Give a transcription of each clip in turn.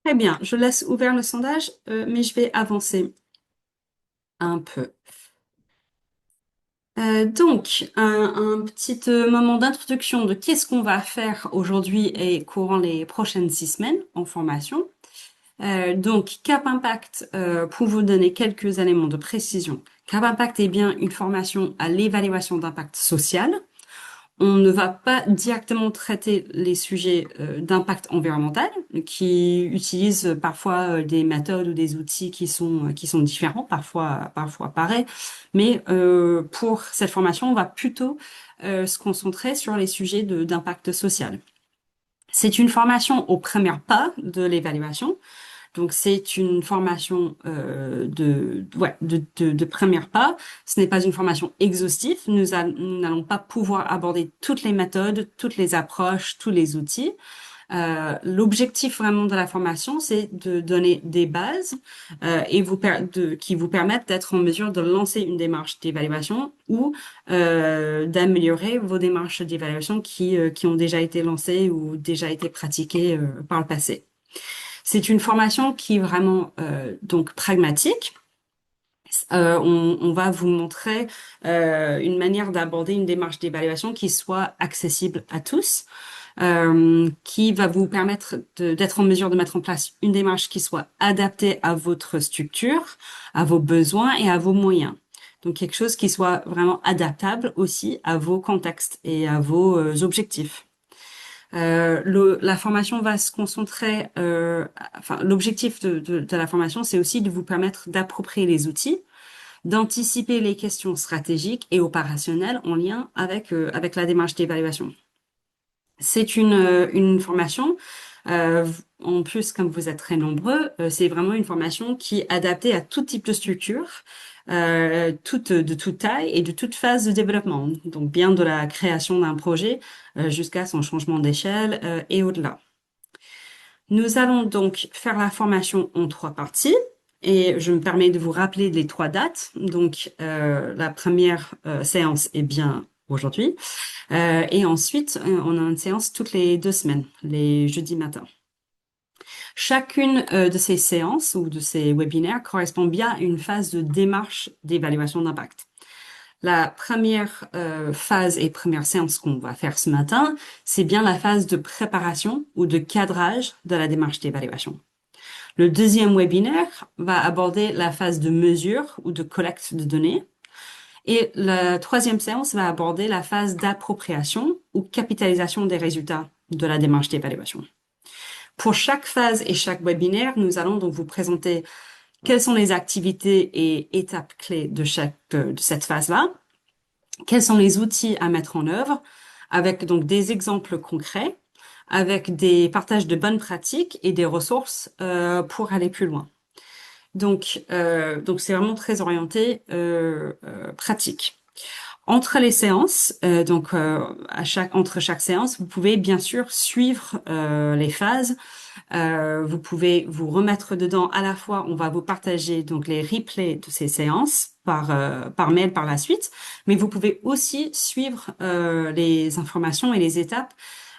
Très bien, je laisse ouvert le sondage, mais je vais avancer un peu. Donc, un petit moment d'introduction de qu'est-ce qu'on va faire aujourd'hui et courant les prochaines 6 semaines en formation. Donc, Cap Impact, pour vous donner quelques éléments de précision. Cap Impact est bien une formation à l'évaluation d'impact social. On ne va pas directement traiter les sujets d'impact environnemental, qui utilisent parfois des méthodes ou des outils qui sont différents, parfois pareils. Mais pour cette formation, on va plutôt se concentrer sur les sujets d'impact social. C'est une formation aux premiers pas de l'évaluation. Donc c'est une formation de première pas. Ce n'est pas une formation exhaustive. Nous n'allons pas pouvoir aborder toutes les méthodes, toutes les approches, tous les outils. L'objectif vraiment de la formation, c'est de donner des bases qui vous permettent d'être en mesure de lancer une démarche d'évaluation ou d'améliorer vos démarches d'évaluation qui ont déjà été lancées ou déjà été pratiquées par le passé. C'est une formation qui est vraiment donc pragmatique. On va vous montrer une manière d'aborder une démarche d'évaluation qui soit accessible à tous, qui va vous permettre d'être en mesure de mettre en place une démarche qui soit adaptée à votre structure, à vos besoins et à vos moyens. Donc quelque chose qui soit vraiment adaptable aussi à vos contextes et à vos objectifs. La formation va se concentrer, enfin, l'objectif de la formation, c'est aussi de vous permettre d'approprier les outils, d'anticiper les questions stratégiques et opérationnelles en lien avec la démarche d'évaluation. C'est une formation, euh, en plus, comme vous êtes très nombreux, c'est vraiment une formation qui est adaptée à tout type de structure, de toute taille et de toute phase de développement. Donc, bien de la création d'un projet jusqu'à son changement d'échelle et au-delà. Nous allons donc faire la formation en 3 parties. Et je me permets de vous rappeler les 3 dates. Donc, la première séance est bien aujourd'hui. Et ensuite, on a une séance toutes les 2 semaines, les jeudis matins. Chacune de ces séances ou de ces webinaires correspond bien à une phase de démarche d'évaluation d'impact. La première phase et première séance qu'on va faire ce matin, c'est bien la phase de préparation ou de cadrage de la démarche d'évaluation. Le deuxième webinaire va aborder la phase de mesure ou de collecte de données. Et la troisième séance va aborder la phase d'appropriation ou capitalisation des résultats de la démarche d'évaluation. Pour chaque phase et chaque webinaire, nous allons donc vous présenter quelles sont les activités et étapes clés de cette phase-là, quels sont les outils à mettre en œuvre, avec donc des exemples concrets, avec des partages de bonnes pratiques et des ressources pour aller plus loin. Donc c'est vraiment très orienté pratique. Entre les séances, entre chaque séance, vous pouvez bien sûr suivre les phases. Vous pouvez vous remettre dedans. À la fois, on va vous partager donc les replays de ces séances par mail par la suite, mais vous pouvez aussi suivre les informations et les étapes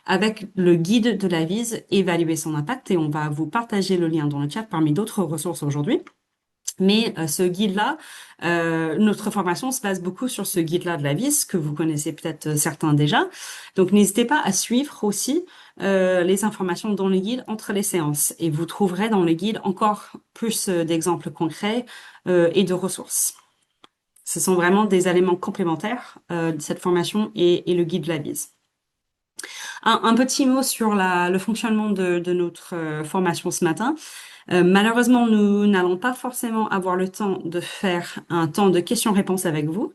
avec le guide de la vise, évaluer son impact, et on va vous partager le lien dans le chat parmi d'autres ressources aujourd'hui. Mais ce guide-là, notre formation se base beaucoup sur ce guide-là de la vis, que vous connaissez peut-être certains déjà. Donc n'hésitez pas à suivre aussi les informations dans le guide entre les séances. Et vous trouverez dans le guide encore plus d'exemples concrets et de ressources. Ce sont vraiment des éléments complémentaires de cette formation et le guide de la vis. Un petit mot sur le fonctionnement de notre formation ce matin. Malheureusement, nous n'allons pas forcément avoir le temps de faire un temps de questions-réponses avec vous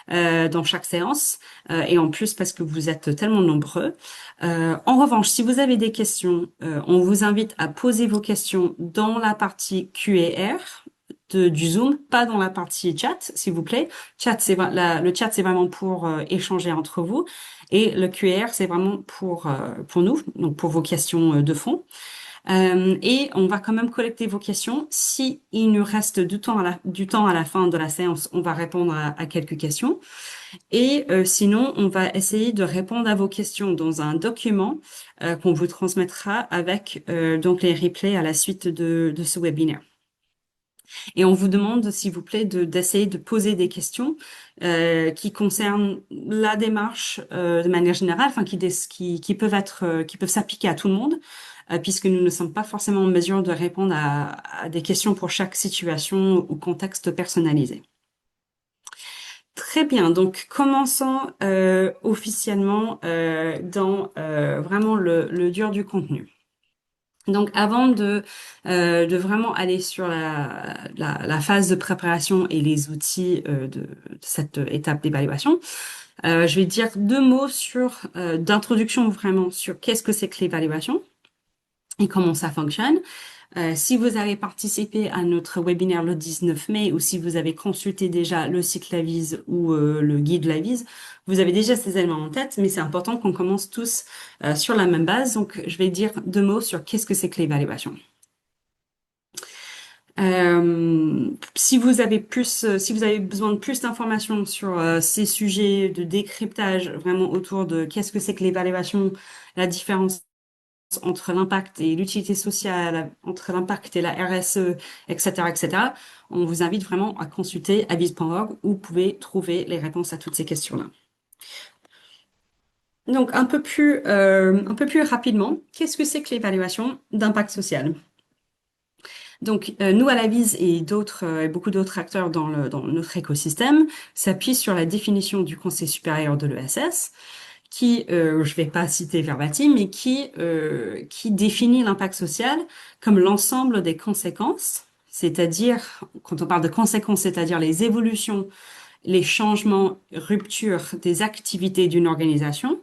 dans chaque séance, et en plus parce que vous êtes tellement nombreux. En revanche, si vous avez des questions, on vous invite à poser vos questions dans la partie Q&R du Zoom, pas dans la partie chat, s'il vous plaît. Le chat, c'est vraiment pour échanger entre vous, et le Q&R, c'est vraiment pour nous, donc pour vos questions de fond. Et on va quand même collecter vos questions. Si il nous reste du temps à la fin de la séance, on va répondre à quelques questions. Et sinon, on va essayer de répondre à vos questions dans un document qu'on vous transmettra avec donc les replays à la suite de ce webinaire. Et on vous demande, s'il vous plaît, d'essayer de poser des questions qui concernent la démarche de manière générale, enfin qui peuvent être, qui peuvent s'appliquer à tout le monde, puisque nous ne sommes pas forcément en mesure de répondre à des questions pour chaque situation ou contexte personnalisé. Très bien, donc commençons officiellement dans vraiment le dur du contenu. Donc avant de vraiment aller sur la phase de préparation et les outils de cette étape d'évaluation, je vais dire deux mots sur d'introduction vraiment sur qu'est-ce que c'est que l'évaluation et comment ça fonctionne. Si vous avez participé à notre webinaire le 19 mai ou si vous avez consulté déjà le site Lavise ou le guide Lavise, vous avez déjà ces éléments en tête, mais c'est important qu'on commence tous sur la même base. Donc, je vais dire deux mots sur qu'est-ce que c'est que l'évaluation. Si vous avez besoin de plus d'informations sur ces sujets de décryptage vraiment autour de qu'est-ce que c'est que l'évaluation, la différence entre l'impact et l'utilité sociale, entre l'impact et la RSE, etc., etc., on vous invite vraiment à consulter avis.org où vous pouvez trouver les réponses à toutes ces questions-là. Donc, un peu plus rapidement, qu'est-ce que c'est que l'évaluation d'impact social? Donc, nous, à la Vise et beaucoup d'autres acteurs dans notre écosystème s'appuient sur la définition du Conseil supérieur de l'ESS, qui, je vais pas citer verbatim, mais qui définit l'impact social comme l'ensemble des conséquences, c'est-à-dire, quand on parle de conséquences, c'est-à-dire les évolutions, les changements, ruptures des activités d'une organisation,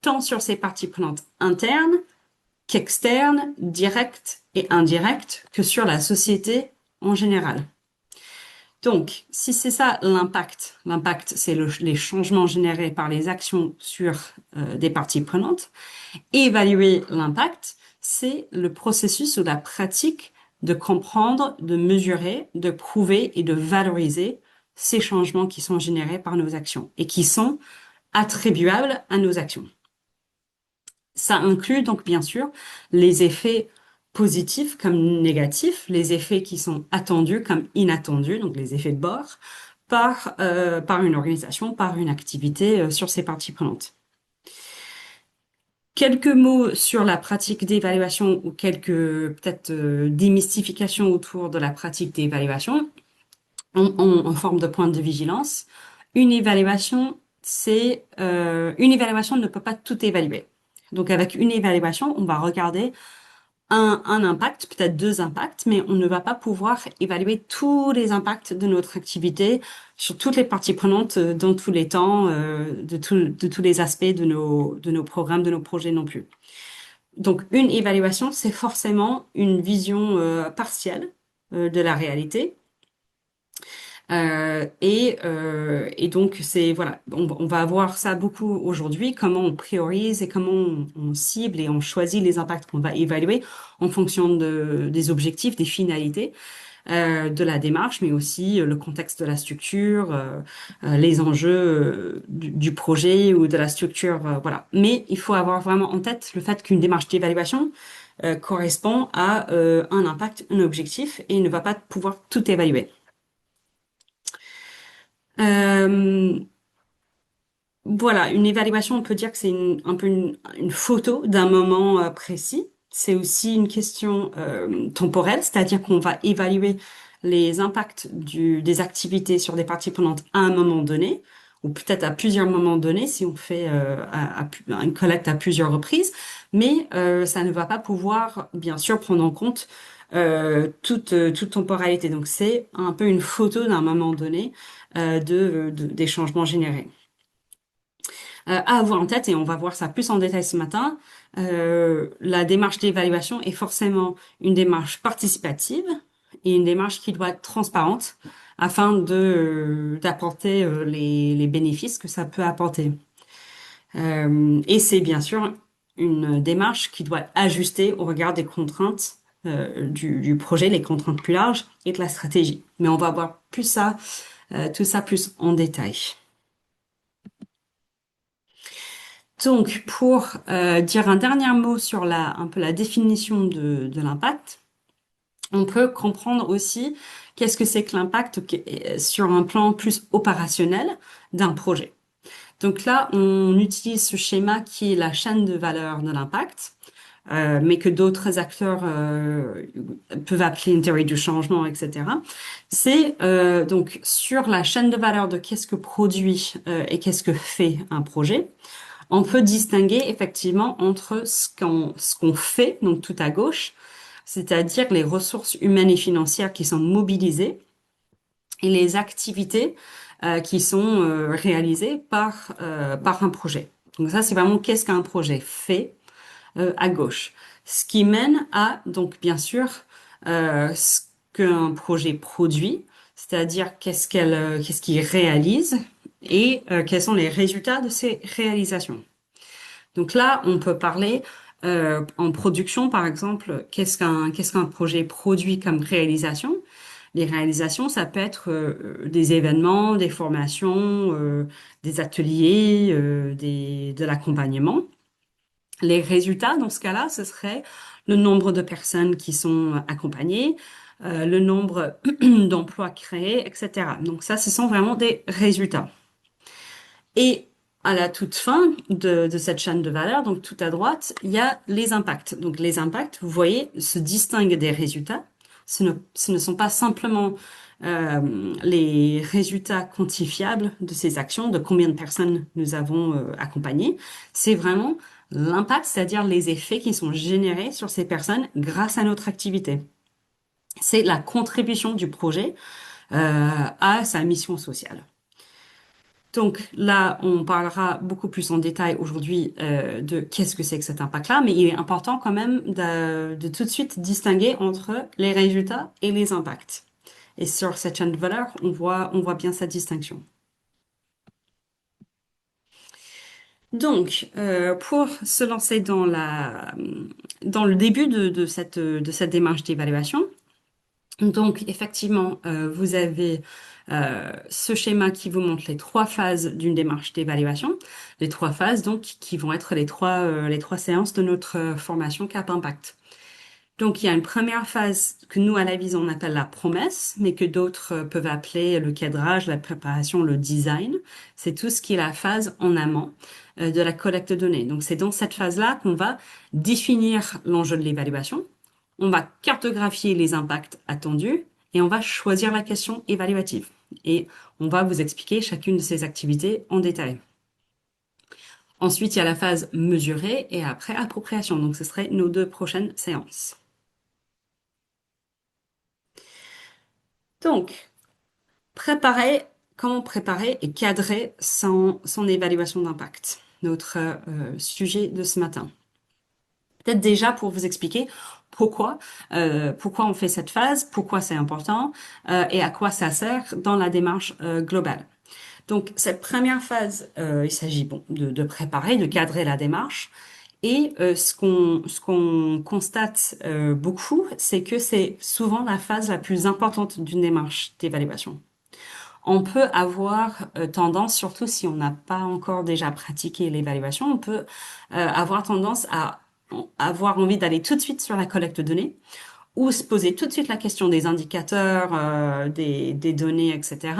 tant sur ses parties prenantes internes qu'externes, directes et indirectes, que sur la société en général. Donc, si c'est ça l'impact, c'est les changements générés par les actions sur des parties prenantes. Évaluer l'impact, c'est le processus ou la pratique de comprendre, de mesurer, de prouver et de valoriser ces changements qui sont générés par nos actions et qui sont attribuables à nos actions. Ça inclut donc bien sûr les effets positifs comme négatifs, les effets qui sont attendus comme inattendus, donc les effets de bord, par une organisation, par une activité sur ses parties prenantes. Quelques mots sur la pratique d'évaluation ou quelques peut-être démystifications autour de la pratique d'évaluation en forme de point de vigilance. Une évaluation, une évaluation ne peut pas tout évaluer. Donc avec une évaluation, on va regarder un impact, peut-être deux impacts, mais on ne va pas pouvoir évaluer tous les impacts de notre activité sur toutes les parties prenantes dans tous les temps, de tous les aspects de nos programmes, de nos projets non plus. Donc, une évaluation, c'est forcément une vision partielle de la réalité. Et donc, c'est voilà, on va avoir ça beaucoup aujourd'hui, comment on priorise et comment on cible et on choisit les impacts qu'on va évaluer en fonction des objectifs, des finalités de la démarche, mais aussi le contexte de la structure, les enjeux du projet ou de la structure, voilà. Mais il faut avoir vraiment en tête le fait qu'une démarche d'évaluation correspond à un impact, un objectif, et il ne va pas pouvoir tout évaluer. Euh, voilà, une évaluation, on peut dire que c'est un peu une photo d'un moment précis. C'est aussi une question temporelle, c'est-à-dire qu'on va évaluer les impacts des activités sur des parties prenantes à un moment donné, ou peut-être à plusieurs moments donnés si on fait une collecte à plusieurs reprises, mais ça ne va pas pouvoir, bien sûr, prendre en compte toute temporalité. Donc c'est un peu une photo d'un moment donné des changements générés. À avoir en tête, et on va voir ça plus en détail ce matin, la démarche d'évaluation est forcément une démarche participative et une démarche qui doit être transparente afin d'apporter les bénéfices que ça peut apporter. Et c'est bien sûr une démarche qui doit être ajustée au regard des contraintes du projet, les contraintes plus larges et de la stratégie. Mais on va voir plus ça, tout ça plus en détail. Donc, pour dire un dernier mot sur un peu la définition de l'impact, on peut comprendre aussi qu'est-ce que c'est que l'impact sur un plan plus opérationnel d'un projet. Donc là, on utilise ce schéma qui est la chaîne de valeur de l'impact, mais que d'autres acteurs peuvent appeler une théorie du changement, etc. C'est donc sur la chaîne de valeur de qu'est-ce que produit et qu'est-ce que fait un projet. On peut distinguer effectivement entre ce qu'on fait, donc tout à gauche, c'est-à-dire les ressources humaines et financières qui sont mobilisées et les activités qui sont réalisées par un projet. Donc ça, c'est vraiment qu'est-ce qu'un projet fait à gauche. Ce qui mène à, donc bien sûr, ce qu'un projet produit, c'est-à-dire qu'est-ce qu'il réalise et quels sont les résultats de ces réalisations. Donc là, on peut parler en production, par exemple, qu'est-ce qu'un projet produit comme réalisation? Les réalisations, ça peut être des événements, des formations, des ateliers, de l'accompagnement. Les résultats, dans ce cas-là, ce serait le nombre de personnes qui sont accompagnées, le nombre d'emplois créés, etc. Donc ça, ce sont vraiment des résultats. Et à la toute fin de cette chaîne de valeur, donc tout à droite, il y a les impacts. Donc les impacts, vous voyez, se distinguent des résultats. Ce ne sont pas simplement les résultats quantifiables de ces actions, de combien de personnes nous avons accompagnées. C'est vraiment l'impact, c'est-à-dire les effets qui sont générés sur ces personnes grâce à notre activité. C'est la contribution du projet à sa mission sociale. Donc là, on parlera beaucoup plus en détail aujourd'hui de qu'est-ce que c'est que cet impact-là, mais il est important quand même de tout de suite distinguer entre les résultats et les impacts. Et sur cette chaîne de valeur, on voit bien cette distinction. Donc, pour se lancer dans le début de cette démarche d'évaluation, donc, effectivement, vous avez ce schéma qui vous montre les trois phases d'une démarche d'évaluation. Les trois phases, donc, qui vont être les trois séances de notre formation Cap Impact. Donc, il y a une première phase que nous, à la Vise, on appelle la promesse, mais que d'autres peuvent appeler le cadrage, la préparation, le design. C'est tout ce qui est la phase en amont de la collecte de données. Donc, c'est dans cette phase-là qu'on va définir l'enjeu de l'évaluation, on va cartographier les impacts attendus et on va choisir la question évaluative. Et on va vous expliquer chacune de ces activités en détail. Ensuite, il y a la phase mesurée et après appropriation. Donc, ce seraient nos deux prochaines séances. Donc, comment préparer et cadrer son évaluation d'impact, notre sujet de ce matin. Peut-être déjà pour vous expliquer pourquoi on fait cette phase, pourquoi c'est important et à quoi ça sert dans la démarche globale. Donc cette première phase, il s'agit de préparer, de cadrer la démarche. Et ce qu'on constate beaucoup, c'est que c'est souvent la phase la plus importante d'une démarche d'évaluation. On peut avoir tendance, surtout si on n'a pas encore déjà pratiqué l'évaluation, on peut avoir tendance à avoir envie d'aller tout de suite sur la collecte de données ou se poser tout de suite la question des indicateurs, des données, etc.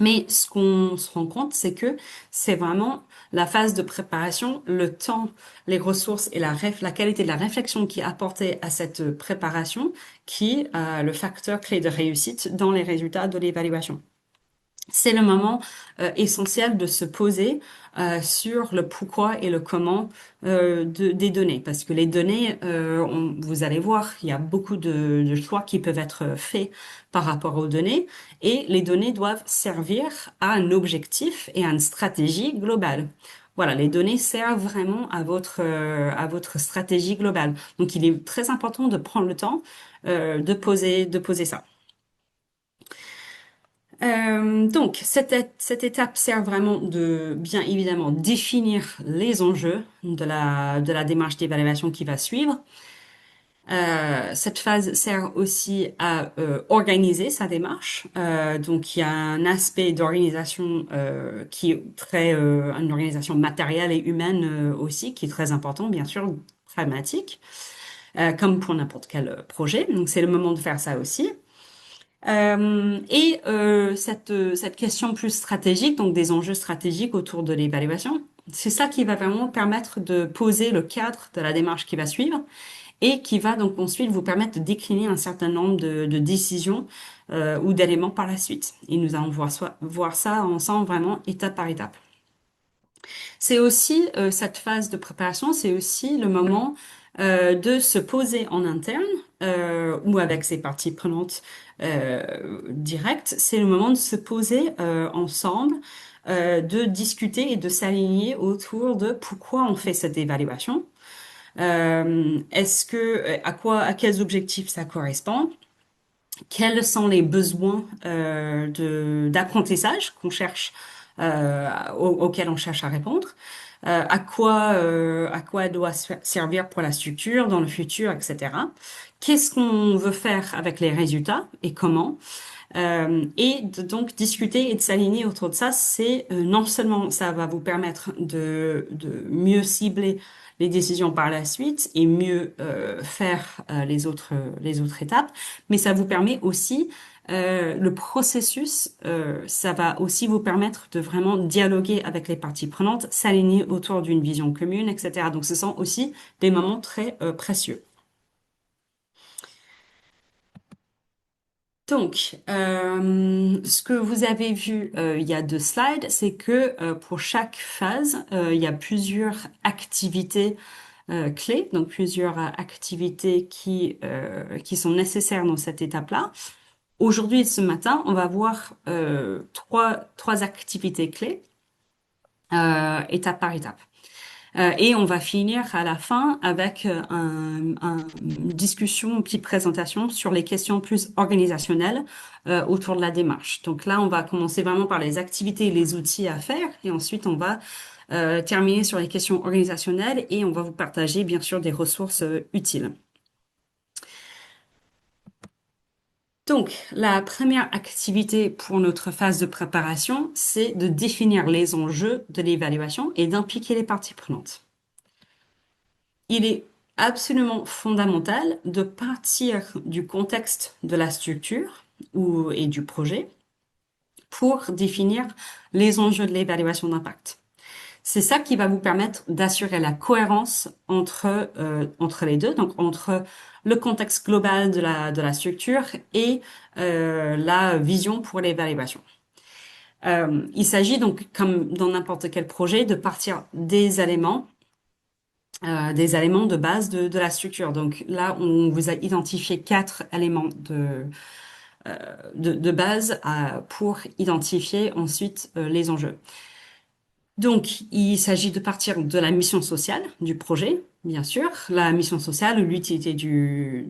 Mais ce qu'on se rend compte, c'est que c'est vraiment la phase de préparation, le temps, les ressources et la qualité de la réflexion qui est apportée à cette préparation qui est le facteur clé de réussite dans les résultats de l'évaluation. C'est le moment essentiel de se poser sur le pourquoi et le comment des données. Parce que les données, vous allez voir, il y a beaucoup de choix qui peuvent être faits par rapport aux données. Et les données doivent servir à un objectif et à une stratégie globale. Voilà, les données servent vraiment à votre stratégie globale. Donc, il est très important de prendre le temps de poser ça. Donc, cette étape sert vraiment de, bien évidemment, définir les enjeux de la démarche d'évaluation qui va suivre. Cette phase sert aussi à organiser sa démarche. Donc, il y a un aspect d'organisation qui est très, une organisation matérielle et humaine aussi, qui est très important, bien sûr, pragmatique, comme pour n'importe quel projet. Donc, c'est le moment de faire ça aussi. Cette question plus stratégique, donc des enjeux stratégiques autour de l'évaluation, c'est ça qui va vraiment permettre de poser le cadre de la démarche qui va suivre et qui va donc ensuite vous permettre de décliner un certain nombre de décisions ou d'éléments par la suite. Et nous allons voir ça ensemble vraiment étape par étape. C'est aussi cette phase de préparation, c'est aussi le moment de se poser en interne ou avec ses parties prenantes directes. C'est le moment de se poser ensemble, de discuter et de s'aligner autour de pourquoi on fait cette évaluation. À quels objectifs ça correspond? Quels sont les besoins d'apprentissage qu'on cherche, auxquels on cherche à répondre? À quoi elle doit servir pour la structure dans le futur, etc. Qu'est-ce qu'on veut faire avec les résultats et comment? Et de donc discuter et de s'aligner autour de ça, c'est non seulement ça va vous permettre de mieux cibler les décisions par la suite et mieux faire les autres étapes, mais ça vous permet aussi le processus, ça va aussi vous permettre de vraiment dialoguer avec les parties prenantes, s'aligner autour d'une vision commune, etc. Donc ce sont aussi des moments très précieux. Donc, ce que vous avez vu il y a 2 slides, c'est que pour chaque phase, il y a plusieurs activités clés, donc plusieurs activités qui sont nécessaires dans cette étape-là. Aujourd'hui, ce matin, on va voir trois activités clés, étape par étape. Et on va finir à la fin avec une discussion, une petite présentation sur les questions plus organisationnelles autour de la démarche. Donc là, on va commencer vraiment par les activités et les outils à faire, et ensuite on va terminer sur les questions organisationnelles et on va vous partager bien sûr des ressources utiles. Donc, la première activité pour notre phase de préparation, c'est de définir les enjeux de l'évaluation et d'impliquer les parties prenantes. Il est absolument fondamental de partir du contexte de la structure et du projet pour définir les enjeux de l'évaluation d'impact. C'est ça qui va vous permettre d'assurer la cohérence entre les deux, donc entre le contexte global de la structure et la vision pour l'évaluation. Il s'agit donc, comme dans n'importe quel projet, de partir des éléments de base de la structure. Donc là, on vous a identifié 4 éléments de base pour identifier ensuite les enjeux. Donc, il s'agit de partir de la mission sociale du projet, bien sûr, la mission sociale ou l'utilité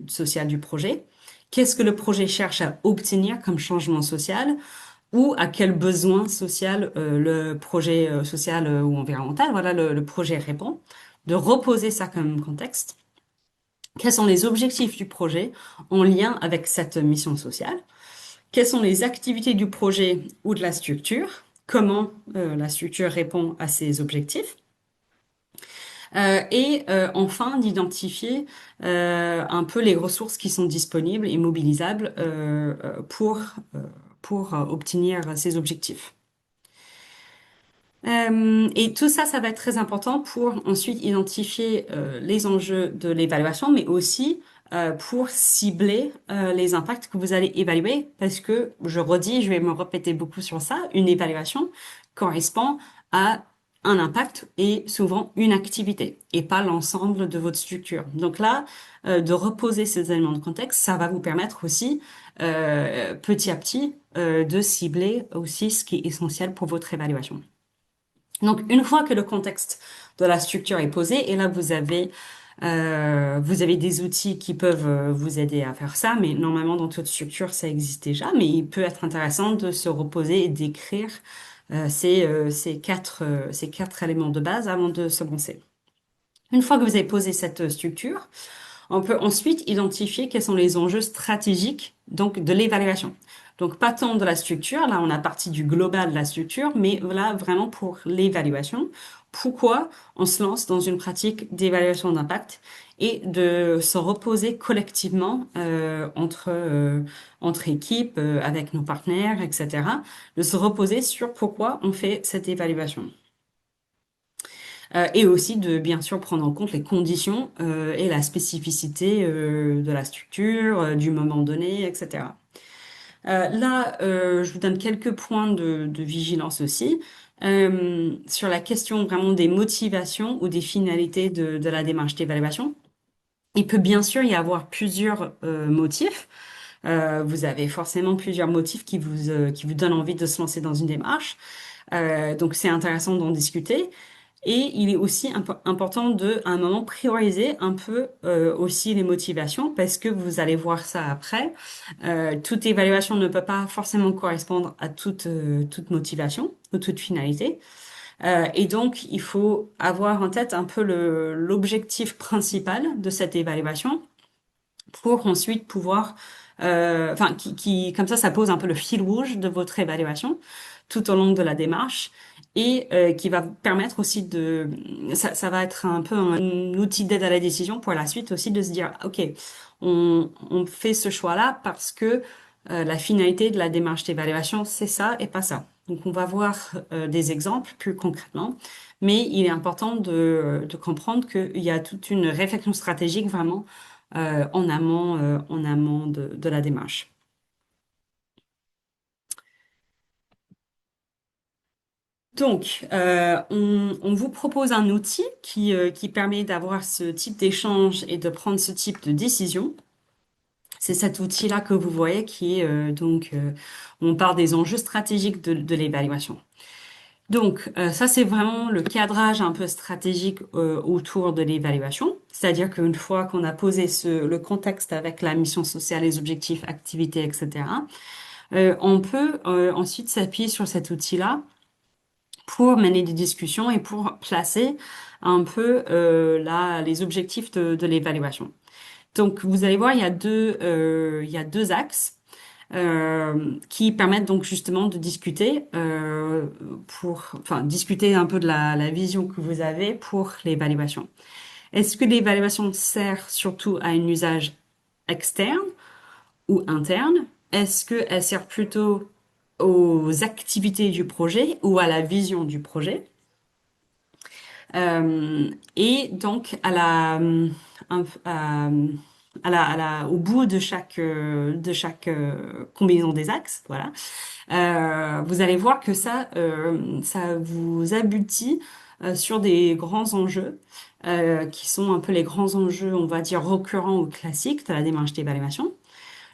sociale du projet. Qu'est-ce que le projet cherche à obtenir comme changement social ou à quel besoin social le projet social ou environnemental, voilà, le projet répond. De reposer ça comme contexte. Quels sont les objectifs du projet en lien avec cette mission sociale? Quelles sont les activités du projet ou de la structure? Comment la structure répond à ces objectifs? Enfin, d'identifier un peu les ressources qui sont disponibles et mobilisables pour obtenir ces objectifs. Et tout ça, ça va être très important pour ensuite identifier les enjeux de l'évaluation, mais aussi pour cibler les impacts que vous allez évaluer, parce que, je redis, je vais me répéter beaucoup sur ça, une évaluation correspond à un impact et souvent une activité, et pas l'ensemble de votre structure. Donc là, de reposer ces éléments de contexte, ça va vous permettre aussi, petit à petit, de cibler aussi ce qui est essentiel pour votre évaluation. Donc, une fois que le contexte de la structure est posé, et là, vous avez des outils qui peuvent vous aider à faire ça, mais normalement, dans toute structure, ça existe déjà, mais il peut être intéressant de se reposer et d'écrire ces quatre éléments de base avant de se lancer. Une fois que vous avez posé cette structure, On peut ensuite identifier quels sont les enjeux stratégiques donc de l'évaluation. Donc pas tant de la structure, là on a parti du global de la structure, mais voilà vraiment pour l'évaluation. Pourquoi on se lance dans une pratique d'évaluation d'impact et de se reposer collectivement entre équipes, avec nos partenaires, etc. De se reposer sur pourquoi on fait cette évaluation. Et aussi de bien sûr prendre en compte les conditions et la spécificité de la structure, du moment donné, etc. Je vous donne quelques points de vigilance aussi sur la question vraiment des motivations ou des finalités de la démarche d'évaluation. Il peut bien sûr y avoir plusieurs motifs. Vous avez forcément plusieurs motifs qui vous donnent envie de se lancer dans une démarche. Donc c'est intéressant d'en discuter. Et il est aussi important de, à un moment, prioriser un peu aussi les motivations parce que vous allez voir ça après. Toute évaluation ne peut pas forcément correspondre à toute motivation ou toute finalité. Et donc, il faut avoir en tête un peu l'objectif principal de cette évaluation pour ensuite pouvoir, enfin, comme ça pose un peu le fil rouge de votre évaluation tout au long de la démarche et qui va vous permettre aussi ça va être un peu un outil d'aide à la décision pour la suite aussi de se dire, OK, on fait ce choix-là parce que la finalité de la démarche d'évaluation, c'est ça et pas ça. Donc, on va voir des exemples plus concrètement, mais il est important de comprendre qu'il y a toute une réflexion stratégique vraiment en amont de la démarche. Donc, on vous propose un outil qui permet d'avoir ce type d'échange et de prendre ce type de décision. C'est cet outil-là que vous voyez qui est on part des enjeux stratégiques de l'évaluation. Donc, ça, c'est vraiment le cadrage un peu stratégique autour de l'évaluation. C'est-à-dire qu'une fois qu'on a posé le contexte avec la mission sociale, les objectifs, activités, etc., on peut ensuite s'appuyer sur cet outil-là pour mener des discussions et pour placer un peu les objectifs de l'évaluation. Donc, vous allez voir, il y a deux axes qui permettent donc justement de discuter enfin, discuter un peu de la vision que vous avez pour l'évaluation. Est-ce que l'évaluation sert surtout à un usage externe ou interne? Est-ce qu'elle sert plutôt aux activités du projet ou à la vision du projet? Et donc au bout de chaque combinaison des axes, voilà, vous allez voir que ça vous aboutit sur des grands enjeux qui sont un peu les grands enjeux, on va dire récurrents ou classiques de la démarche d'évaluation,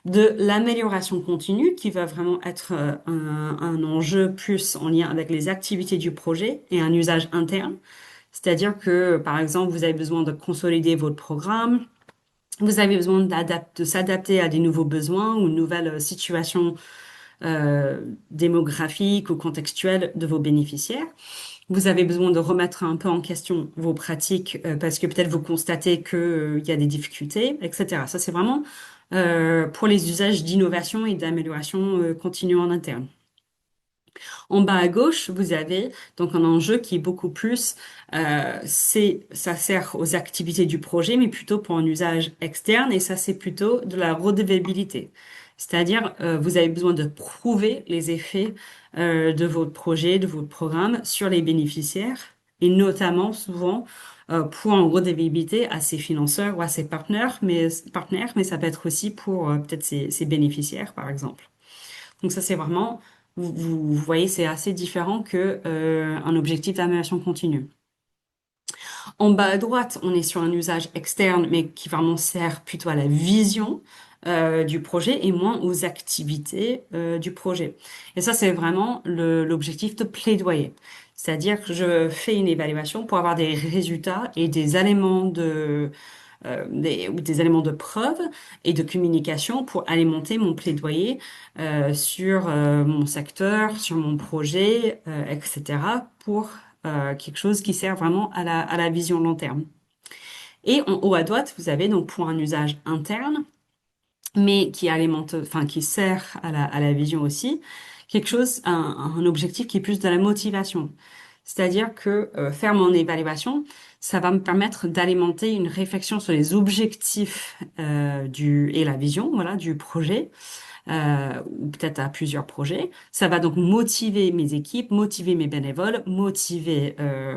de l'amélioration continue qui va vraiment être un enjeu plus en lien avec les activités du projet et un usage interne. C'est-à-dire que, par exemple, vous avez besoin de consolider votre programme, vous avez besoin de s'adapter à des nouveaux besoins ou une nouvelle situation euh, démographique ou contextuelle de vos bénéficiaires. Vous avez besoin de remettre un peu en question vos pratiques parce que peut-être vous constatez qu'il y a des difficultés, etc. Ça, c'est vraiment pour les usages d'innovation et d'amélioration continue en interne. En bas à gauche, vous avez donc un enjeu qui est beaucoup plus, ça sert aux activités du projet, mais plutôt pour un usage externe, et ça c'est plutôt de la redevabilité. C'est-à-dire, vous avez besoin de prouver les effets de votre projet, de votre programme sur les bénéficiaires, et notamment souvent pour en redevabilité à ses financeurs ou à ses partenaires, mais ça peut être aussi pour peut-être ses bénéficiaires, par exemple. Donc ça, c'est vraiment, vous voyez, c'est assez différent que un objectif d'amélioration continue. En bas à droite, on est sur un usage externe, mais qui vraiment sert plutôt à la vision du projet et moins aux activités du projet. Et ça, c'est vraiment l'objectif de plaidoyer. C'est-à-dire que je fais une évaluation pour avoir des résultats et des éléments des éléments de preuve et de communication pour alimenter mon plaidoyer sur mon secteur, sur mon projet, etc. pour quelque chose qui sert vraiment à la vision long terme. Et en haut à droite, vous avez donc pour un usage interne, mais qui alimente, enfin qui sert à la vision aussi, quelque chose, un objectif qui est plus de la motivation. C'est-à-dire que faire mon évaluation, ça va me permettre d'alimenter une réflexion sur les objectifs et la vision, voilà, du projet ou peut-être à plusieurs projets. Ça va donc motiver mes équipes, motiver mes bénévoles,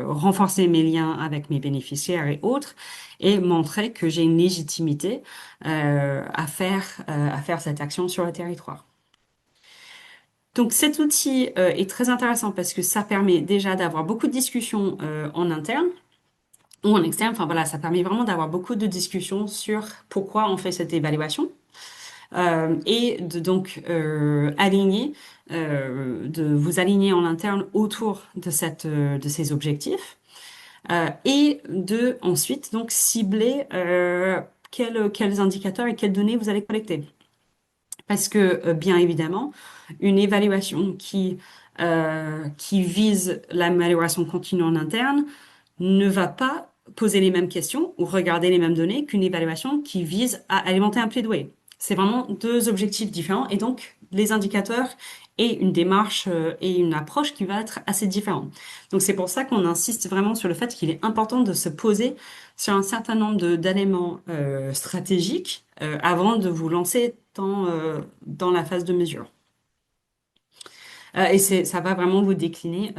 renforcer mes liens avec mes bénéficiaires et autres, et montrer que j'ai une légitimité à faire cette action sur le territoire. Donc cet outil est très intéressant parce que ça permet déjà d'avoir beaucoup de discussions en interne ou en externe. Enfin voilà, ça permet vraiment d'avoir beaucoup de discussions sur pourquoi on fait cette évaluation et de donc de vous aligner en interne autour de de ces objectifs et de ensuite donc cibler quels indicateurs et quelles données vous allez collecter. Parce que bien évidemment, une évaluation qui vise l'amélioration continue en interne ne va pas poser les mêmes questions ou regarder les mêmes données qu'une évaluation qui vise à alimenter un plaidoyer. C'est vraiment deux objectifs différents et donc les indicateurs et une démarche et une approche qui va être assez différente. Donc c'est pour ça qu'on insiste vraiment sur le fait qu'il est important de se poser sur un certain nombre d'éléments stratégiques avant de vous lancer dans la phase de mesure. Ça va vraiment vous décliner.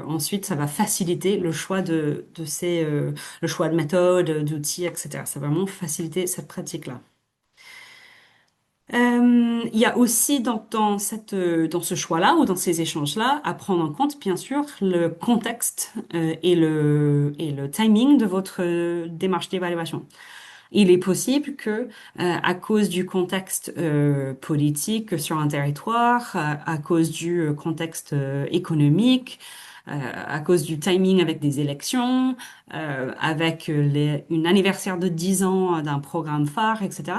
Ensuite, ça va faciliter le choix le choix de méthodes, d'outils, etc. Ça va vraiment faciliter cette pratique-là. Il y a aussi dans ce choix-là ou dans ces échanges-là à prendre en compte, bien sûr, le contexte et le timing de votre démarche d'évaluation. Il est possible que, à cause du contexte politique sur un territoire, à cause du contexte économique, à cause du timing avec des élections, avec une anniversaire de 10 ans d'un programme phare, etc.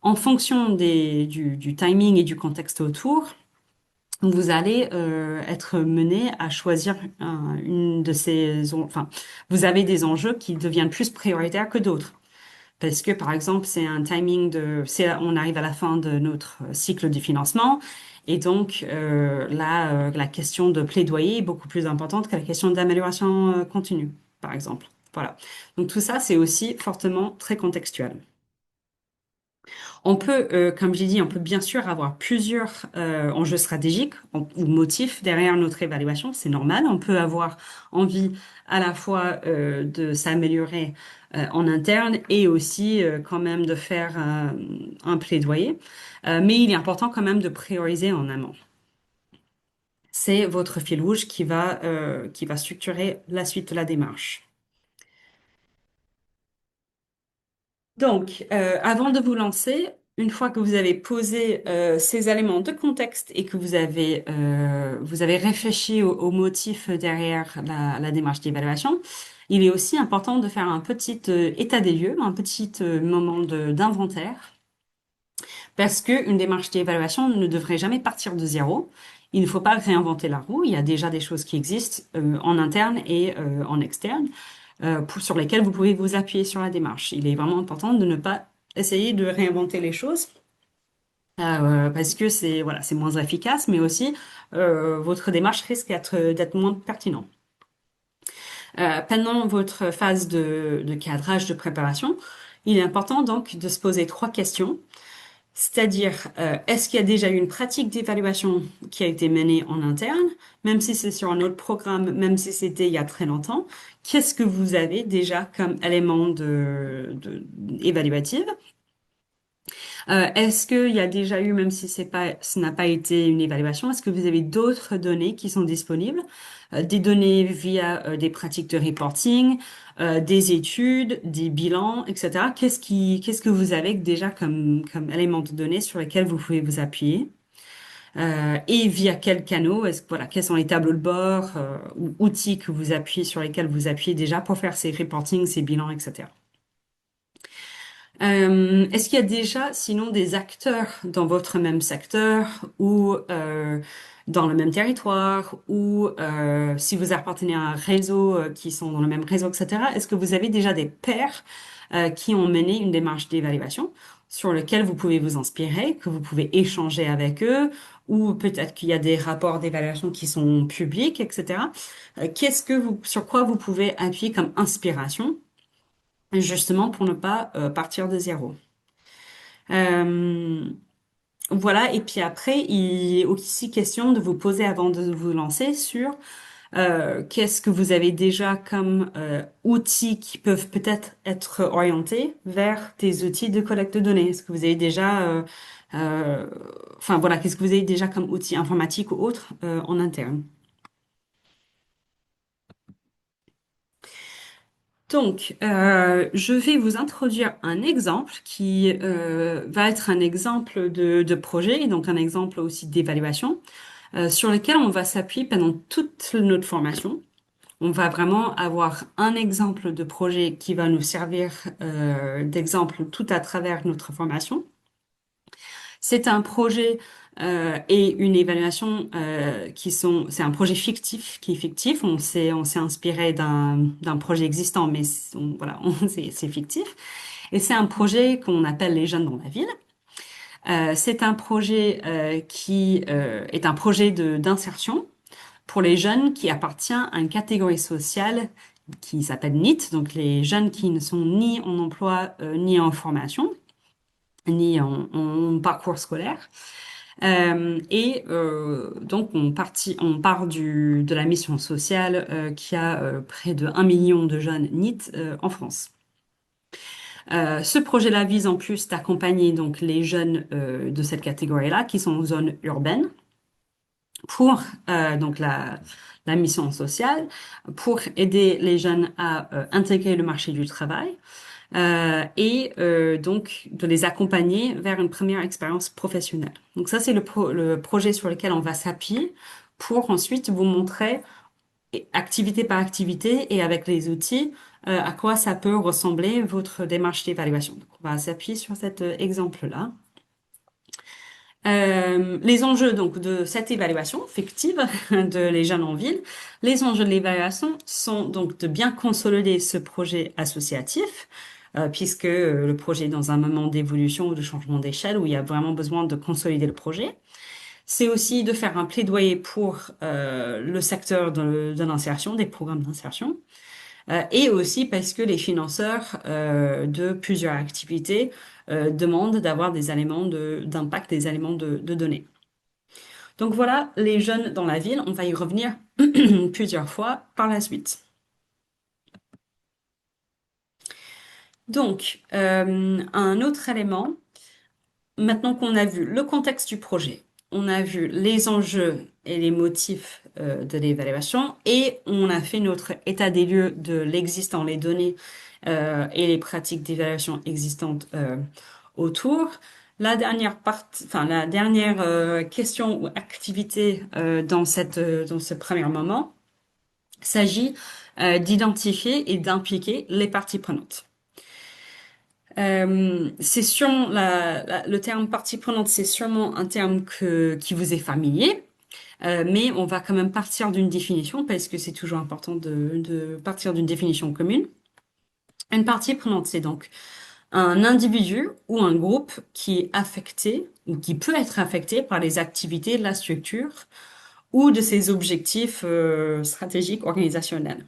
En fonction du timing et du contexte autour, vous allez être mené à choisir une de enfin, vous avez des enjeux qui deviennent plus prioritaires que d'autres. Parce que, par exemple, on arrive à la fin de notre cycle du financement, et donc la question de plaidoyer est beaucoup plus importante que la question d'amélioration continue, par exemple. Voilà. Donc tout ça, c'est aussi fortement très contextuel. On peut, comme j'ai dit, on peut bien sûr avoir plusieurs enjeux stratégiques ou motifs derrière notre évaluation. C'est normal. On peut avoir envie à la fois de s'améliorer en interne et aussi quand même de faire un plaidoyer. Mais il est important quand même de prioriser en amont. C'est votre fil rouge qui va structurer la suite de la démarche. Donc, avant de vous lancer, une fois que vous avez posé ces éléments de contexte et que vous avez réfléchi au motif derrière la démarche d'évaluation, il est aussi important de faire un petit état des lieux, un petit moment d'inventaire, parce qu'une démarche d'évaluation ne devrait jamais partir de zéro. Il ne faut pas réinventer la roue. Il y a déjà des choses qui existent en interne et en externe sur lesquelles vous pouvez vous appuyer sur la démarche. Il est vraiment important de ne pas essayer de réinventer les choses parce que c'est moins efficace, mais aussi votre démarche risque d'être moins pertinente. Pendant votre phase de cadrage, de préparation, il est important donc de se poser trois questions. C'est-à-dire, est-ce qu'il y a déjà eu une pratique d'évaluation qui a été menée en interne, même si c'est sur un autre programme, même si c'était il y a très longtemps? Qu'est-ce que vous avez déjà comme élément évaluatif? Est-ce qu'il y a déjà eu, même si ce n'a pas été une évaluation, est-ce que vous avez d'autres données qui sont disponibles? Des données via des pratiques de reporting, des études, des bilans, etc. Qu'est-ce que vous avez déjà comme élément de données sur lesquels vous pouvez vous appuyer? Et via quels canaux, voilà, quels sont les tableaux de bord ou outils que vous appuyez sur lesquels vous appuyez déjà pour faire ces reportings, ces bilans, etc. Est-ce qu'il y a déjà, sinon, des acteurs dans votre même secteur ou dans le même territoire ou si vous appartenez à un réseau qui sont dans le même réseau, etc. Est-ce que vous avez déjà des pairs qui ont mené une démarche d'évaluation sur lequel vous pouvez vous inspirer, que vous pouvez échanger avec eux ou peut-être qu'il y a des rapports d'évaluation qui sont publics, etc. Sur quoi vous pouvez appuyer comme inspiration, justement pour ne pas partir de zéro? Euh, voilà, et puis après, il est aussi question de vous poser avant de vous lancer sur qu'est-ce que vous avez déjà comme outils qui peuvent peut-être être orientés vers des outils de collecte de données. Est-ce que vous avez déjà, euh, enfin voilà, qu'est-ce que vous avez déjà comme outils informatiques ou autres en interne? Donc, je vais vous introduire un exemple qui va être un exemple de projet, et donc un exemple aussi d'évaluation, sur lequel on va s'appuyer pendant toute notre formation. On va vraiment avoir un exemple de projet qui va nous servir d'exemple tout à travers notre formation. C'est un projet et une évaluation c'est un projet fictif qui est fictif. On s'est inspiré d'un projet existant, mais voilà, c'est fictif. Et c'est un projet qu'on appelle les jeunes dans la ville. C'est un projet qui est un projet d'insertion pour les jeunes qui appartiennent à une catégorie sociale qui s'appelle NEET, donc les jeunes qui ne sont ni en emploi, ni en formation, ni en parcours scolaire. Donc on part de la mission sociale qui a près de 1 million de jeunes NEET en France. Ce projet-là vise en plus d'accompagner donc les jeunes de cette catégorie-là qui sont en zone urbaine pour donc la mission sociale, pour aider les jeunes à intégrer le marché du travail et donc de les accompagner vers une première expérience professionnelle. Donc ça, c'est le projet sur lequel on va s'appuyer pour ensuite vous montrer activité par activité et avec les outils à quoi ça peut ressembler votre démarche d'évaluation. Donc on va s'appuyer sur cet exemple-là. Les enjeux donc de cette évaluation fictive de les jeunes en ville, les enjeux de l'évaluation sont donc de bien consolider ce projet associatif, puisque le projet est dans un moment d'évolution ou de changement d'échelle où il y a vraiment besoin de consolider le projet. C'est aussi de faire un plaidoyer pour le secteur de l'insertion, des programmes d'insertion, et aussi parce que les financeurs de plusieurs activités demandent d'avoir des éléments d'impact, des éléments de données. Donc voilà, les jeunes dans la ville, on va y revenir plusieurs fois par la suite. Donc, un autre élément, maintenant qu'on a vu le contexte du projet, on a vu les enjeux et les motifs de l'évaluation et on a fait notre état des lieux de l'existant, les données et les pratiques d'évaluation existantes autour. La dernière question ou activité dans ce premier moment s'agit d'identifier et d'impliquer les parties prenantes. C'est sûrement le terme partie prenante, c'est sûrement un terme qui vous est familier, mais on va quand même partir d'une définition parce que c'est toujours important de partir d'une définition commune. Une partie prenante, c'est donc un individu ou un groupe qui est affecté ou qui peut être affecté par les activités de la structure ou de ses objectifs stratégiques organisationnels.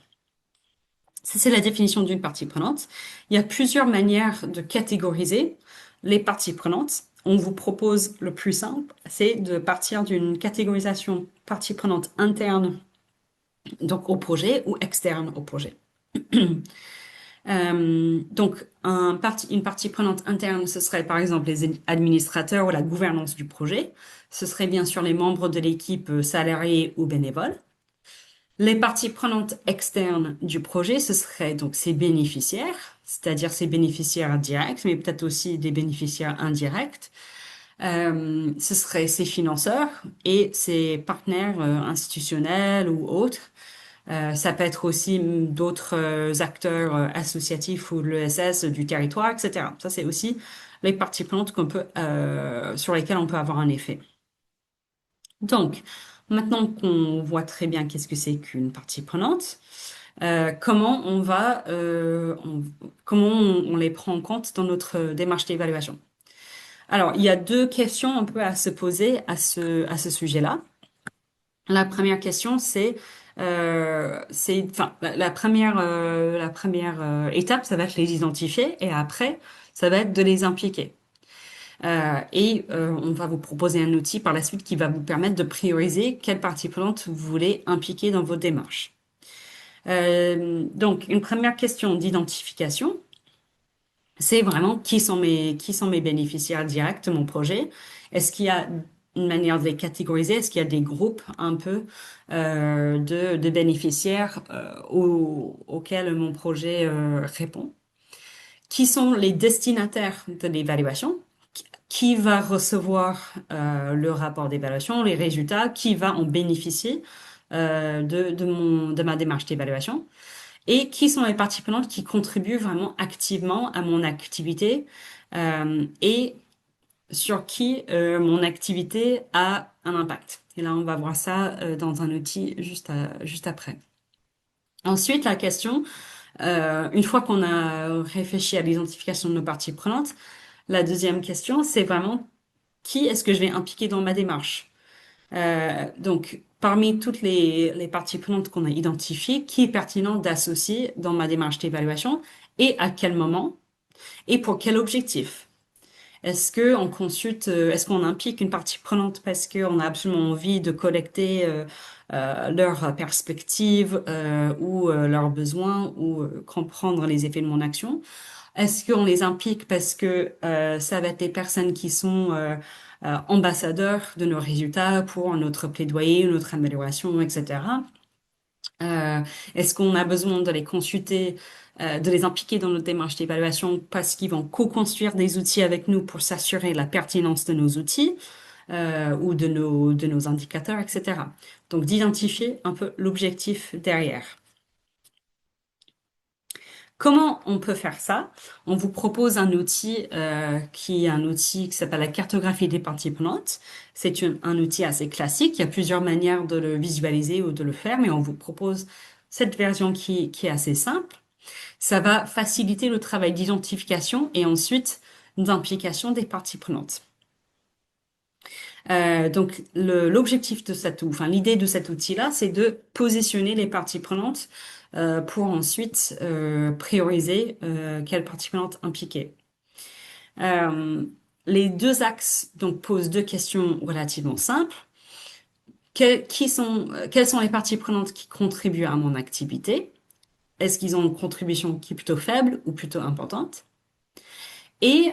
Ça, c'est la définition d'une partie prenante. Il y a plusieurs manières de catégoriser les parties prenantes. On vous propose le plus simple, c'est de partir d'une catégorisation partie prenante interne donc au projet ou externe au projet. Donc, une partie prenante interne, ce serait par exemple les administrateurs ou la gouvernance du projet. Ce serait bien sûr les membres de l'équipe salariés ou bénévoles. Les parties prenantes externes du projet, ce seraient donc ses bénéficiaires, c'est-à-dire ses bénéficiaires directs, mais peut-être aussi des bénéficiaires indirects. Ce seraient ses financeurs et ses partenaires institutionnels ou autres. Ça peut être aussi d'autres acteurs associatifs ou de l'ESS du territoire, etc. Ça, c'est aussi les parties prenantes sur lesquelles on peut avoir un effet. Donc, maintenant qu'on voit très bien qu'est-ce que c'est qu'une partie prenante, comment on les prend en compte dans notre démarche d'évaluation. Alors, il y a deux questions un peu à se poser à ce sujet-là. La première question, enfin, la première étape, ça va être les identifier et après, ça va être de les impliquer. On va vous proposer un outil par la suite qui va vous permettre de prioriser quelle partie prenante vous voulez impliquer dans vos démarches. Donc, une première question d'identification, c'est vraiment qui sont mes bénéficiaires directs de mon projet. Est-ce qu'il y a une manière de les catégoriser? Est-ce qu'il y a des groupes un peu de bénéficiaires auxquels mon projet répond? Qui sont les destinataires de l'évaluation? Qui va recevoir le rapport d'évaluation, les résultats? Qui va en bénéficier de ma démarche d'évaluation? Et qui sont les parties prenantes qui contribuent vraiment activement à mon activité et sur qui mon activité a un impact. Et là, on va voir ça dans un outil juste après. Ensuite, la question, une fois qu'on a réfléchi à l'identification de nos parties prenantes, la deuxième question, c'est vraiment qui est-ce que je vais impliquer dans ma démarche? Donc, parmi toutes les parties prenantes qu'on a identifiées, qui est pertinent d'associer dans ma démarche d'évaluation et à quel moment et pour quel objectif? Est-ce qu'on implique une partie prenante parce qu'on a absolument envie de collecter leurs perspectives ou leurs besoins ou comprendre les effets de mon action? Est-ce qu'on les implique parce que ça va être des personnes qui sont ambassadeurs de nos résultats pour notre plaidoyer, notre amélioration, etc. Euh, Est-ce qu'on a besoin de les consulter, de les impliquer dans notre démarche d'évaluation parce qu'ils vont co-construire des outils avec nous pour s'assurer la pertinence de nos outils ou de nos indicateurs, etc. Donc d'identifier un peu l'objectif derrière. Comment on peut faire ça? On vous propose un outil qui est un outil qui s'appelle la cartographie des parties prenantes. C'est un outil assez classique. Il y a plusieurs manières de le visualiser ou de le faire, mais on vous propose cette version qui est assez simple. Ça va faciliter le travail d'identification et ensuite d'implication des parties prenantes. Donc l'objectif de enfin l'idée de cet outil-là, c'est de positionner les parties prenantes pour ensuite prioriser quelles parties prenantes impliquer. Euh, les deux axes donc posent deux questions relativement simples. Quelles sont les parties prenantes qui contribuent à mon activité? Est-ce qu'ils ont une contribution qui est plutôt faible ou plutôt importante? Et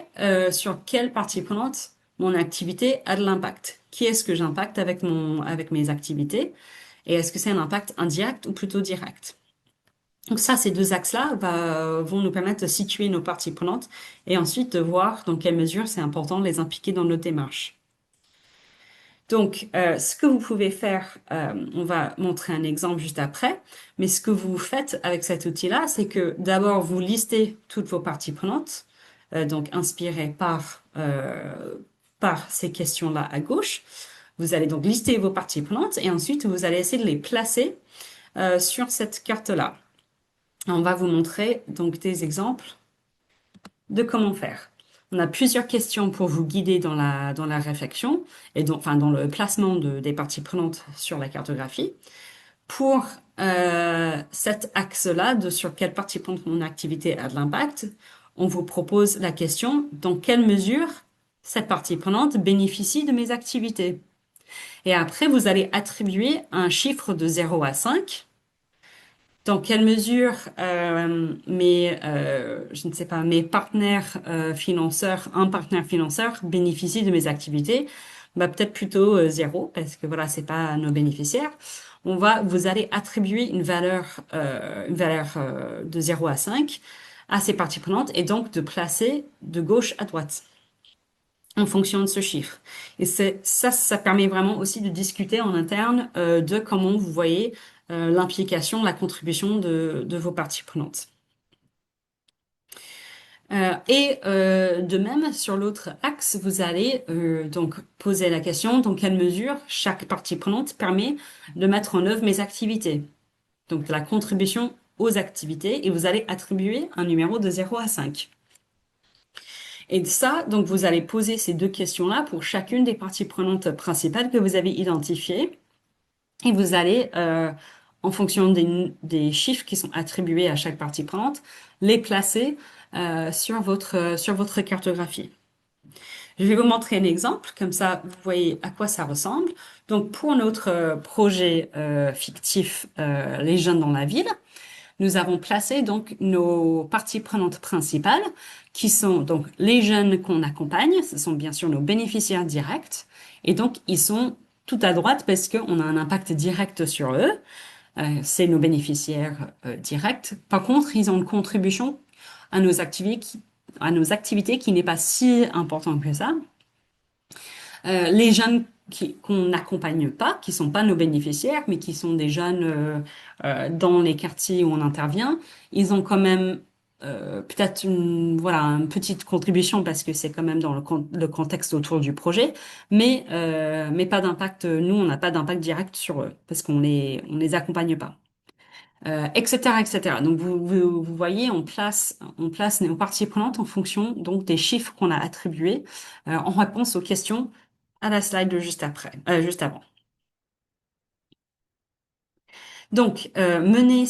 sur quelle partie prenante mon activité a de l'impact. Qui est-ce que j'impacte avec mes activités? Et est-ce que c'est un impact indirect ou plutôt direct? Donc ça, ces deux axes-là vont nous permettre de situer nos parties prenantes et ensuite de voir dans quelle mesure c'est important de les impliquer dans notre démarche. Donc, ce que vous pouvez faire, on va montrer un exemple juste après, mais ce que vous faites avec cet outil-là, c'est que d'abord, vous listez toutes vos parties prenantes, donc inspirées par ces questions-là à gauche. Vous allez donc lister vos parties prenantes et ensuite, vous allez essayer de les placer sur cette carte-là. On va vous montrer donc des exemples de comment faire. On a plusieurs questions pour vous guider dans la réflexion et enfin, dans le placement des parties prenantes sur la cartographie. Pour cet axe-là, de sur quelle partie prenante mon activité a de l'impact, on vous propose la question dans quelle mesure cette partie prenante bénéficie de mes activités. Et après, vous allez attribuer un chiffre de 0 à 5 dans quelle mesure je ne sais pas, mes partenaires financeurs, un partenaire financeur bénéficie de mes activités? Bah, peut-être plutôt 0 parce que voilà, c'est pas nos bénéficiaires. Vous allez attribuer une valeur de 0 à 5 à ces parties prenantes et donc de placer de gauche à droite. en fonction de ce chiffre. Et ça permet vraiment aussi de discuter en interne de comment vous voyez l'implication, la contribution de vos parties prenantes. De même, sur l'autre axe, vous allez donc poser la question dans quelle mesure chaque partie prenante permet de mettre en œuvre mes activités. Donc de la contribution aux activités, et vous allez attribuer un numéro de 0 à 5. Et ça, donc vous allez poser ces deux questions-là pour chacune des parties prenantes principales que vous avez identifiées. Et vous allez, en fonction des chiffres qui sont attribués à chaque partie prenante, les placer sur votre cartographie. Je vais vous montrer un exemple, comme ça vous voyez à quoi ça ressemble. Donc pour notre projet fictif Les jeunes dans la ville, nous avons placé donc nos parties prenantes principales, qui sont donc les jeunes qu'on accompagne, ce sont bien sûr nos bénéficiaires directs, et donc ils sont tout à droite parce qu'on a un impact direct sur eux. C'est nos bénéficiaires directs. Par contre, ils ont une contribution à à nos activités qui n'est pas si importante que ça. Les jeunes qu'on n'accompagne pas, qui sont pas nos bénéficiaires, mais qui sont des jeunes dans les quartiers où on intervient, ils ont quand même peut-être voilà, une petite contribution parce que c'est quand même dans le contexte autour du projet, mais pas d'impact. Nous, on n'a pas d'impact direct sur eux parce on les accompagne pas. Etc., etc. Donc vous voyez, on place nos parties prenantes en fonction donc des chiffres qu'on a attribués en réponse aux questions à la slide de juste après, juste avant. Donc mener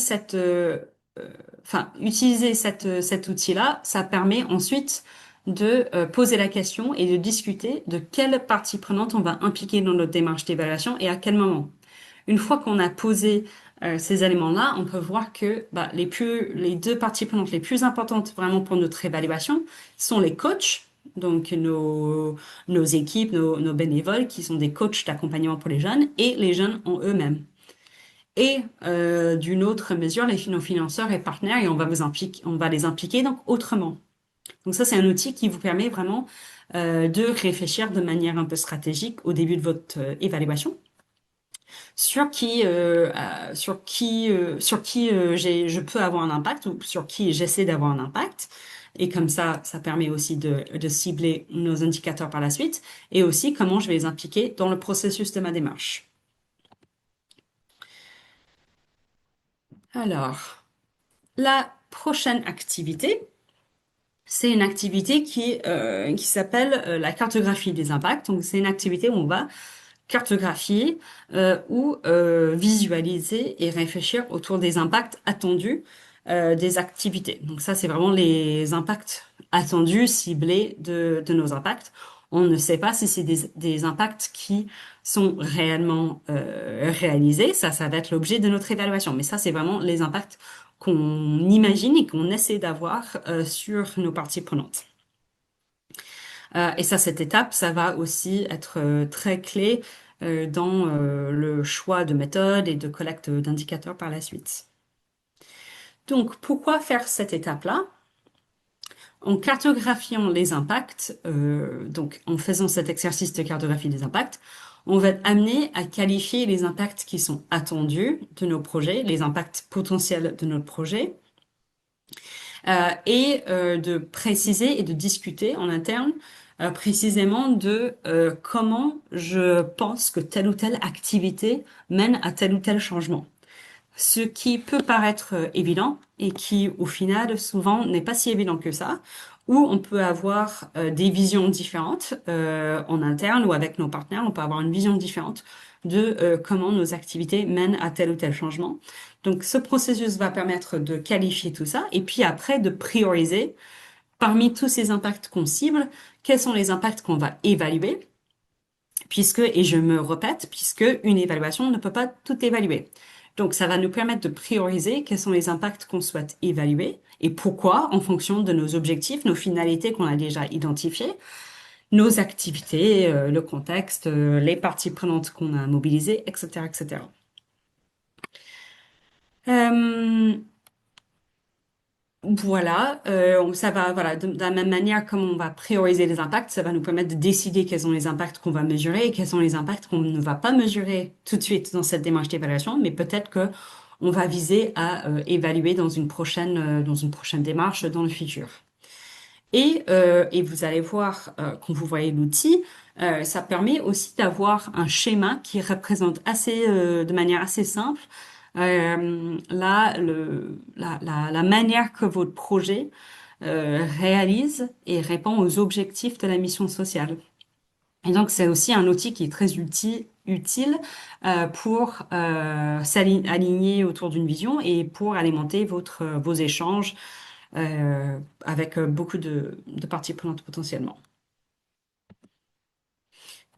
utiliser cet outil-là, ça permet ensuite de poser la question et de discuter de quelle partie prenante on va impliquer dans notre démarche d'évaluation et à quel moment. Une fois qu'on a posé ces éléments-là, on peut voir que bah, les deux parties prenantes les plus importantes vraiment pour notre évaluation sont les coachs, donc nos équipes, nos bénévoles qui sont des coachs d'accompagnement pour les jeunes et les jeunes en eux-mêmes. Et d'une autre mesure, nos financeurs et partenaires, et on va les impliquer donc autrement. Donc ça, c'est un outil qui vous permet vraiment de réfléchir de manière un peu stratégique au début de votre évaluation sur qui je peux avoir un impact ou sur qui j'essaie d'avoir un impact. Et comme ça permet aussi de cibler nos indicateurs par la suite et aussi comment je vais les impliquer dans le processus de ma démarche. Alors, la prochaine activité, c'est une activité qui s'appelle la cartographie des impacts. Donc, c'est une activité où on va cartographier ou visualiser et réfléchir autour des impacts attendus des activités. Donc ça, c'est vraiment les impacts attendus, ciblés de nos impacts. On ne sait pas si c'est des impacts qui sont réellement réalisés. Ça va être l'objet de notre évaluation. Mais ça, c'est vraiment les impacts qu'on imagine et qu'on essaie d'avoir sur nos parties prenantes. Et ça, cette étape, ça va aussi être très clé dans le choix de méthodes et de collecte d'indicateurs par la suite. Donc, pourquoi faire cette étape-là? En cartographiant les impacts, donc en faisant cet exercice de cartographie des impacts, on va être amené à qualifier les impacts qui sont attendus de nos projets, les impacts potentiels de notre projet, et de préciser et de discuter en interne précisément de comment je pense que telle ou telle activité mène à tel ou tel changement. Ce qui peut paraître évident et qui, au final, souvent n'est pas si évident que ça, où on peut avoir des visions différentes en interne ou avec nos partenaires, on peut avoir une vision différente de comment nos activités mènent à tel ou tel changement. Donc, ce processus va permettre de qualifier tout ça et puis après de prioriser parmi tous ces impacts qu'on cible, quels sont les impacts qu'on va évaluer, puisque, et je me répète, puisque une évaluation ne peut pas tout évaluer. Donc, ça va nous permettre de prioriser quels sont les impacts qu'on souhaite évaluer et pourquoi en fonction de nos objectifs, nos finalités qu'on a déjà identifiées, nos activités, le contexte, les parties prenantes qu'on a mobilisées, etc., etc. Voilà, ça va, voilà, de la même manière comme on va prioriser les impacts, ça va nous permettre de décider quels sont les impacts qu'on va mesurer et quels sont les impacts qu'on ne va pas mesurer tout de suite dans cette démarche d'évaluation, mais peut-être que on va viser à évaluer dans une prochaine démarche dans le futur. Et vous allez voir, quand vous voyez l'outil, ça permet aussi d'avoir un schéma qui représente de manière assez simple, la manière que votre projet réalise et répond aux objectifs de la mission sociale. Et donc, c'est aussi un outil qui est très utile pour s'aligner autour d'une vision et pour alimenter vos échanges avec beaucoup de parties prenantes potentiellement.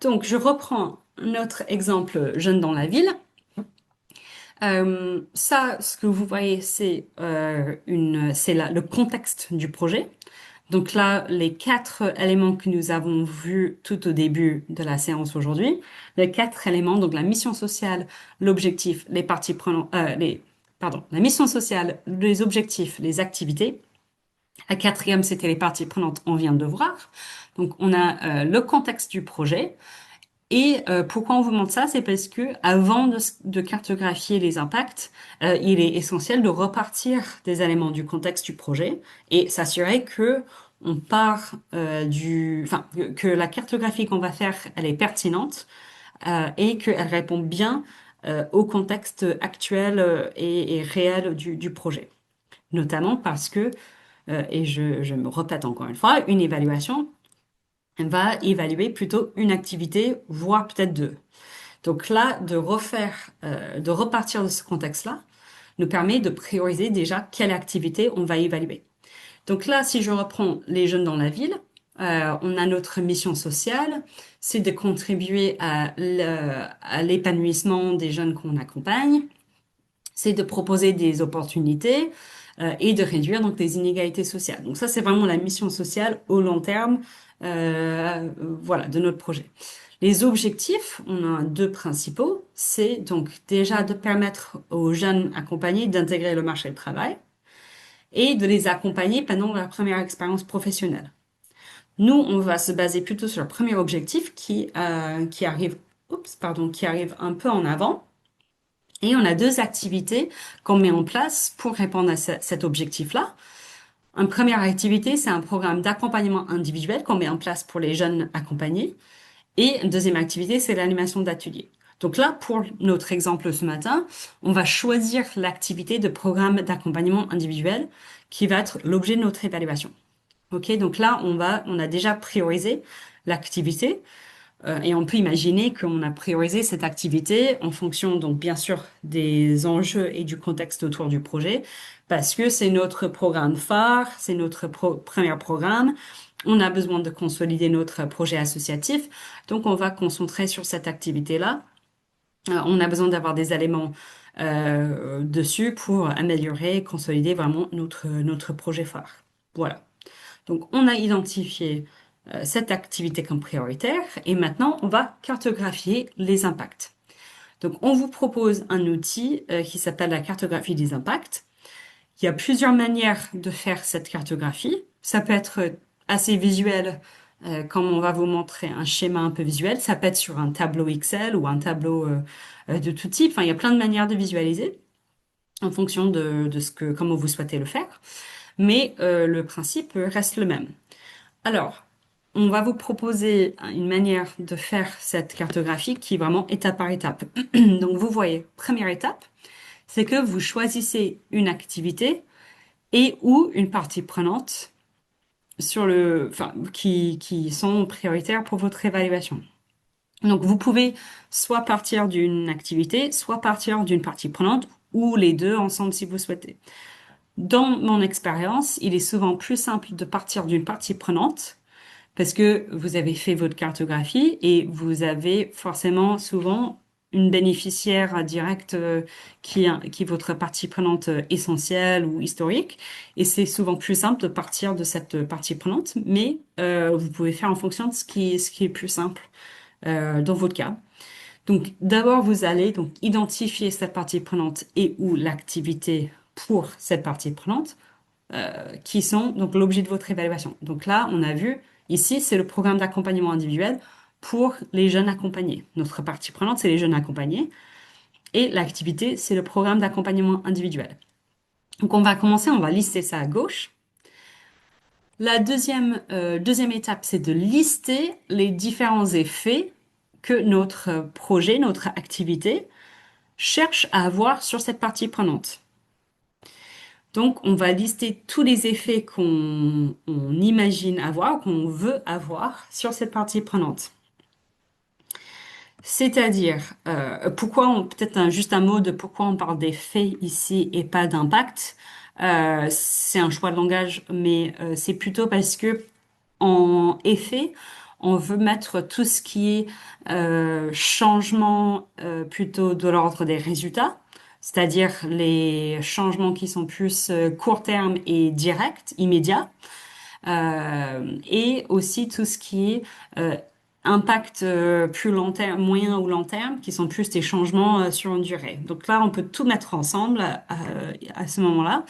Donc, je reprends notre exemple Jeunes dans la ville. Ça, ce que vous voyez, c'est le contexte du projet. Donc là, les quatre éléments que nous avons vus tout au début de la séance aujourd'hui, les quatre éléments, donc la mission sociale, l'objectif, les parties prenantes, la mission sociale, les objectifs, les activités. La quatrième, c'était les parties prenantes, on vient de voir. Donc, on a le contexte du projet. Et pourquoi on vous montre ça? C'est parce que avant de cartographier les impacts, il est essentiel de repartir des éléments du contexte du projet et s'assurer que on part enfin que la cartographie qu'on va faire, elle est pertinente et qu'elle répond bien au contexte actuel et réel du projet. Notamment parce que et je me répète encore une fois, une évaluation va évaluer plutôt une activité, voire peut-être deux. Donc là, de repartir de ce contexte-là, nous permet de prioriser déjà quelle activité on va évaluer. Donc là, si je reprends les jeunes dans la ville, on a notre mission sociale, c'est de contribuer à l'épanouissement des jeunes qu'on accompagne, c'est de proposer des opportunités et de réduire donc les inégalités sociales. Donc ça, c'est vraiment la mission sociale au long terme, voilà, de notre projet. Les objectifs, on en a deux principaux. C'est donc déjà de permettre aux jeunes accompagnés d'intégrer le marché du travail et de les accompagner pendant leur première expérience professionnelle. Nous, on va se baser plutôt sur le premier objectif qui arrive un peu en avant. Et on a deux activités qu'on met en place pour répondre à cet objectif-là. Une première activité, c'est un programme d'accompagnement individuel qu'on met en place pour les jeunes accompagnés. Et une deuxième activité, c'est l'animation d'ateliers. Donc là, pour notre exemple ce matin, on va choisir l'activité de programme d'accompagnement individuel qui va être l'objet de notre évaluation. Ok, donc là, on a déjà priorisé l'activité et on peut imaginer qu'on a priorisé cette activité en fonction, donc bien sûr, des enjeux et du contexte autour du projet, parce que c'est notre programme phare, c'est notre premier programme. On a besoin de consolider notre projet associatif, donc on va concentrer sur cette activité-là. On a besoin d'avoir des éléments dessus pour améliorer, consolider vraiment notre projet phare. Voilà. Donc, on a identifié cette activité comme prioritaire et maintenant, on va cartographier les impacts. Donc, on vous propose un outil qui s'appelle la cartographie des impacts. Il y a plusieurs manières de faire cette cartographie. Ça peut être assez visuel, comme on va vous montrer un schéma un peu visuel. Ça peut être sur un tableau Excel ou un tableau de tout type. Enfin, il y a plein de manières de visualiser en fonction comment vous souhaitez le faire. Mais le principe reste le même. Alors, on va vous proposer une manière de faire cette cartographie qui est vraiment étape par étape. Donc, vous voyez, première étape, c'est que vous choisissez une activité et ou une partie prenante qui sont prioritaires pour votre évaluation. Donc, vous pouvez soit partir d'une activité, soit partir d'une partie prenante ou les deux ensemble si vous souhaitez. Dans mon expérience, il est souvent plus simple de partir d'une partie prenante parce que vous avez fait votre cartographie et vous avez forcément souvent une bénéficiaire directe qui est votre partie prenante essentielle ou historique. Et c'est souvent plus simple de partir de cette partie prenante, mais vous pouvez faire en fonction de ce qui est plus simple dans votre cas. Donc d'abord, vous allez donc identifier cette partie prenante et ou l'activité pour cette partie prenante. qui sont donc l'objet de votre évaluation. Donc là, on a vu, ici, c'est le programme d'accompagnement individuel pour les jeunes accompagnés. Notre partie prenante, c'est les jeunes accompagnés. Et l'activité, c'est le programme d'accompagnement individuel. Donc on va commencer, on va lister ça à gauche. La deuxième étape, c'est de lister les différents effets que notre projet, notre activité cherche à avoir sur cette partie prenante. Donc, on va lister tous les effets qu'on imagine avoir, qu'on veut avoir sur cette partie prenante. C'est-à-dire, peut-être juste un mot de pourquoi on parle d'effet ici et pas d'impact. C'est un choix de langage, mais c'est plutôt parce que en effet, on veut mettre tout ce qui est changement plutôt de l'ordre des résultats, c'est-à-dire les changements qui sont plus court terme et directs, immédiats, et aussi tout ce qui est impact plus long terme, moyen ou long terme, qui sont plus des changements sur une durée. Donc là, on peut tout mettre ensemble à ce moment-là.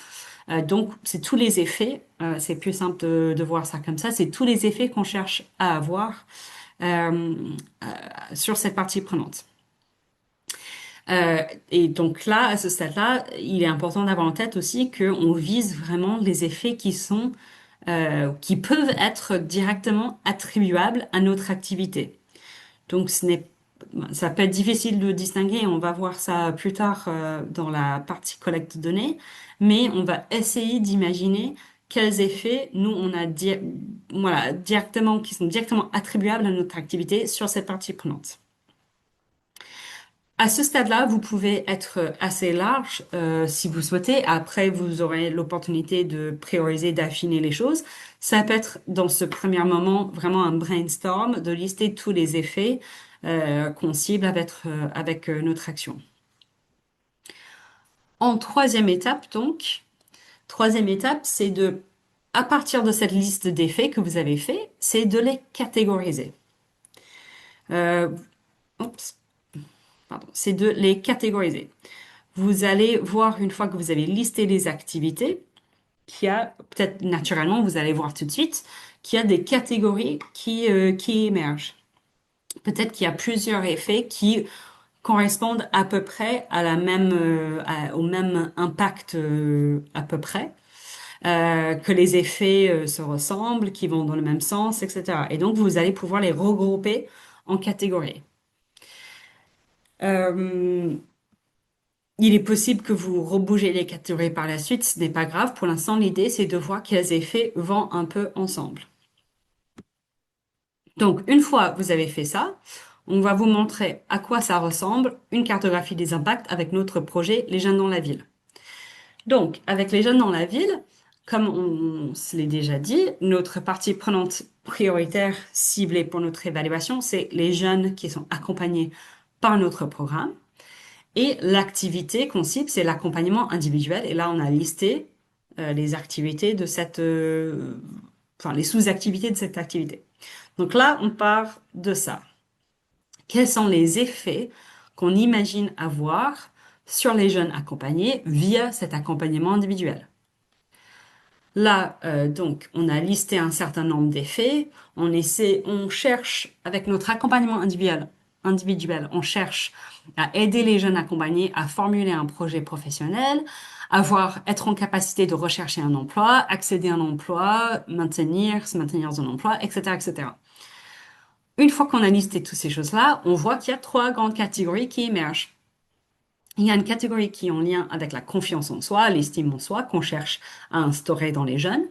Donc, c'est tous les effets, c'est plus simple de voir ça comme ça, c'est tous les effets qu'on cherche à avoir euh, euh, sur cette partie prenante. Euh, et donc là, à ce stade-là, il est important d'avoir en tête aussi qu'on vise vraiment les effets qui peuvent être directement attribuables à notre activité. Donc, ça peut être difficile de distinguer, on va voir ça plus tard dans la partie collecte de données, mais on va essayer d'imaginer quels effets nous on a voilà, directement, qui sont directement attribuables à notre activité sur cette partie prenante. À ce stade-là, vous pouvez être assez large si vous souhaitez. Après, vous aurez l'opportunité de prioriser, d'affiner les choses. Ça peut être dans ce premier moment vraiment un brainstorm, de lister tous les effets qu'on cible avec notre action. En troisième étape, donc, troisième étape, c'est à partir de cette liste d'effets que vous avez fait, c'est de les catégoriser. Euh, oups, pardon, c'est de les catégoriser. Vous allez voir une fois que vous avez listé les activités, qu'il y a, peut-être naturellement, vous allez voir tout de suite, qu'il y a des catégories qui émergent. Peut-être qu'il y a plusieurs effets qui correspondent à peu près à au même impact à peu près, que les effets se ressemblent, qui vont dans le même sens, etc. Et donc, vous allez pouvoir les regrouper en catégories. Euh, Il est possible que vous rebougez les catégories par la suite, ce n'est pas grave. Pour l'instant, l'idée, c'est de voir quels effets vont un peu ensemble. Donc, une fois que vous avez fait ça, on va vous montrer à quoi ça ressemble une cartographie des impacts avec notre projet Les Jeunes dans la ville. Donc, avec Les Jeunes dans la ville, comme on se l'est déjà dit, notre partie prenante prioritaire ciblée pour notre évaluation, c'est les jeunes qui sont accompagnés par notre programme. Et l'activité qu'on cible, c'est l'accompagnement individuel. Et là, on a listé les activités enfin, les sous-activités de cette activité. Donc là, on part de ça. Quels sont les effets qu'on imagine avoir sur les jeunes accompagnés via cet accompagnement individuel? Là, donc, on a listé un certain nombre d'effets. On cherche, avec notre accompagnement individuel, on cherche à aider les jeunes accompagnés à formuler un projet professionnel, être en capacité de rechercher un emploi, accéder à un emploi, se maintenir dans un emploi, etc., etc. Une fois qu'on a listé toutes ces choses-là, on voit qu'il y a trois grandes catégories qui émergent. Il y a une catégorie qui est en lien avec la confiance en soi, l'estime en soi, qu'on cherche à instaurer dans les jeunes.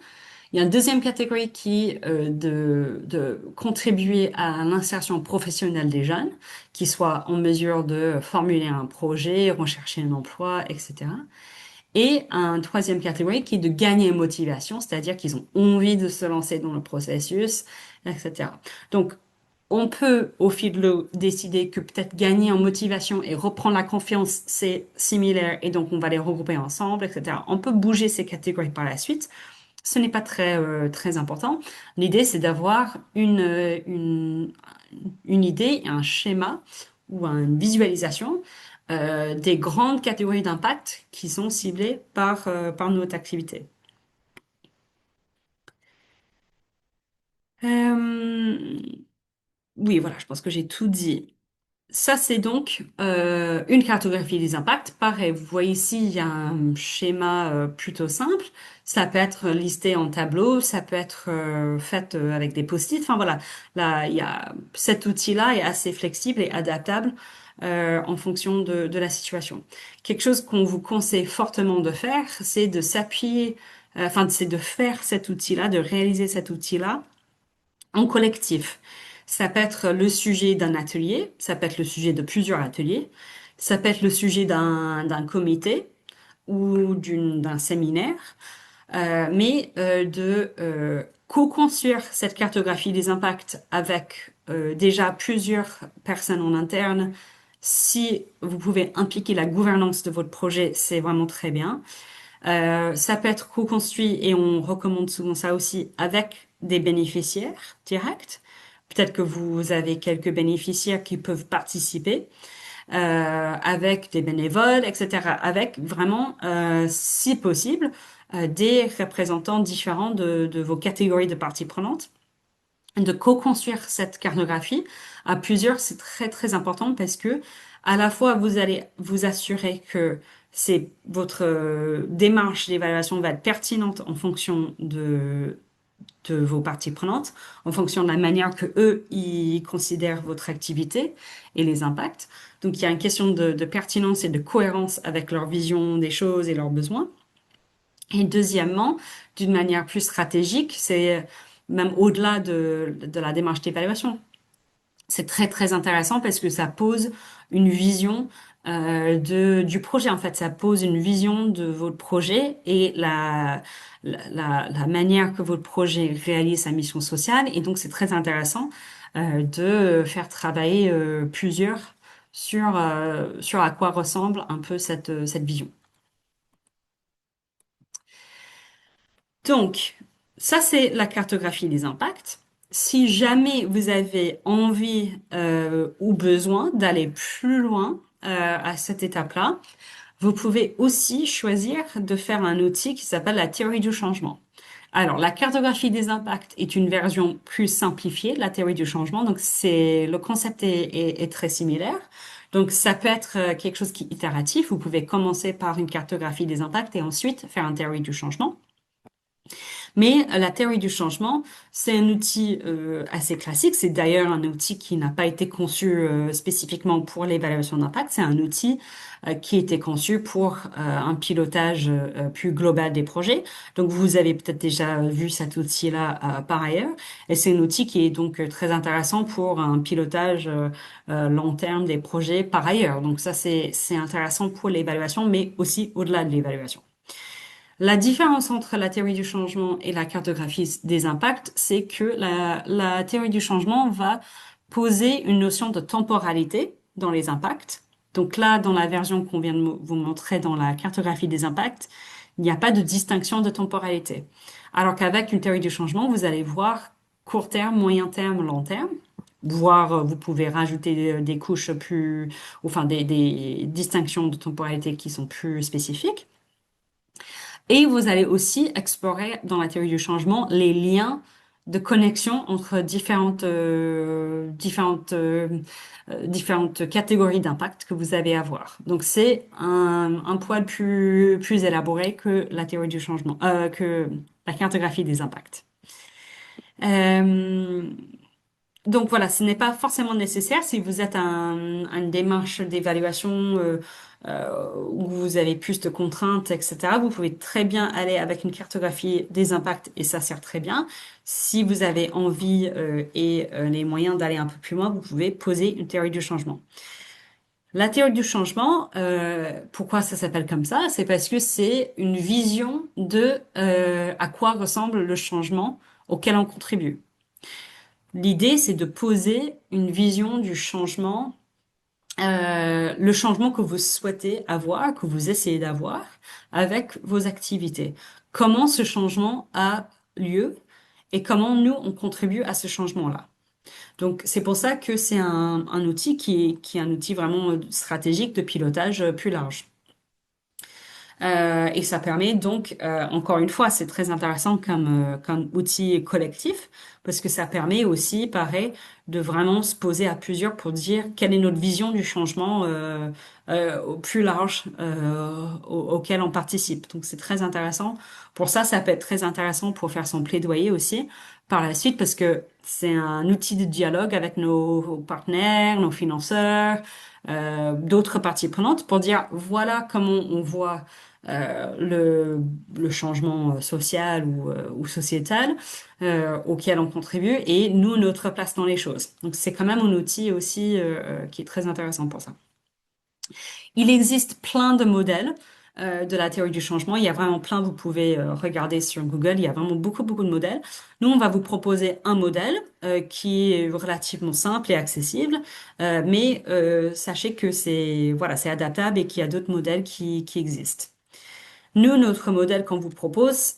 Il y a une deuxième catégorie qui est de contribuer à l'insertion professionnelle des jeunes, qui soient en mesure de formuler un projet, rechercher un emploi, etc. Et une troisième catégorie qui est de gagner en motivation, c'est-à-dire qu'ils ont envie de se lancer dans le processus, etc. Donc, on peut, au fil de l'eau, décider que peut-être gagner en motivation et reprendre la confiance, c'est similaire et donc on va les regrouper ensemble, etc. On peut bouger ces catégories par la suite. Ce n'est pas très important. L'idée, c'est d'avoir une idée, un schéma ou une visualisation des grandes catégories d'impact qui sont ciblées par notre activité. Euh, oui, voilà, je pense que j'ai tout dit. Ça, c'est donc une cartographie des impacts. Pareil, vous voyez ici, il y a un schéma plutôt simple. Ça peut être listé en tableau, ça peut être fait avec des post-it. Enfin voilà, là, il y a cet outil-là est assez flexible et adaptable en fonction de la situation. Quelque chose qu'on vous conseille fortement de faire, c'est de s'appuyer, c'est de faire cet outil-là, de réaliser cet outil-là en collectif. Ça peut être le sujet d'un atelier, ça peut être le sujet de plusieurs ateliers, ça peut être le sujet d'un comité ou d'un séminaire, mais de co-construire cette cartographie des impacts avec déjà plusieurs personnes en interne. Si vous pouvez impliquer la gouvernance de votre projet, c'est vraiment très bien. Ça peut être co-construit et on recommande souvent ça aussi avec des bénéficiaires directs. Peut-être que vous avez quelques bénéficiaires qui peuvent participer avec des bénévoles, etc. Avec vraiment, si possible, des représentants différents de vos catégories de parties prenantes. De co-construire cette cartographie à plusieurs, c'est très très important parce que à la fois vous allez vous assurer que c'est votre démarche d'évaluation va être pertinente en fonction de vos parties prenantes, en fonction de la manière que eux ils considèrent votre activité et les impacts. Donc il y a une question de pertinence et de cohérence avec leur vision des choses et leurs besoins. Et deuxièmement, d'une manière plus stratégique, c'est même au-delà de la démarche d'évaluation. C'est très très intéressant parce que ça pose une vision du projet. En fait, ça pose une vision de votre projet et la manière que votre projet réalise sa mission sociale. Et donc, c'est très intéressant de faire travailler plusieurs sur à quoi ressemble un peu cette vision. Donc, ça, c'est la cartographie des impacts. Si jamais vous avez envie ou besoin d'aller plus loin à cette étape-là, vous pouvez aussi choisir de faire un outil qui s'appelle la théorie du changement. Alors, la cartographie des impacts est une version plus simplifiée de la théorie du changement. Donc, le concept est très similaire. Donc, ça peut être quelque chose qui est itératif. Vous pouvez commencer par une cartographie des impacts et ensuite faire une théorie du changement. Mais la théorie du changement, c'est un outil assez classique. C'est d'ailleurs un outil qui n'a pas été conçu spécifiquement pour l'évaluation d'impact. C'est un outil qui a été conçu pour un pilotage plus global des projets. Donc, vous avez peut-être déjà vu cet outil-là par ailleurs. Et c'est un outil qui est donc très intéressant pour un pilotage long terme des projets par ailleurs. Donc, ça, c'est intéressant pour l'évaluation, mais aussi au-delà de l'évaluation. La différence entre la théorie du changement et la cartographie des impacts, c'est que la théorie du changement va poser une notion de temporalité dans les impacts. Donc là, dans la version qu'on vient de vous montrer dans la cartographie des impacts, il n'y a pas de distinction de temporalité. Alors qu'avec une théorie du changement, vous allez voir court terme, moyen terme, long terme. Voire, vous pouvez rajouter des couches plus, enfin des distinctions de temporalité qui sont plus spécifiques. Et vous allez aussi explorer dans la théorie du changement les liens de connexion entre différentes catégories d'impact que vous avez à voir. Donc c'est un poil plus élaboré que la théorie du changement, que la cartographie des impacts. Euh, donc voilà, ce n'est pas forcément nécessaire si vous êtes à une démarche d'évaluation où vous avez plus de contraintes, etc. Vous pouvez très bien aller avec une cartographie des impacts et ça sert très bien. Si vous avez envie et les moyens d'aller un peu plus loin, vous pouvez poser une théorie du changement. La théorie du changement, pourquoi ça s'appelle comme ça? C'est parce que c'est une vision de à quoi ressemble le changement auquel on contribue. L'idée, c'est de poser une vision du changement, le changement que vous souhaitez avoir, que vous essayez d'avoir avec vos activités. Comment ce changement a lieu et comment nous, on contribue à ce changement-là. Donc, c'est pour ça que c'est un outil qui est un outil vraiment stratégique de pilotage plus large. Et ça permet donc, encore une fois, c'est très intéressant comme outil collectif, parce que ça permet aussi, pareil, de vraiment se poser à plusieurs pour dire quelle est notre vision du changement au plus large auquel on participe. Donc c'est très intéressant. Pour ça, ça peut être très intéressant pour faire son plaidoyer aussi par la suite, parce que c'est un outil de dialogue avec nos partenaires, nos financeurs, d'autres parties prenantes, pour dire voilà comment on voit le changement social ou sociétal auquel on contribue et nous, notre place dans les choses. Donc c'est quand même un outil aussi qui est très intéressant pour ça. Il existe plein de modèles de la théorie du changement. Il y a vraiment plein, vous pouvez regarder sur Google, il y a vraiment beaucoup, beaucoup de modèles. Nous, on va vous proposer un modèle qui est relativement simple et accessible, mais sachez que c'est voilà, c'est adaptable et qu'il y a d'autres modèles qui existent. Nous, notre modèle qu'on vous propose,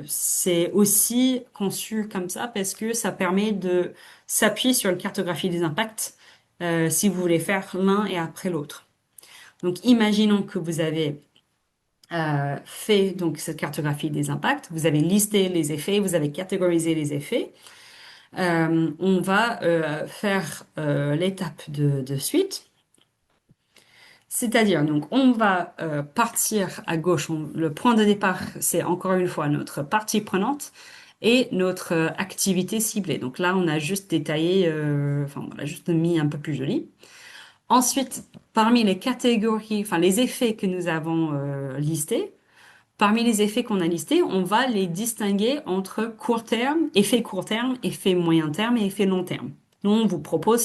c'est aussi conçu comme ça parce que ça permet de s'appuyer sur une cartographie des impacts si vous voulez faire l'un et après l'autre. Donc, imaginons que vous avez fait donc cette cartographie des impacts, vous avez listé les effets, vous avez catégorisé les effets. On va faire l'étape de suite. C'est-à-dire, donc, on va partir à gauche. Le point de départ, c'est encore une fois notre partie prenante et notre activité ciblée. Donc là, on a juste détaillé, enfin, on a juste mis un peu plus joli. Ensuite, parmi les catégories, enfin, les effets que nous avons listés, parmi les effets qu'on a listés, on va les distinguer entre court terme, effet moyen terme et effet long terme. Nous, on vous propose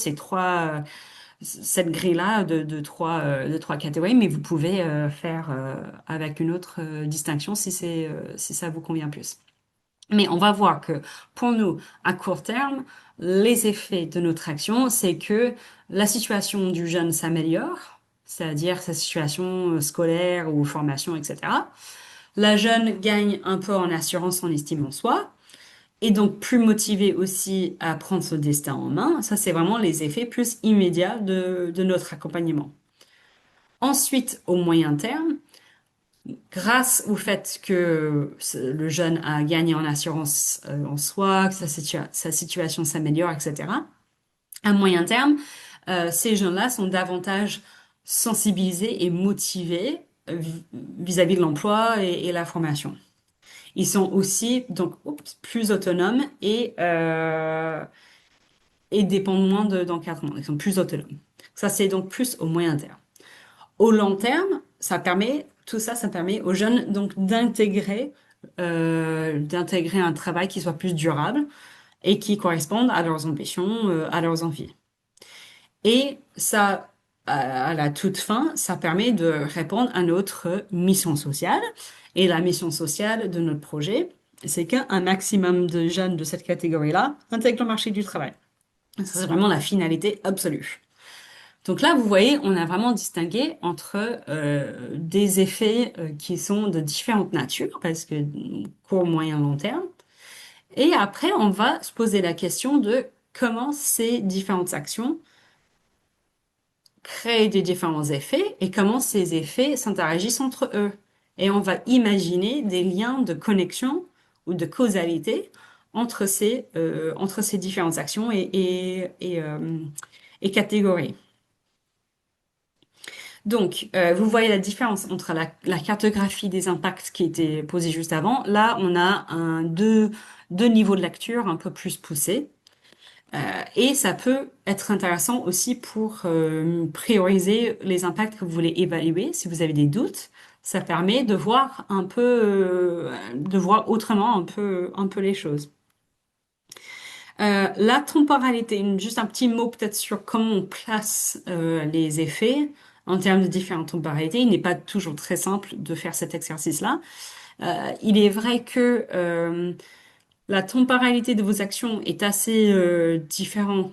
cette grille-là de trois catégories, mais vous pouvez faire avec une autre distinction si ça vous convient plus. Mais on va voir que pour nous, à court terme, les effets de notre action, c'est que la situation du jeune s'améliore, c'est-à-dire sa situation scolaire ou formation, etc. La jeune gagne un peu en assurance, en estime en soi, et donc plus motivée aussi à prendre son destin en main. Ça, c'est vraiment les effets plus immédiats de notre accompagnement. Ensuite, au moyen terme, grâce au fait que le jeune a gagné en assurance en soi, que sa situation s'améliore, etc., à moyen terme, ces jeunes-là sont davantage sensibilisés et motivés vis-à-vis de l'emploi et la formation. Ils sont aussi donc plus autonomes et dépendent moins d'encadrement. Ils sont plus autonomes. Ça, c'est donc plus au moyen terme. Au long terme, tout ça, ça permet aux jeunes donc d'intégrer un travail qui soit plus durable et qui corresponde à leurs ambitions, à leurs envies. Et ça, à la toute fin, ça permet de répondre à notre mission sociale. Et la mission sociale de notre projet, c'est qu'un maximum de jeunes de cette catégorie-là intègrent le marché du travail. Ça, c'est vraiment la finalité absolue. Donc là, vous voyez, on a vraiment distingué entre des effets qui sont de différentes natures, parce que court, moyen, long terme. Et après, on va se poser la question de comment ces différentes actions créent des différents effets et comment ces effets s'interagissent entre eux. Et on va imaginer des liens de connexion ou de causalité entre ces différentes actions et catégories. Donc, vous voyez la différence entre la cartographie des impacts qui était posée juste avant. Là, on a deux niveaux de lecture un peu plus poussés. Et ça peut être intéressant aussi pour prioriser les impacts que vous voulez évaluer. Si vous avez des doutes, ça permet de voir de voir autrement un peu les choses. La temporalité, juste un petit mot peut-être sur comment on place les effets en termes de différentes temporalités. Il n'est pas toujours très simple de faire cet exercice-là. Il est vrai que la temporalité de vos actions est assez différente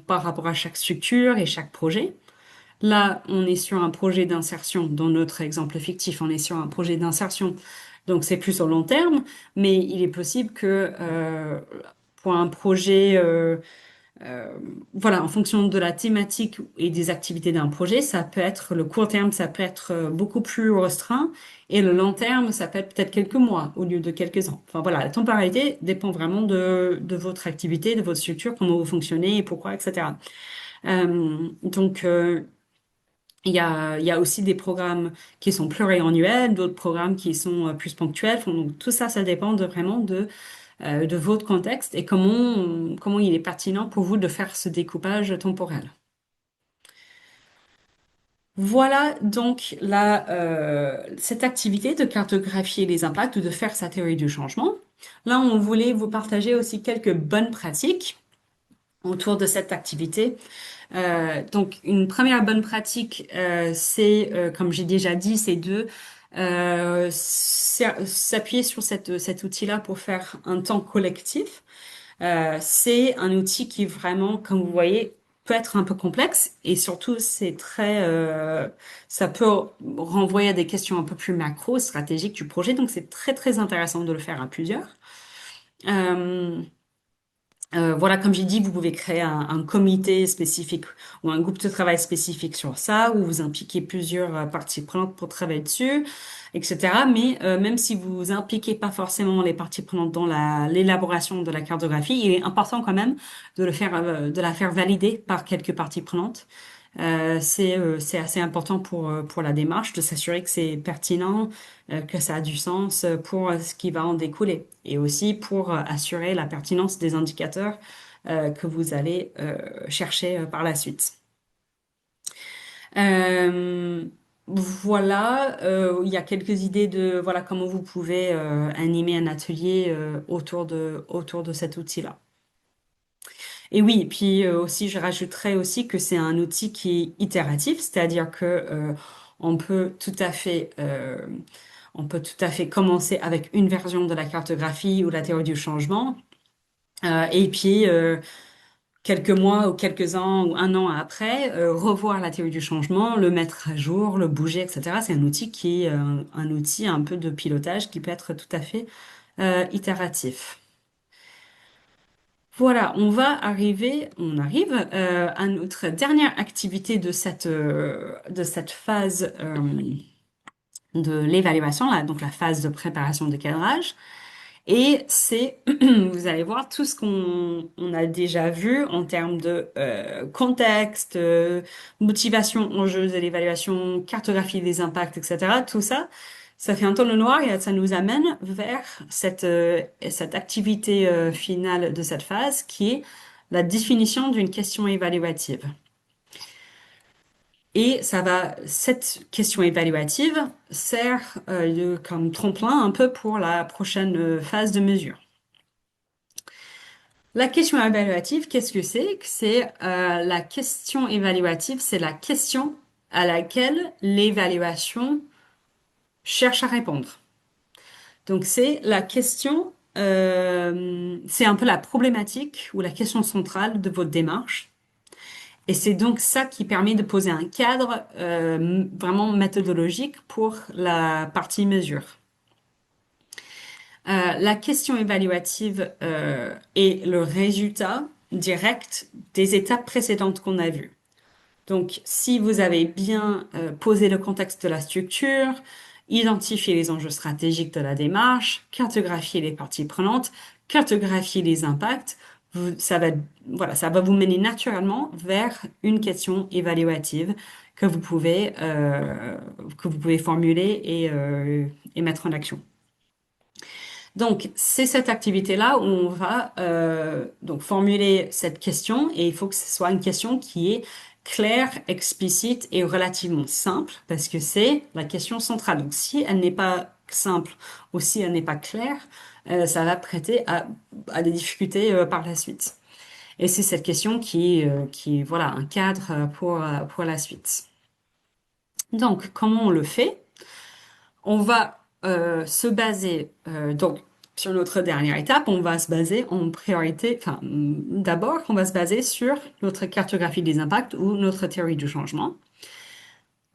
par rapport à chaque structure et chaque projet. Là, on est sur un projet d'insertion. Dans notre exemple fictif, on est sur un projet d'insertion. Donc, c'est plus au long terme, mais il est possible que pour un projet Euh, voilà, en fonction de la thématique et des activités d'un projet, ça peut être le court terme, ça peut être beaucoup plus restreint, et le long terme, ça peut être peut-être quelques mois au lieu de quelques ans. Enfin voilà, la temporalité dépend vraiment de votre activité, de votre structure, comment vous fonctionnez et pourquoi, etc. Donc, il y a aussi des programmes qui sont pluriannuels, d'autres programmes qui sont plus ponctuels. Enfin, donc, tout ça, ça dépend vraiment de votre contexte et comment il est pertinent pour vous de faire ce découpage temporel. Voilà donc cette activité de cartographier les impacts ou de faire sa théorie du changement. Là, on voulait vous partager aussi quelques bonnes pratiques autour de cette activité. Donc, une première bonne pratique, comme j'ai déjà dit, c'est de s'appuyer sur cet outil-là pour faire un temps collectif. C'est un outil qui vraiment, comme vous voyez, peut être un peu complexe et surtout ça peut renvoyer à des questions un peu plus macro, stratégiques du projet. Donc c'est très très intéressant de le faire à plusieurs. Euh, voilà, comme j'ai dit, vous pouvez créer un comité spécifique ou un groupe de travail spécifique sur ça, où vous impliquez plusieurs parties prenantes pour travailler dessus, etc. Mais même si vous impliquez pas forcément les parties prenantes dans l'élaboration de la cartographie, il est important quand même de la faire valider par quelques parties prenantes. C'est assez important pour la démarche de s'assurer que c'est pertinent, que ça a du sens pour ce qui va en découler et aussi pour assurer la pertinence des indicateurs que vous allez chercher par la suite. Euh, voilà, il y a quelques idées de voilà comment vous pouvez animer un atelier autour de cet outil-là. Et oui, et puis aussi, je rajouterais aussi que c'est un outil qui est itératif, c'est-à-dire que on peut tout à fait, euh, on peut tout à fait commencer avec une version de la cartographie ou la théorie du changement, et puis quelques mois ou quelques ans ou un an après, revoir la théorie du changement, le mettre à jour, le bouger, etc. C'est un outil qui est un outil un peu de pilotage qui peut être tout à fait itératif. Voilà, on arrive à notre dernière activité de cette phase de l'évaluation, là, donc la phase de préparation de cadrage. Et c'est, vous allez voir tout ce qu'on a déjà vu en termes de contexte, motivation, enjeux de l'évaluation, cartographie des impacts, etc. Tout ça, ça fait un tonneau noir et ça nous amène vers cette activité finale de cette phase qui est la définition d'une question évaluative. Et cette question évaluative sert comme tremplin un peu pour la prochaine phase de mesure. La question évaluative, qu'est-ce que c'est? La question évaluative, c'est la question à laquelle l'évaluation cherche à répondre. Donc c'est la question, c'est un peu la problématique ou la question centrale de votre démarche. Et c'est donc ça qui permet de poser un cadre vraiment méthodologique pour la partie mesure. La question évaluative est le résultat direct des étapes précédentes qu'on a vues. Donc, si vous avez bien posé le contexte de la structure, identifié les enjeux stratégiques de la démarche, cartographié les parties prenantes, cartographié les impacts, ça va vous mener naturellement vers une question évaluative que que vous pouvez formuler et mettre en action. Donc, c'est cette activité-là où on va donc formuler cette question et il faut que ce soit une question qui est claire, explicite et relativement simple parce que c'est la question centrale. Donc, si elle n'est pas simple ou si elle n'est pas claire, ça va prêter à des difficultés par la suite. Et c'est cette question qui est voilà, un cadre pour la suite. Donc, comment on le fait? On va se baser donc sur notre dernière étape, on va se baser en priorité, enfin d'abord on va se baser sur notre cartographie des impacts ou notre théorie du changement.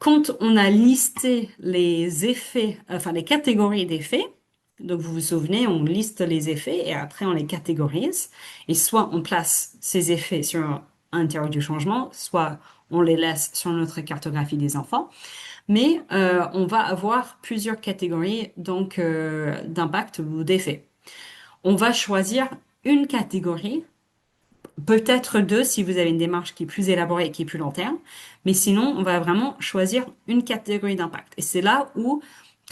Quand on a listé les effets, enfin les catégories d'effets, Donc, vous vous souvenez, on liste les effets et après on les catégorise. Et soit on place ces effets sur un théorie du changement, soit on les laisse sur notre cartographie des enfants. Mais on va avoir plusieurs catégories donc d'impact ou d'effets. On va choisir une catégorie, peut-être deux si vous avez une démarche qui est plus élaborée et qui est plus long terme, mais sinon on va vraiment choisir une catégorie d'impact. Et c'est là où,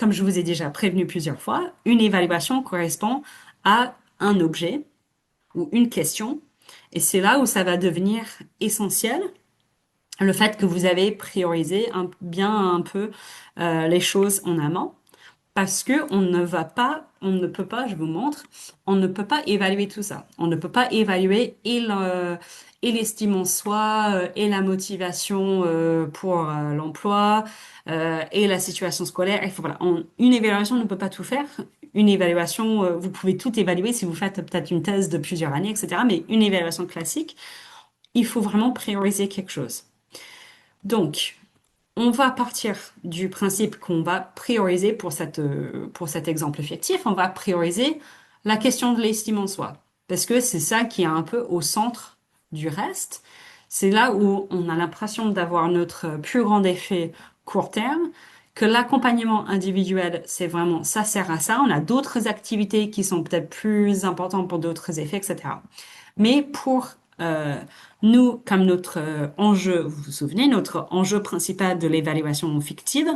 comme je vous ai déjà prévenu plusieurs fois, une évaluation correspond à un objet ou une question. Et c'est là où ça va devenir essentiel, le fait que vous avez priorisé bien un peu les choses en amont. Parce que on ne peut pas, je vous montre, on ne peut pas évaluer tout ça. On ne peut pas évaluer et l'estime en soi, et la motivation pour l'emploi, et la situation scolaire. Il faut, voilà, une évaluation ne peut pas tout faire. Une évaluation, vous pouvez tout évaluer si vous faites peut-être une thèse de plusieurs années, etc. Mais une évaluation classique, il faut vraiment prioriser quelque chose. Donc, on va partir du principe qu'on va prioriser pour cet exemple fictif, on va prioriser la question de l'estime en soi. Parce que c'est ça qui est un peu au centre du reste. C'est là où on a l'impression d'avoir notre plus grand effet court terme, que l'accompagnement individuel, c'est vraiment, ça sert à ça. On a d'autres activités qui sont peut-être plus importantes pour d'autres effets, etc. Mais pour euh, nous, comme notre enjeu, vous vous souvenez, notre enjeu principal de l'évaluation fictive,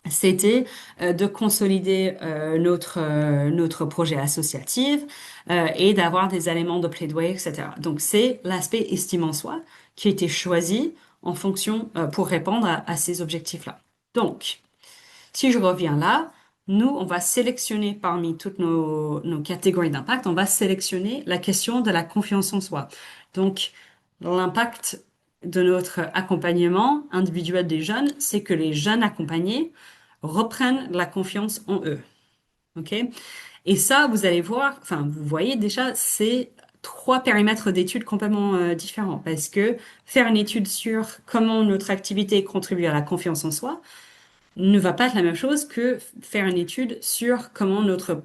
c'était de consolider notre projet associatif et d'avoir des éléments de plaidoyer, etc. Donc c'est l'aspect estime en soi qui a été choisi en fonction pour répondre à ces objectifs-là. Donc, si je reviens là, nous, on va sélectionner parmi toutes nos catégories d'impact, on va sélectionner la question de la confiance en soi. Donc, l'impact de notre accompagnement individuel des jeunes, c'est que les jeunes accompagnés reprennent la confiance en eux. OK? Et ça, vous allez voir, enfin, vous voyez déjà, c'est trois périmètres d'études complètement différents parce que faire une étude sur comment notre activité contribue à la confiance en soi, ne va pas être la même chose que faire une étude sur comment notre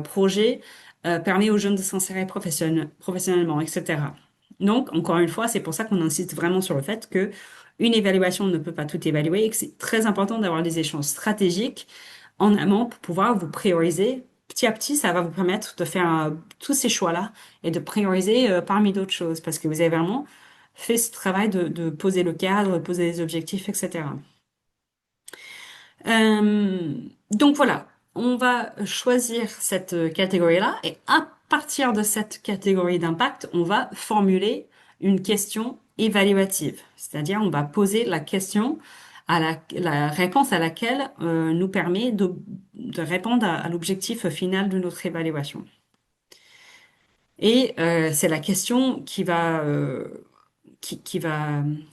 projet permet aux jeunes de s'insérer professionnellement, etc. Donc, encore une fois, c'est pour ça qu'on insiste vraiment sur le fait que une évaluation ne peut pas tout évaluer et que c'est très important d'avoir des échanges stratégiques en amont pour pouvoir vous prioriser. Petit à petit, ça va vous permettre de faire tous ces choix-là et de prioriser parmi d'autres choses parce que vous avez vraiment fait ce travail de poser le cadre, de poser les objectifs, etc. Euh, donc voilà, on va choisir cette catégorie-là et à partir de cette catégorie d'impact, on va formuler une question évaluative. C'est-à-dire, on va poser la question à la réponse à laquelle nous permet de répondre à l'objectif final de notre évaluation. Et c'est la question qui va, comment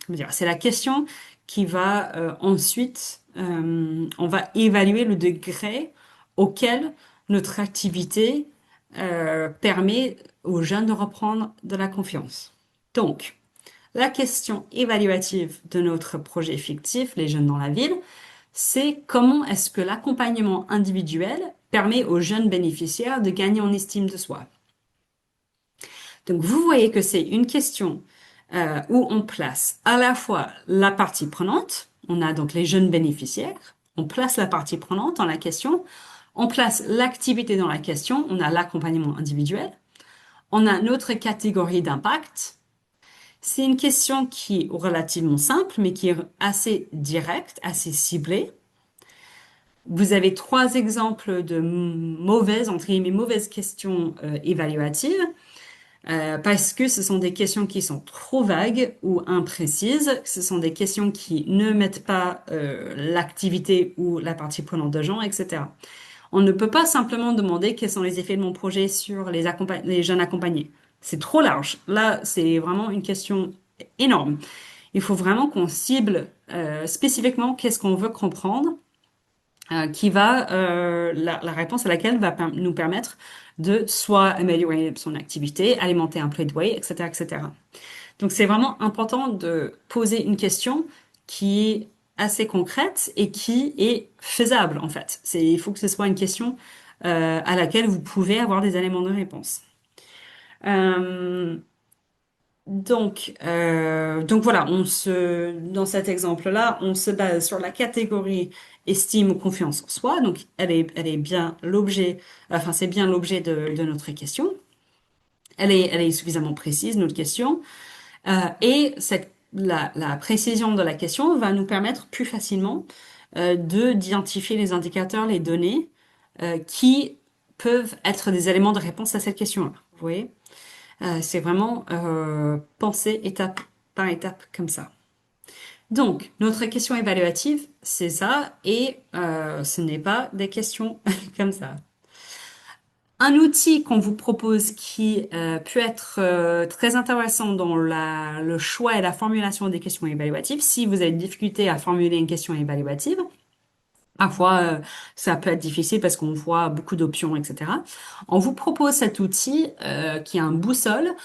dire, c'est la question qui va ensuite, on va évaluer le degré auquel notre activité permet aux jeunes de reprendre de la confiance. Donc, la question évaluative de notre projet fictif, Les jeunes dans la ville, c'est comment est-ce que l'accompagnement individuel permet aux jeunes bénéficiaires de gagner en estime de soi. Donc, vous voyez que c'est une question où on place à la fois la partie prenante, on a donc les jeunes bénéficiaires, on place la partie prenante dans la question, on place l'activité dans la question, on a l'accompagnement individuel, on a notre catégorie d'impact. C'est une question qui est relativement simple, mais qui est assez directe, assez ciblée. Vous avez trois exemples de mauvaises, entre guillemets, mauvaises questions évaluatives. Parce que ce sont des questions qui sont trop vagues ou imprécises. Ce sont des questions qui ne mettent pas l'activité ou la partie prenante de gens, etc. On ne peut pas simplement demander quels sont les effets de mon projet sur les jeunes accompagnés. C'est trop large. Là, c'est vraiment une question énorme. Il faut vraiment qu'on cible spécifiquement qu'est-ce qu'on veut comprendre qui va la réponse à laquelle va nous permettre de soit améliorer son activité, alimenter un plaidoyer, etc., etc. Donc c'est vraiment important de poser une question qui est assez concrète et qui est faisable en fait. Il faut que ce soit une question à laquelle vous pouvez avoir des éléments de réponse. Euh, donc voilà, dans cet exemple-là, on se base sur la catégorie estime ou confiance en soi. Donc elle est bien l'objet, enfin c'est bien l'objet de notre question. Elle est suffisamment précise, notre question. Et la précision de la question va nous permettre plus facilement de d'identifier les indicateurs, les données qui peuvent être des éléments de réponse à cette question-là. Vous voyez? C'est vraiment penser étape par étape comme ça. Donc, notre question évaluative, c'est ça, et ce n'est pas des questions comme ça. Un outil qu'on vous propose qui peut être très intéressant dans le choix et la formulation des questions évaluatives, si vous avez une difficulté à formuler une question évaluative, parfois ça peut être difficile parce qu'on voit beaucoup d'options, etc. On vous propose cet outil qui est un boussole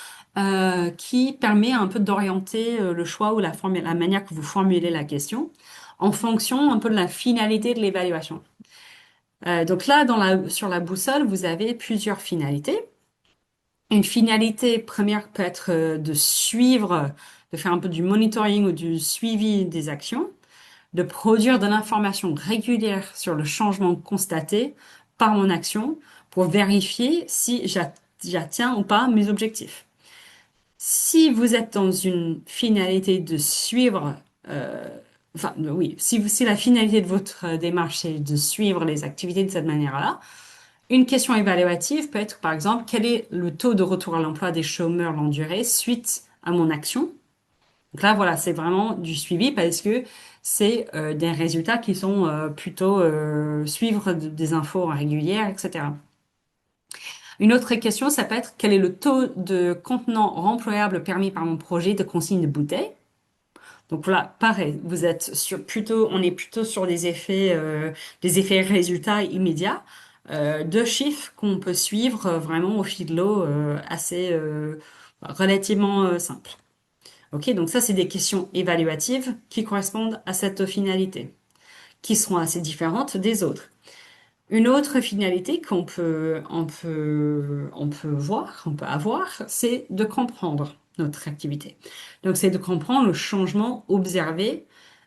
qui permet un peu d'orienter le choix ou la manière que vous formulez la question en fonction un peu de la finalité de l'évaluation. Donc là, sur la boussole, vous avez plusieurs finalités. Une finalité première peut être de suivre, de faire un peu du monitoring ou du suivi des actions, de produire de l'information régulière sur le changement constaté par mon action pour vérifier si j'atteins ou pas mes objectifs. Si vous êtes dans une finalité de suivre, euh, enfin oui, si la finalité de votre démarche c'est de suivre les activités de cette manière-là, une question évaluative peut être, par exemple, quel est le taux de retour à l'emploi des chômeurs longue durée suite à mon action? Donc là, voilà, c'est vraiment du suivi parce que c'est des résultats qui sont plutôt suivre des infos régulières, etc. Une autre question, ça peut être quel est le taux de contenant remployable permis par mon projet de consigne de bouteilles? Donc voilà, pareil, on est plutôt sur des effets résultats immédiats, deux chiffres qu'on peut suivre vraiment au fil de l'eau, assez relativement simple. Ok, donc ça c'est des questions évaluatives qui correspondent à cette finalité, qui seront assez différentes des autres. Une autre finalité on peut avoir, c'est de comprendre notre activité. Donc, c'est de comprendre le changement observé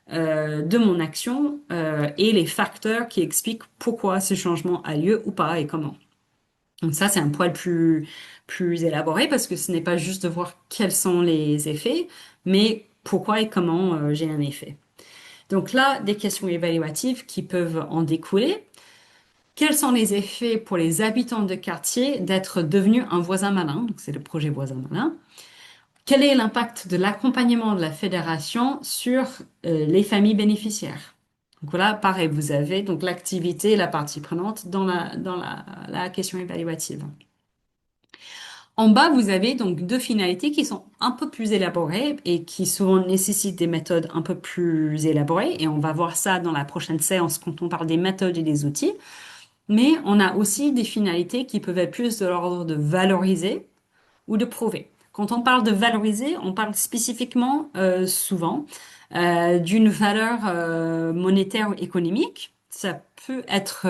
de mon action et les facteurs qui expliquent pourquoi ce changement a lieu ou pas et comment. Donc ça, c'est un poil plus élaboré parce que ce n'est pas juste de voir quels sont les effets, mais pourquoi et comment j'ai un effet. Donc là, des questions évaluatives qui peuvent en découler. Quels sont les effets pour les habitants de quartier d'être devenus un voisin malin? Donc, c'est le projet Voisin malin. Quel est l'impact de l'accompagnement de la fédération sur les familles bénéficiaires? Donc voilà, pareil, vous avez donc l'activité et la partie prenante la question évaluative. En bas, vous avez donc deux finalités qui sont un peu plus élaborées et qui souvent nécessitent des méthodes un peu plus élaborées. Et on va voir ça dans la prochaine séance quand on parle des méthodes et des outils. Mais on a aussi des finalités qui peuvent être plus de l'ordre de valoriser ou de prouver. Quand on parle de valoriser, on parle spécifiquement souvent d'une valeur monétaire ou économique. Ça peut être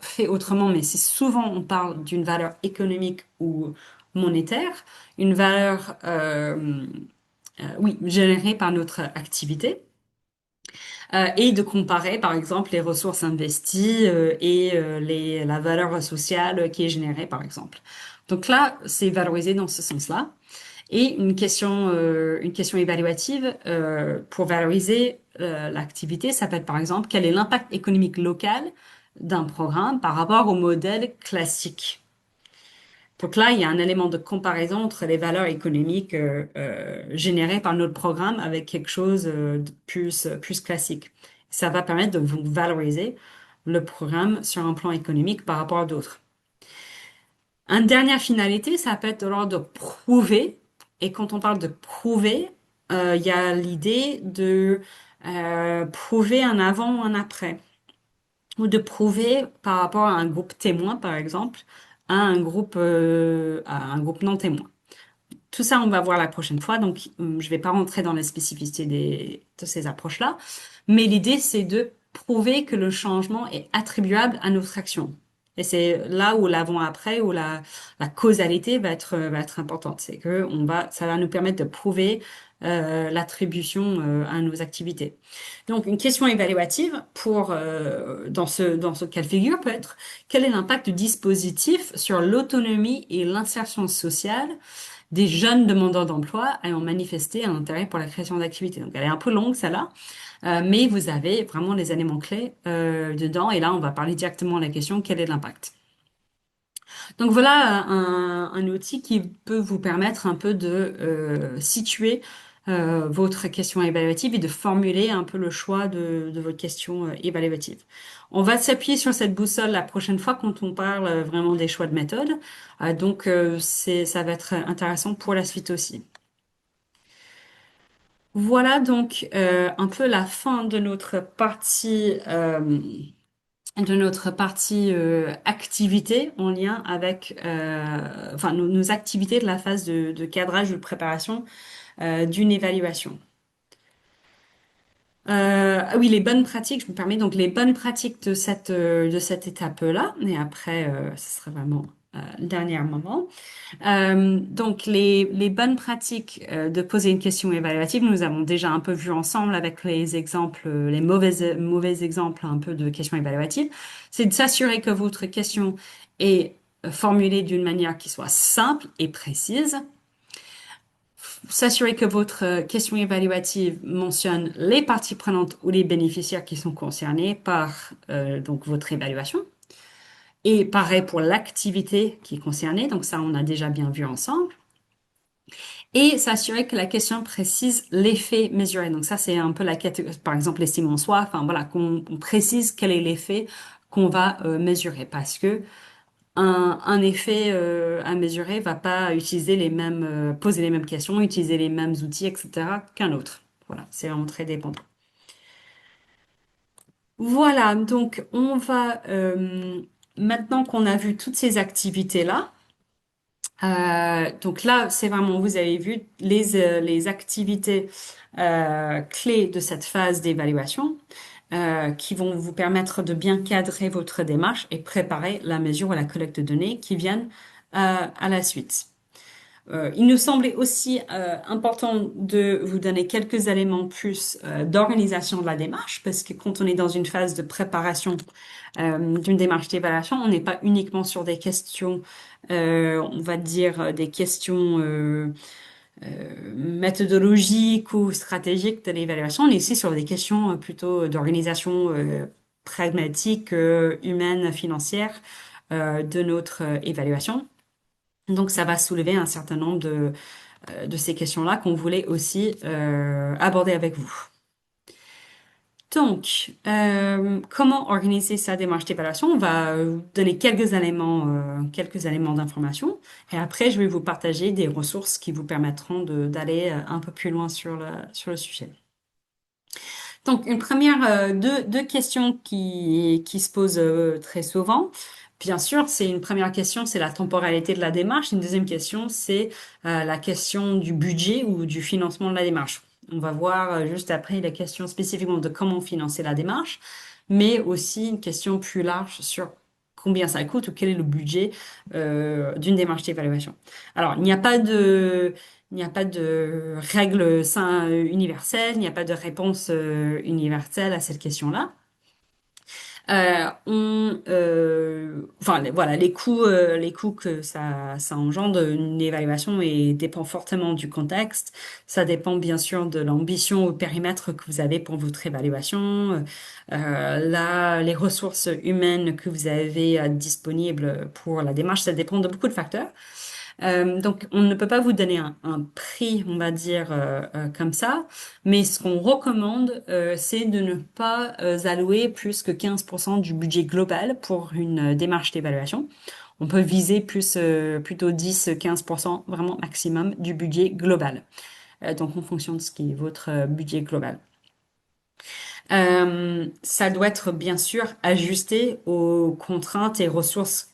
fait autrement, mais si souvent on parle d'une valeur économique ou monétaire, une valeur, oui, générée par notre activité et de comparer, par exemple, les ressources investies la valeur sociale qui est générée, par exemple. Donc là, c'est valorisé dans ce sens-là. Et une question évaluative pour valoriser l'activité, ça peut être, par exemple, quel est l'impact économique local d'un programme par rapport au modèle classique. Donc là, il y a un élément de comparaison entre les valeurs économiques générées par notre programme avec quelque chose de plus classique. Ça va permettre de vous valoriser le programme sur un plan économique par rapport à d'autres. Une dernière finalité, ça peut être de l'ordre de prouver. Et quand on parle de prouver, il y a l'idée de prouver un avant ou un après. Ou de prouver par rapport à un groupe témoin, par exemple, à un groupe non témoin. Tout ça, on va voir la prochaine fois, donc je vais pas rentrer dans la spécificité de ces approches-là. Mais l'idée, c'est de prouver que le changement est attribuable à notre action. Et c'est là où l'avant-après, où la causalité va être importante. C'est que ça va nous permettre de prouver l'attribution à nos activités. Donc, une question évaluative dans ce cas de figure peut être quel est l'impact du dispositif sur l'autonomie et l'insertion sociale des jeunes demandeurs d'emploi ayant manifesté un intérêt pour la création d'activités. Donc, elle est un peu longue, celle-là, mais vous avez vraiment les éléments clés dedans. Et là, on va parler directement de la question, quel est l'impact? Donc voilà un outil qui peut vous permettre un peu de situer votre question évaluative et de formuler un peu le choix de votre question évaluative. On va s'appuyer sur cette boussole la prochaine fois quand on parle vraiment des choix de méthode. Donc ça va être intéressant pour la suite aussi. Voilà donc un peu la fin de notre partie activité en lien avec enfin nos activités de la phase de cadrage ou de préparation d'une évaluation. Ah oui, les bonnes pratiques, je me permets donc les bonnes pratiques de cette étape-là, et après ce sera vraiment le dernier moment. Donc, les bonnes pratiques de poser une question évaluative, nous avons déjà un peu vu ensemble avec les exemples, les mauvais exemples un peu de questions évaluatives. C'est de s'assurer que votre question est formulée d'une manière qui soit simple et précise. S'assurer que votre question évaluative mentionne les parties prenantes ou les bénéficiaires qui sont concernés par donc votre évaluation. Et pareil pour l'activité qui est concernée. Donc ça, on a déjà bien vu ensemble. Et s'assurer que la question précise l'effet mesuré. Donc ça, c'est un peu la catégorie, par exemple, l'estime en soi. Enfin voilà, qu'on précise quel est l'effet qu'on va mesurer, parce que un effet à mesurer va pas utiliser poser les mêmes questions, utiliser les mêmes outils, etc. qu'un autre. Voilà, c'est vraiment très dépendant. Voilà, donc on va maintenant qu'on a vu toutes ces activités-là. Donc là, c'est vraiment, vous avez vu les activités clés de cette phase d'évaluation qui vont vous permettre de bien cadrer votre démarche et préparer la mesure ou la collecte de données qui viennent à la suite. Il nous semblait aussi important de vous donner quelques éléments plus d'organisation de la démarche, parce que quand on est dans une phase de préparation d'une démarche d'évaluation, on n'est pas uniquement sur des questions, on va dire des questions méthodologiques ou stratégiques de l'évaluation, on est aussi sur des questions plutôt d'organisation pragmatique, humaine, financière de notre évaluation. Donc, ça va soulever un certain nombre de ces questions-là qu'on voulait aussi aborder avec vous. Donc, comment organiser sa démarche d'évaluation? On va vous donner quelques éléments d'information, et après, je vais vous partager des ressources qui vous permettront d'aller un peu plus loin sur le sujet. Donc, une première, deux questions qui se posent très souvent. Bien sûr, c'est une première question, c'est la temporalité de la démarche. Une deuxième question, c'est la question du budget ou du financement de la démarche. On va voir juste après la question spécifiquement de comment financer la démarche, mais aussi une question plus large sur combien ça coûte ou quel est le budget d'une démarche d'évaluation. Alors, il n'y a pas de règle universelle, il n'y a pas de réponse universelle à cette question-là. Enfin, voilà, les coûts que ça engendre, une évaluation et dépend fortement du contexte. Ça dépend bien sûr de l'ambition au périmètre que vous avez pour votre évaluation. Là, les ressources humaines que vous avez disponibles pour la démarche, ça dépend de beaucoup de facteurs. Donc, on ne peut pas vous donner un prix, on va dire, comme ça, mais ce qu'on recommande, c'est de ne pas allouer plus que 15% du budget global pour une démarche d'évaluation. On peut viser plutôt 10-15%, vraiment maximum, du budget global. Donc, en fonction de ce qui est votre budget global. Ça doit être bien sûr ajusté aux contraintes et ressources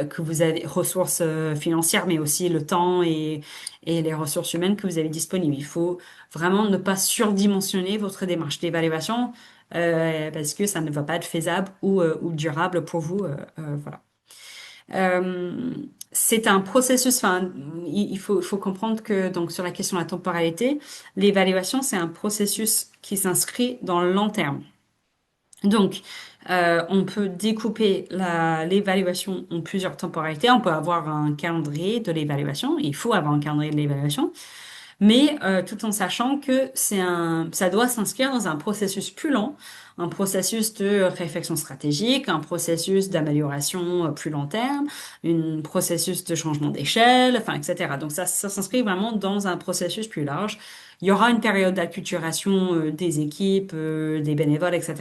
que vous avez, ressources financières, mais aussi le temps et les ressources humaines que vous avez disponibles. Il faut vraiment ne pas surdimensionner votre démarche d'évaluation parce que ça ne va pas être faisable ou durable pour vous. Voilà. Euh, c'est un processus, enfin, il faut comprendre que donc sur la question de la temporalité, l'évaluation, c'est un processus qui s'inscrit dans le long terme. Donc, on peut découper l'évaluation en plusieurs temporalités. On peut avoir un calendrier de l'évaluation. Il faut avoir un calendrier de l'évaluation, mais tout en sachant que ça doit s'inscrire dans un processus plus lent, un processus de réflexion stratégique, un processus d'amélioration plus long terme, un processus de changement d'échelle, enfin, etc. Donc ça s'inscrit vraiment dans un processus plus large. Il y aura une période d'acculturation des équipes, des bénévoles, etc.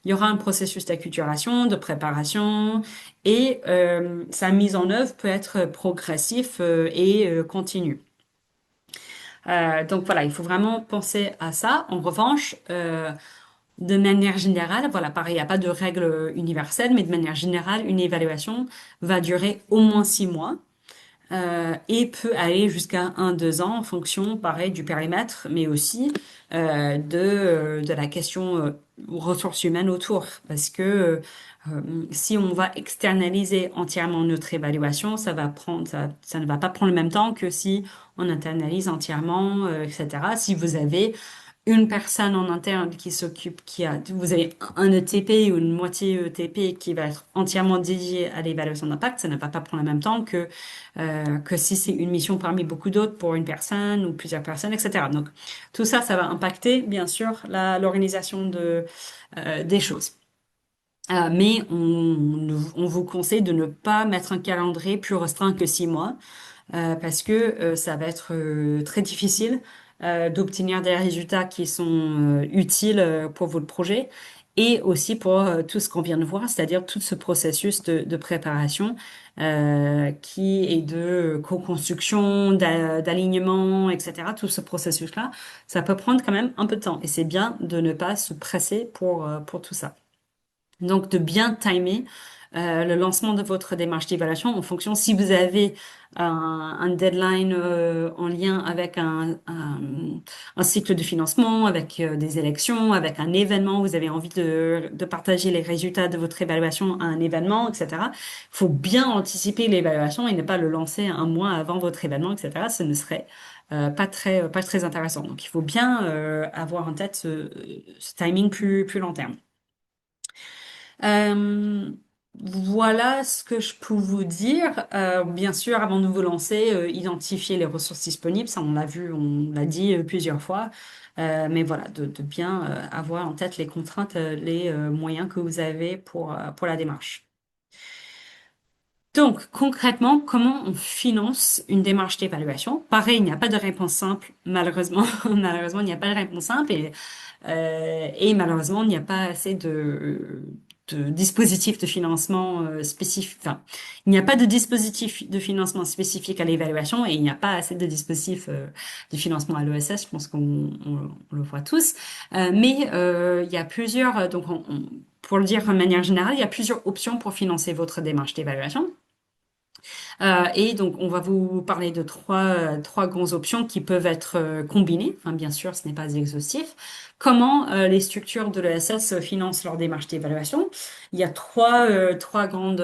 Il y aura un processus d'acculturation, de préparation, et sa mise en œuvre peut être progressif et continu. Donc voilà, il faut vraiment penser à ça. En revanche, de manière générale, voilà, pareil, il n'y a pas de règle universelle, mais de manière générale, une évaluation va durer au moins 6 mois et peut aller jusqu'à 1, 2 ans en fonction, pareil, du périmètre, mais aussi de la question ressources humaines autour. Parce que si on va externaliser entièrement notre évaluation, ça ne va pas prendre le même temps que si on internalise entièrement, etc. Si vous avez une personne en interne qui s'occupe, vous avez un ETP ou une moitié ETP qui va être entièrement dédié à l'évaluation d'impact, ça ne va pas prendre le même temps que si c'est une mission parmi beaucoup d'autres pour une personne ou plusieurs personnes, etc. Donc, tout ça, ça va impacter, bien sûr, l'organisation des choses. Mais on vous conseille de ne pas mettre un calendrier plus restreint que 6 mois parce que ça va être très difficile d'obtenir des résultats qui sont utiles pour votre projet et aussi pour tout ce qu'on vient de voir, c'est-à-dire tout ce processus de préparation qui est de co-construction, d'alignement, etc. Tout ce processus-là, ça peut prendre quand même un peu de temps et c'est bien de ne pas se presser pour tout ça. Donc, de bien timer le lancement de votre démarche d'évaluation en fonction si vous avez un deadline en lien avec un cycle de financement, avec des élections, avec un événement, vous avez envie de partager les résultats de votre évaluation à un événement, etc. Il faut bien anticiper l'évaluation et ne pas le lancer un mois avant votre événement, etc. Ce ne serait pas très intéressant. Donc, il faut bien avoir en tête ce timing plus long terme. Euh, voilà ce que je peux vous dire. Bien sûr, avant de vous lancer, identifier les ressources disponibles, ça on l'a vu, on l'a dit plusieurs fois. Mais voilà, de bien avoir en tête les contraintes, les moyens que vous avez pour la démarche. Donc, concrètement, comment on finance une démarche d'évaluation? Pareil, il n'y a pas de réponse simple, malheureusement. Malheureusement, il n'y a pas de réponse simple et malheureusement, il n'y a pas assez de dispositifs de financement spécifiques. Enfin, il n'y a pas de dispositif de financement spécifique à l'évaluation et il n'y a pas assez de dispositifs de financement à l'ESS. Je pense qu'on le voit tous. Mais il y a plusieurs, pour le dire de manière générale, il y a plusieurs options pour financer votre démarche d'évaluation. Et donc, on va vous parler de trois grandes options qui peuvent être combinées. Enfin, bien sûr, ce n'est pas exhaustif. Comment les structures de l'ESS financent leur démarche d'évaluation? Il y a trois grandes,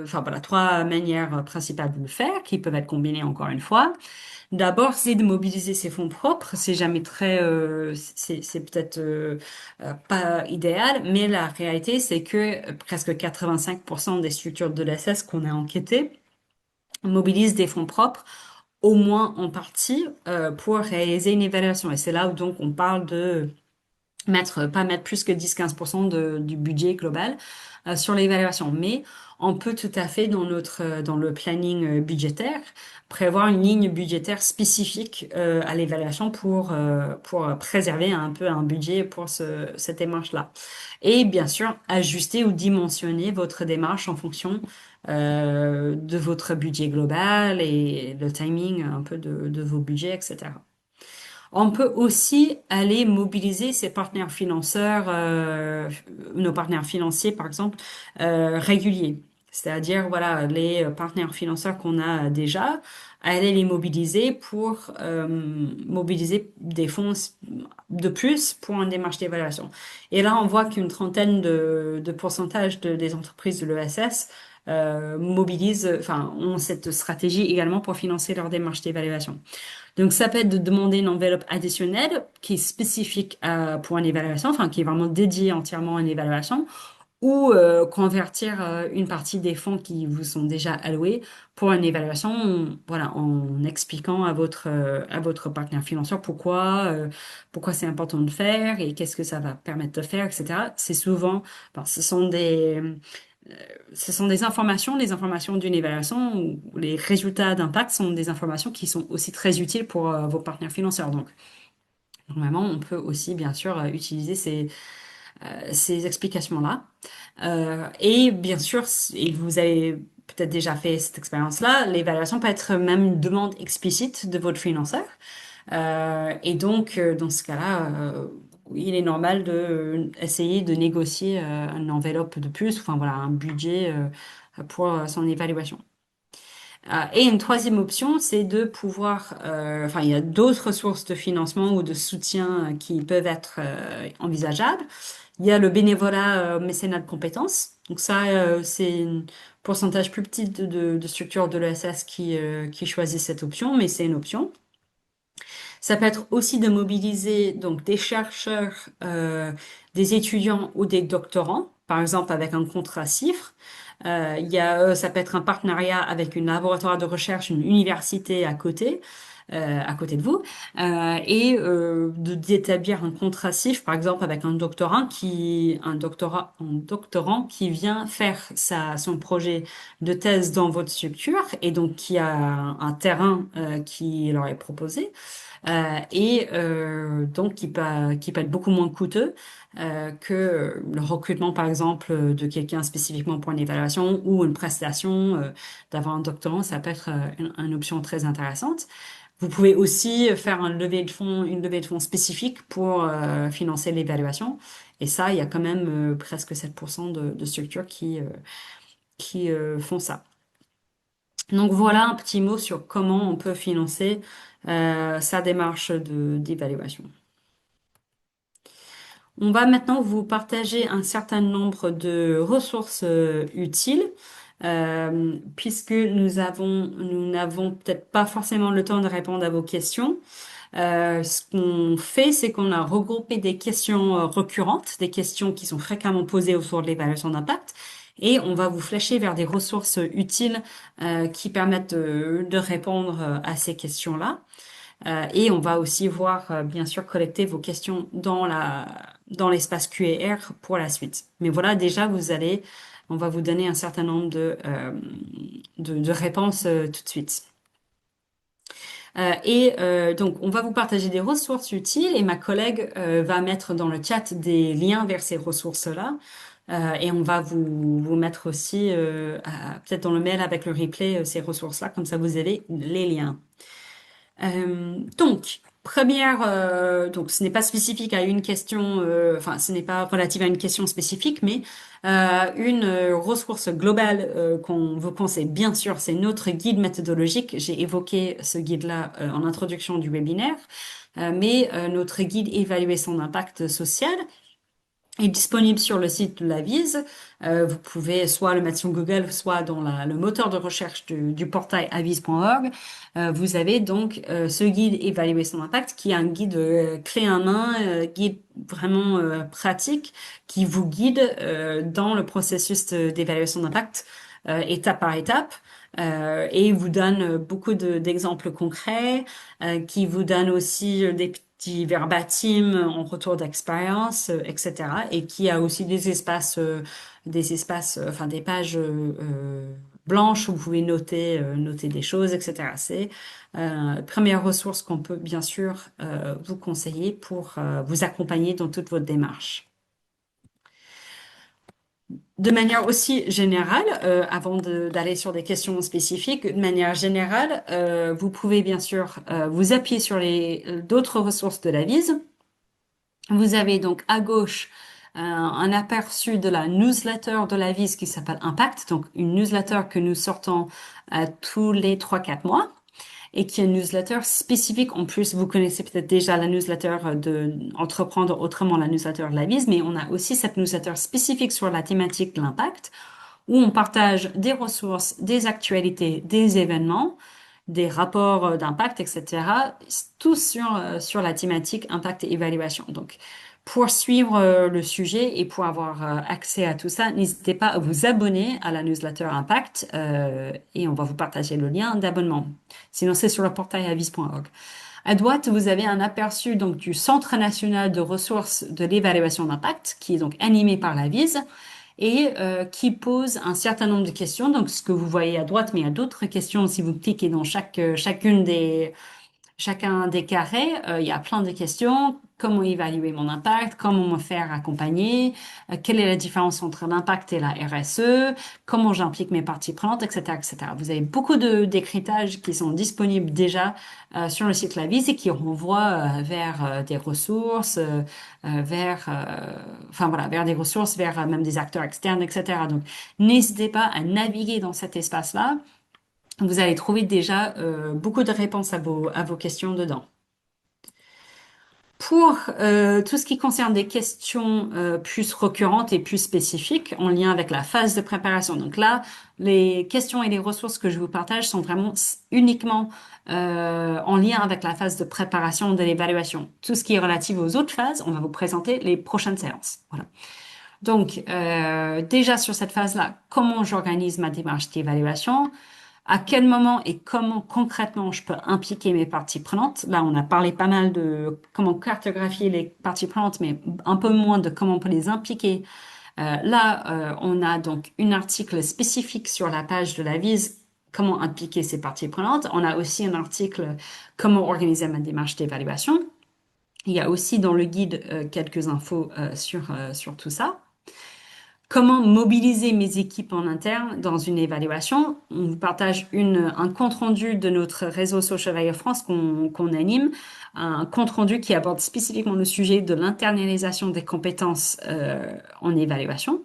enfin voilà, trois manières principales de le faire qui peuvent être combinées encore une fois. D'abord, c'est de mobiliser ses fonds propres. C'est jamais c'est peut-être pas idéal, mais la réalité, c'est que presque 85% des structures de l'ESS qu'on a enquêtées mobilise des fonds propres, au moins en partie, pour réaliser une évaluation. Et c'est là où donc on parle de pas mettre plus que 10-15% du budget global sur l'évaluation. Mais on peut tout à fait dans le planning budgétaire prévoir une ligne budgétaire spécifique à l'évaluation pour préserver un peu un budget pour cette démarche-là. Et bien sûr, ajuster ou dimensionner votre démarche en fonction de votre budget global et le timing un peu de vos budgets, etc. On peut aussi aller mobiliser ses partenaires financeurs, nos partenaires financiers par exemple, réguliers. C'est-à-dire, voilà, les partenaires financeurs qu'on a déjà, aller les mobiliser pour mobiliser des fonds de plus pour une démarche d'évaluation. Et là, on voit qu'une trentaine de pourcentage des entreprises de l'ESS mobilisent, enfin, ont cette stratégie également pour financer leur démarche d'évaluation. Donc, ça peut être de demander une enveloppe additionnelle qui est spécifique pour une évaluation, enfin, qui est vraiment dédiée entièrement à une évaluation, ou convertir une partie des fonds qui vous sont déjà alloués pour une évaluation, voilà, en expliquant à votre partenaire financier pourquoi c'est important de faire et qu'est-ce que ça va permettre de faire, etc. C'est souvent, enfin, ce sont des informations, les informations d'une évaluation ou les résultats d'impact sont des informations qui sont aussi très utiles pour vos partenaires financiers. Donc, normalement, on peut aussi, bien sûr, utiliser ces explications-là. Et bien sûr, et vous avez peut-être déjà fait cette expérience-là, l'évaluation peut être même une demande explicite de votre financeur. Et donc, dans ce cas-là, il est normal de essayer de négocier une enveloppe de plus, enfin voilà, un budget pour son évaluation. Et une troisième option, c'est de pouvoir, enfin, il y a d'autres sources de financement ou de soutien qui peuvent être envisageables. Il y a le bénévolat mécénat de compétences. Donc ça, c'est un pourcentage plus petit de structures de l'ESS qui choisissent cette option, mais c'est une option. Ça peut être aussi de mobiliser donc des chercheurs, des étudiants ou des doctorants, par exemple avec un contrat CIFRE. Ça peut être un partenariat avec une laboratoire de recherche, une université à côté de vous, d'établir un contrat CIFRE, par exemple avec un doctorant qui vient faire son projet de thèse dans votre structure et donc qui a un terrain qui leur est proposé donc qui peut être beaucoup moins coûteux que le recrutement, par exemple, de quelqu'un spécifiquement pour une évaluation ou une prestation. D'avoir un doctorant, ça peut être une option très intéressante. Vous pouvez aussi faire une levée de fonds spécifique pour financer l'évaluation. Et ça, il y a quand même presque 7% de structures qui font ça. Donc voilà un petit mot sur comment on peut financer sa démarche d'évaluation. On va maintenant vous partager un certain nombre de ressources utiles, puisque nous n'avons peut-être pas forcément le temps de répondre à vos questions. Ce qu'on fait, c'est qu'on a regroupé des questions récurrentes, des questions qui sont fréquemment posées autour de l'évaluation d'impact, et on va vous flécher vers des ressources utiles qui permettent de répondre à ces questions-là. Et on va aussi voir, bien sûr, collecter vos questions dans l'espace Q&R pour la suite. Mais voilà, déjà, on va vous donner un certain nombre de réponses tout de suite. Donc, on va vous partager des ressources utiles et ma collègue va mettre dans le chat des liens vers ces ressources-là. Et on va vous mettre aussi, peut-être dans le mail avec le replay, ces ressources-là, comme ça vous avez les liens. Donc ce n'est pas spécifique à une question, enfin, ce n'est pas relatif à une question spécifique, mais une ressource globale qu'on vous conseille, bien sûr, c'est notre guide méthodologique. J'ai évoqué ce guide-là en introduction du webinaire, mais notre guide Évaluer son impact social est disponible sur le site de l'Avise. Vous pouvez soit le mettre sur Google, soit dans le moteur de recherche du portail avise.org. Vous avez donc ce guide Évaluer son impact, qui est un guide clé en main, guide vraiment pratique, qui vous guide dans le processus d'évaluation d'impact, étape par étape. Et vous donne beaucoup d'exemples concrets, qui vous donne aussi des petits verbatim en retour d'expérience, etc. Et qui a aussi enfin des pages blanches où vous pouvez noter des choses, etc. C'est première ressource qu'on peut bien sûr vous conseiller pour vous accompagner dans toute votre démarche. De manière aussi générale, avant d'aller sur des questions spécifiques, de manière générale, vous pouvez bien sûr vous appuyer sur d'autres ressources de la Vise. Vous avez donc à gauche un aperçu de la newsletter de la Vise qui s'appelle Impact, donc une newsletter que nous sortons tous les 3-4 mois et qui est une newsletter spécifique. En plus, vous connaissez peut-être déjà la newsletter de Entreprendre autrement, la newsletter de la Vise, mais on a aussi cette newsletter spécifique sur la thématique de l'impact où on partage des ressources, des actualités, des événements, des rapports d'impact, etc. Tout sur la thématique impact et évaluation. Donc, pour suivre le sujet et pour avoir accès à tout ça, n'hésitez pas à vous abonner à la newsletter Impact et on va vous partager le lien d'abonnement. Sinon, c'est sur le portail avis.org. À droite, vous avez un aperçu donc du Centre national de ressources de l'évaluation d'impact, qui est donc animé par la VISE et qui pose un certain nombre de questions. Donc, ce que vous voyez à droite, mais il y a d'autres questions si vous cliquez dans chacun des carrés, il y a plein de questions. Comment évaluer mon impact? Comment me faire accompagner? Quelle est la différence entre l'impact et la RSE? Comment j'implique mes parties prenantes, etc., etc. Vous avez beaucoup de décryptages qui sont disponibles déjà sur le site Lavis et qui renvoient vers des ressources, enfin voilà, vers des ressources, vers même des acteurs externes, etc. Donc, n'hésitez pas à naviguer dans cet espace-là. Vous allez trouver déjà beaucoup de réponses à vos questions dedans. Pour tout ce qui concerne des questions plus récurrentes et plus spécifiques en lien avec la phase de préparation. Donc là, les questions et les ressources que je vous partage sont vraiment uniquement en lien avec la phase de préparation de l'évaluation. Tout ce qui est relatif aux autres phases, on va vous présenter les prochaines séances. Voilà. Donc, déjà sur cette phase-là, comment j'organise ma démarche d'évaluation? À quel moment et comment concrètement je peux impliquer mes parties prenantes? Là, on a parlé pas mal de comment cartographier les parties prenantes, mais un peu moins de comment on peut les impliquer. On a donc un article spécifique sur la page de la vise, comment impliquer ces parties prenantes. On a aussi un article comment organiser ma démarche d'évaluation. Il y a aussi dans le guide quelques infos sur tout ça. Comment mobiliser mes équipes en interne dans une évaluation? On vous partage un compte-rendu de notre réseau Social Value France qu'on anime, un compte-rendu qui aborde spécifiquement le sujet de l'internalisation des compétences en évaluation.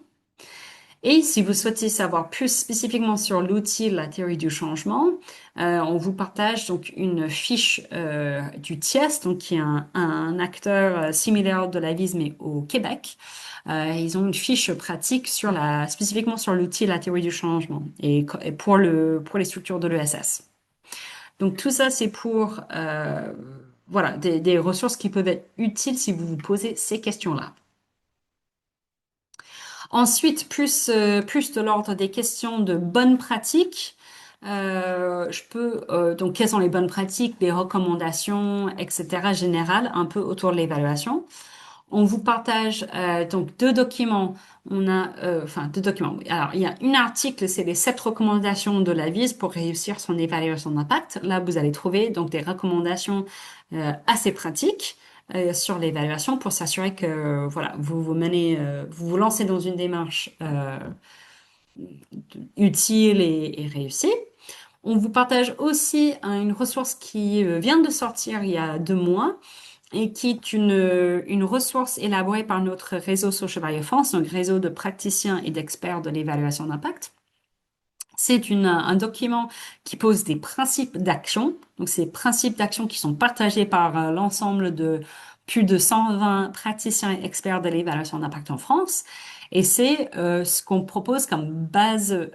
Et si vous souhaitez savoir plus spécifiquement sur l'outil, la théorie du changement, on vous partage donc une fiche du TIES, donc qui est un acteur similaire de la VIS mais au Québec. Ils ont une fiche pratique spécifiquement sur l'outil, la théorie du changement et pour les structures de l'ESS. Donc tout ça, c'est pour voilà des ressources qui peuvent être utiles si vous vous posez ces questions-là. Ensuite, plus de l'ordre des questions de bonnes pratiques. Donc, quelles sont les bonnes pratiques, les recommandations, etc. générales, un peu autour de l'évaluation. On vous partage donc deux documents. Enfin deux documents. Alors, il y a un article, c'est les 7 recommandations de la VIS pour réussir son évaluation d'impact. Là, vous allez trouver donc des recommandations assez pratiques sur l'évaluation pour s'assurer que voilà, vous vous lancez dans une démarche utile et réussie. On vous partage aussi une ressource qui vient de sortir il y a 2 mois et qui est une ressource élaborée par notre réseau Social Value France, donc réseau de praticiens et d'experts de l'évaluation d'impact. C'est un document qui pose des principes d'action. Donc, ces principes d'action qui sont partagés par l'ensemble de plus de 120 praticiens et experts de l'évaluation d'impact en France. Et c'est ce qu'on propose comme base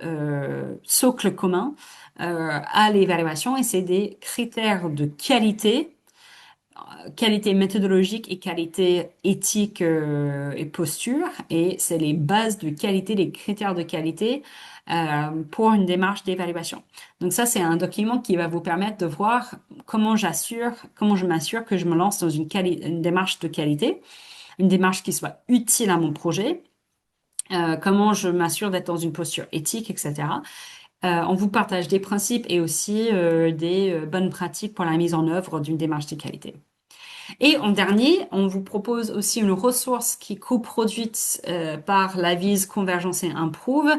socle commun à l'évaluation. Et c'est des critères de qualité méthodologique et qualité éthique et posture. Et c'est les bases de qualité, les critères de qualité pour une démarche d'évaluation. Donc ça, c'est un document qui va vous permettre de voir comment je m'assure que je me lance dans une démarche de qualité, une démarche qui soit utile à mon projet, comment je m'assure d'être dans une posture éthique, etc. On vous partage des principes et aussi des bonnes pratiques pour la mise en œuvre d'une démarche de qualité. Et en dernier, on vous propose aussi une ressource qui est coproduite par la Vise Convergence et Improve,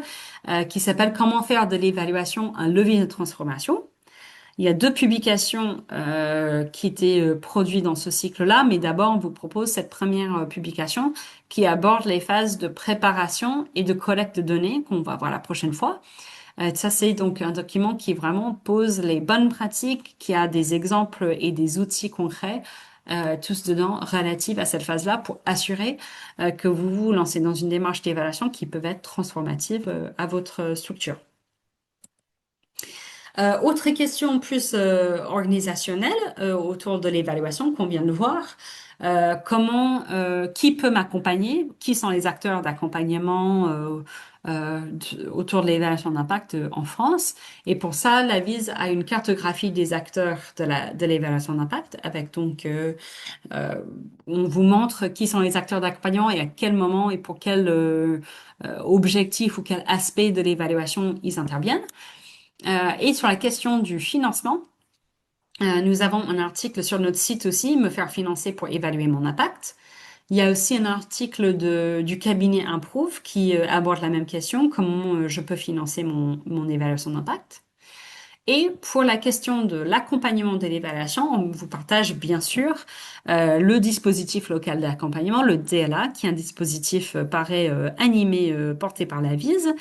qui s'appelle Comment faire de l'évaluation un levier de transformation. Il y a deux publications qui étaient produites dans ce cycle-là, mais d'abord, on vous propose cette première publication qui aborde les phases de préparation et de collecte de données qu'on va voir la prochaine fois. Ça, c'est donc un document qui vraiment pose les bonnes pratiques, qui a des exemples et des outils concrets, tous dedans, relatifs à cette phase-là, pour assurer que vous vous lancez dans une démarche d'évaluation qui peut être transformative à votre structure. Autre question plus organisationnelle autour de l'évaluation qu'on vient de voir. Qui peut m'accompagner? Qui sont les acteurs d'accompagnement autour de l'évaluation d'impact en France? Et pour ça, la VISE a une cartographie des acteurs de l'évaluation d'impact avec donc euh, on vous montre qui sont les acteurs d'accompagnement et à quel moment et pour quel objectif ou quel aspect de l'évaluation ils interviennent. Et sur la question du financement, nous avons un article sur notre site aussi, Me faire financer pour évaluer mon impact. Il y a aussi un article du cabinet Improve qui aborde la même question, comment je peux financer mon évaluation d'impact. Et pour la question de l'accompagnement de l'évaluation, on vous partage bien sûr le dispositif local d'accompagnement, le DLA, qui est un dispositif pareil animé porté par la VISE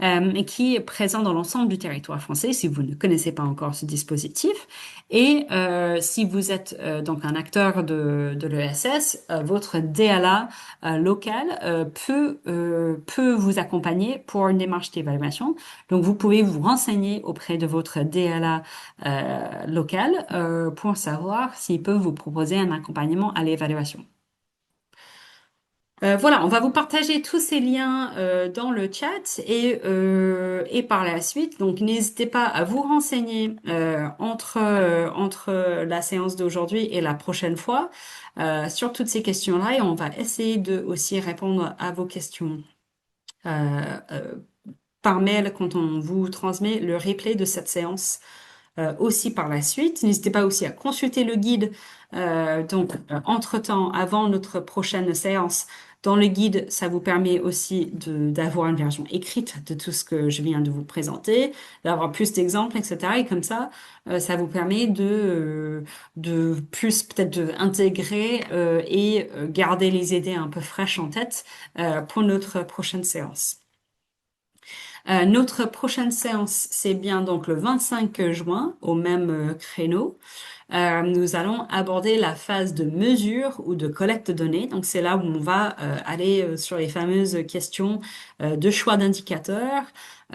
et qui est présent dans l'ensemble du territoire français si vous ne connaissez pas encore ce dispositif. Et si vous êtes donc un acteur de l'ESS, votre DLA local peut vous accompagner pour une démarche d'évaluation. Donc, vous pouvez vous renseigner auprès de votre DLA local pour savoir s'il peut vous proposer un accompagnement à l'évaluation. Voilà, on va vous partager tous ces liens dans le chat et par la suite. Donc, n'hésitez pas à vous renseigner entre la séance d'aujourd'hui et la prochaine fois sur toutes ces questions-là et on va essayer de aussi répondre à vos questions euh, par mail quand on vous transmet le replay de cette séance aussi par la suite. N'hésitez pas aussi à consulter le guide. Entre-temps, avant notre prochaine séance, dans le guide, ça vous permet aussi d'avoir une version écrite de tout ce que je viens de vous présenter, d'avoir plus d'exemples, etc. Et comme ça, ça vous permet de plus peut-être d'intégrer et garder les idées un peu fraîches en tête pour notre prochaine séance. Notre prochaine séance, c'est bien donc le 25 juin au même créneau. Nous allons aborder la phase de mesure ou de collecte de données. Donc c'est là où on va aller sur les fameuses questions de choix d'indicateurs,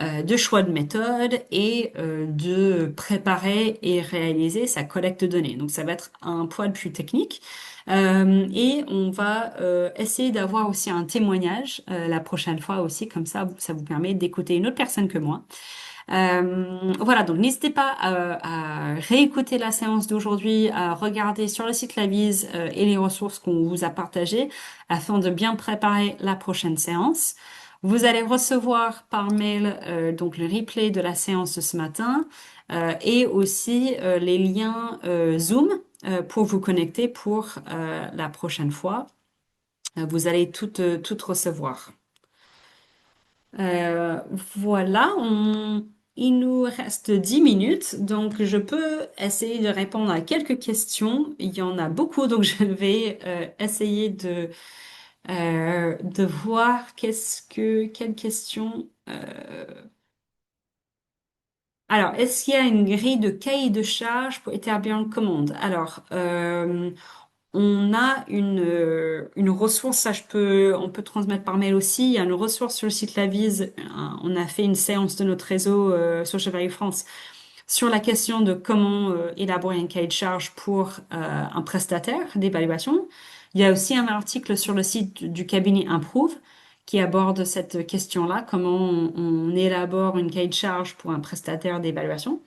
de choix de méthode et de préparer et réaliser sa collecte de données. Donc ça va être un poil plus technique. Et on va essayer d'avoir aussi un témoignage la prochaine fois aussi, comme ça vous permet d'écouter une autre personne que moi. Voilà, donc n'hésitez pas à réécouter la séance d'aujourd'hui, à regarder sur le site Lavise et les ressources qu'on vous a partagées afin de bien préparer la prochaine séance. Vous allez recevoir par mail donc le replay de la séance de ce matin et aussi les liens Zoom pour vous connecter pour la prochaine fois. Vous allez toutes recevoir. Euh, voilà, il nous reste 10 minutes, donc je peux essayer de répondre à quelques questions. Il y en a beaucoup, donc je vais essayer de voir quelles questions. Alors, est-ce qu'il y a une grille de cahier de charges pour établir une commande? Alors, on a une ressource, on peut transmettre par mail aussi. Il y a une ressource sur le site Lavise. On a fait une séance de notre réseau sur Chevalier France sur la question de comment élaborer un cahier de charge pour un prestataire d'évaluation. Il y a aussi un article sur le site du cabinet Improve qui aborde cette question-là, comment on élabore une cahier de charge pour un prestataire d'évaluation.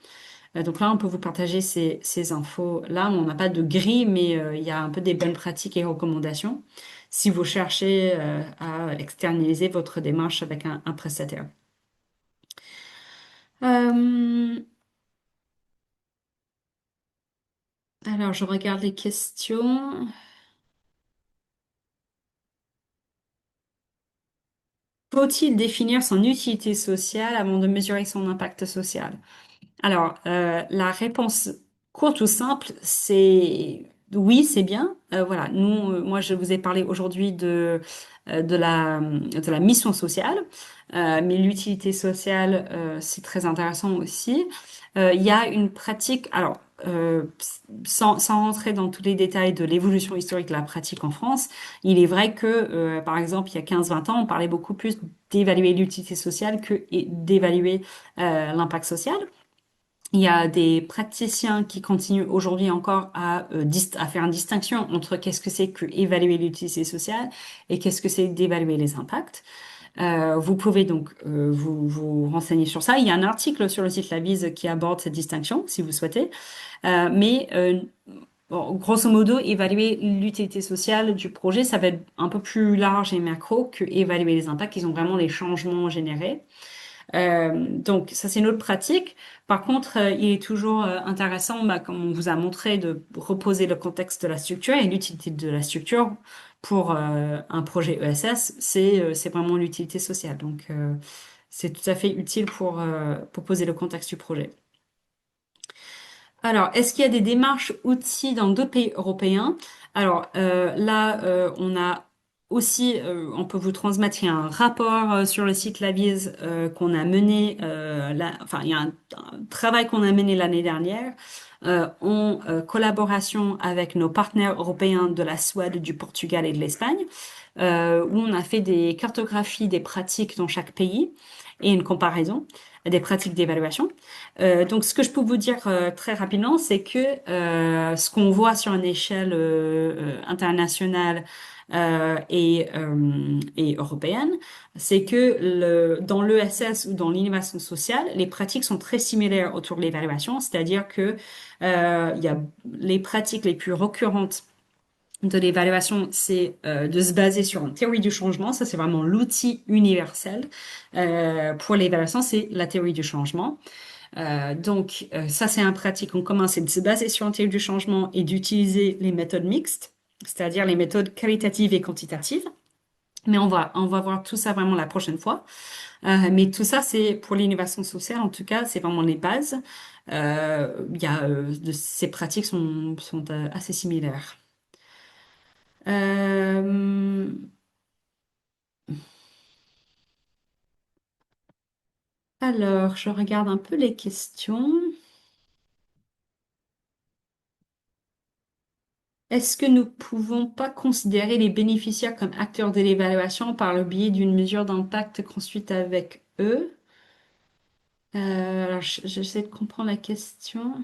Donc là, on peut vous partager ces infos-là. On n'a pas de grille, mais il y a un peu des bonnes pratiques et recommandations si vous cherchez à externaliser votre démarche avec un prestataire. Euh, alors, je regarde les questions. Faut-il définir son utilité sociale avant de mesurer son impact social? Alors, la réponse courte ou simple, c'est oui, c'est bien. Voilà, nous, moi, je vous ai parlé aujourd'hui de la mission sociale, mais l'utilité sociale, c'est très intéressant aussi. Il y a une pratique, alors, sans rentrer dans tous les détails de l'évolution historique de la pratique en France, il est vrai que, par exemple, il y a 15-20 ans, on parlait beaucoup plus d'évaluer l'utilité sociale que d'évaluer l'impact social. Il y a des praticiens qui continuent aujourd'hui encore à faire une distinction entre qu'est-ce que c'est que évaluer l'utilité sociale et qu'est-ce que c'est d'évaluer les impacts. Vous pouvez donc vous renseigner sur ça. Il y a un article sur le site Lavise qui aborde cette distinction, si vous souhaitez. Bon, grosso modo, évaluer l'utilité sociale du projet, ça va être un peu plus large et macro que évaluer les impacts. Ils ont vraiment les changements générés. Donc ça c'est une autre pratique. Par contre, il est toujours intéressant, bah, comme on vous a montré, de reposer le contexte de la structure et l'utilité de la structure pour un projet ESS, c'est vraiment l'utilité sociale. Donc c'est tout à fait utile pour poser le contexte du projet. Alors, est-ce qu'il y a des démarches outils dans d'autres pays européens? Alors là, on a aussi, on peut vous transmettre, il y a un rapport sur le site Lavise qu'on a mené, enfin, il y a un travail qu'on a mené l'année dernière en collaboration avec nos partenaires européens de la Suède, du Portugal et de l'Espagne, où on a fait des cartographies des pratiques dans chaque pays et une comparaison des pratiques d'évaluation. Donc, ce que je peux vous dire très rapidement, c'est que ce qu'on voit sur une échelle internationale et européenne, c'est que dans l'ESS ou dans l'innovation sociale, les pratiques sont très similaires autour de l'évaluation, c'est-à-dire que il y a les pratiques les plus récurrentes de l'évaluation, c'est de se baser sur une théorie du changement. Ça, c'est vraiment l'outil universel. Pour l'évaluation, c'est la théorie du changement. Ça, c'est un pratique en commun, c'est de se baser sur une théorie du changement et d'utiliser les méthodes mixtes, c'est-à-dire les méthodes qualitatives et quantitatives. Mais on va voir tout ça vraiment la prochaine fois. Mais tout ça, c'est pour l'innovation sociale, en tout cas, c'est vraiment les bases. Ces pratiques sont assez similaires. Euh, alors, je regarde un peu les questions. Est-ce que nous pouvons pas considérer les bénéficiaires comme acteurs de l'évaluation par le biais d'une mesure d'impact construite avec eux? Alors, j'essaie de comprendre la question.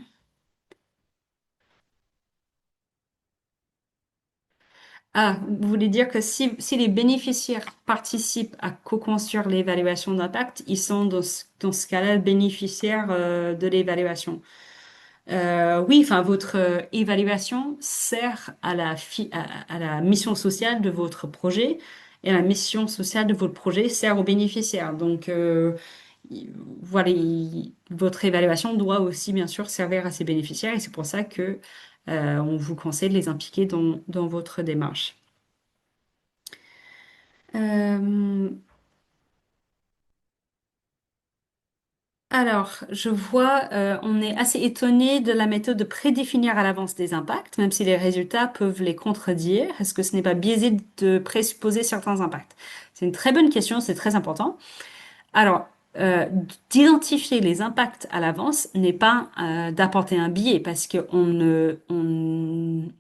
Ah, vous voulez dire que si les bénéficiaires participent à co-construire l'évaluation d'impact, ils sont dans ce cas-là bénéficiaires de l'évaluation. Oui, enfin, votre évaluation sert à la mission sociale de votre projet et la mission sociale de votre projet sert aux bénéficiaires. Donc, voilà, votre évaluation doit aussi, bien sûr, servir à ces bénéficiaires et c'est pour ça que on vous conseille de les impliquer dans votre démarche. Euh, Alors, je vois, on est assez étonné de la méthode de prédéfinir à l'avance des impacts, même si les résultats peuvent les contredire. Est-ce que ce n'est pas biaisé de présupposer certains impacts? C'est une très bonne question, c'est très important. Alors, d'identifier les impacts à l'avance n'est pas d'apporter un biais parce on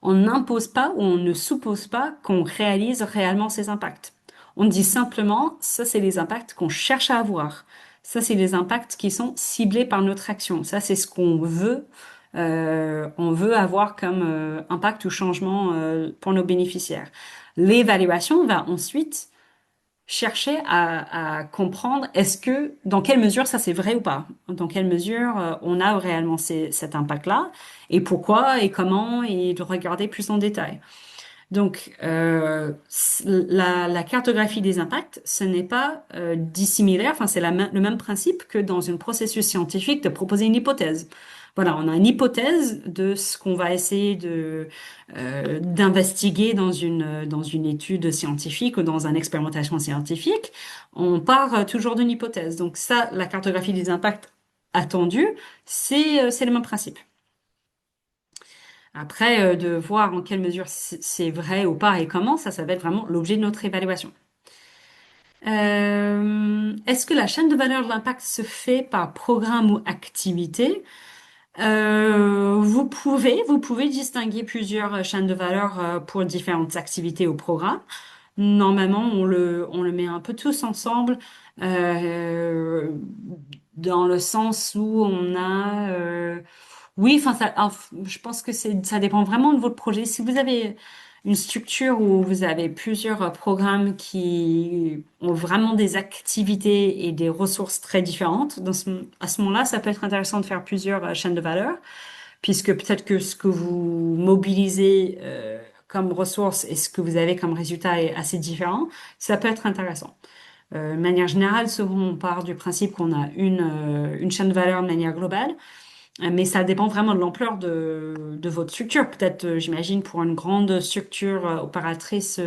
n'impose pas ou on ne suppose pas qu'on réalise réellement ces impacts. On dit simplement, ça c'est les impacts qu'on cherche à avoir. Ça c'est les impacts qui sont ciblés par notre action. Ça c'est ce qu'on veut. On veut avoir comme impact ou changement pour nos bénéficiaires. L'évaluation va ensuite chercher à comprendre dans quelle mesure ça c'est vrai ou pas, dans quelle mesure on a réellement cet impact-là, et pourquoi, et comment, et de regarder plus en détail. Donc, la cartographie des impacts, ce n'est pas dissimilaire, enfin, c'est le même principe que dans un processus scientifique de proposer une hypothèse. Voilà, on a une hypothèse de ce qu'on va essayer d'investiguer dans une étude scientifique ou dans une expérimentation scientifique. On part toujours d'une hypothèse. Donc ça, la cartographie des impacts attendu, c'est le même principe. Après, de voir en quelle mesure c'est vrai ou pas et comment, ça va être vraiment l'objet de notre évaluation. Est-ce que la chaîne de valeur de l'impact se fait par programme ou activité? Vous pouvez distinguer plusieurs chaînes de valeur pour différentes activités ou programmes. Normalement, on le met un peu tous ensemble euh, dans le sens où on a oui, enfin, je pense que ça dépend vraiment de votre projet. Si vous avez une structure où vous avez plusieurs programmes qui ont vraiment des activités et des ressources très différentes, à ce moment-là, ça peut être intéressant de faire plusieurs chaînes de valeur, puisque peut-être que ce que vous mobilisez comme ressources et ce que vous avez comme résultat est assez différent. Ça peut être intéressant. De manière générale, souvent on part du principe qu'on a une chaîne de valeur de manière globale. Mais ça dépend vraiment de l'ampleur de votre structure. Peut-être, j'imagine, pour une grande structure opératrice,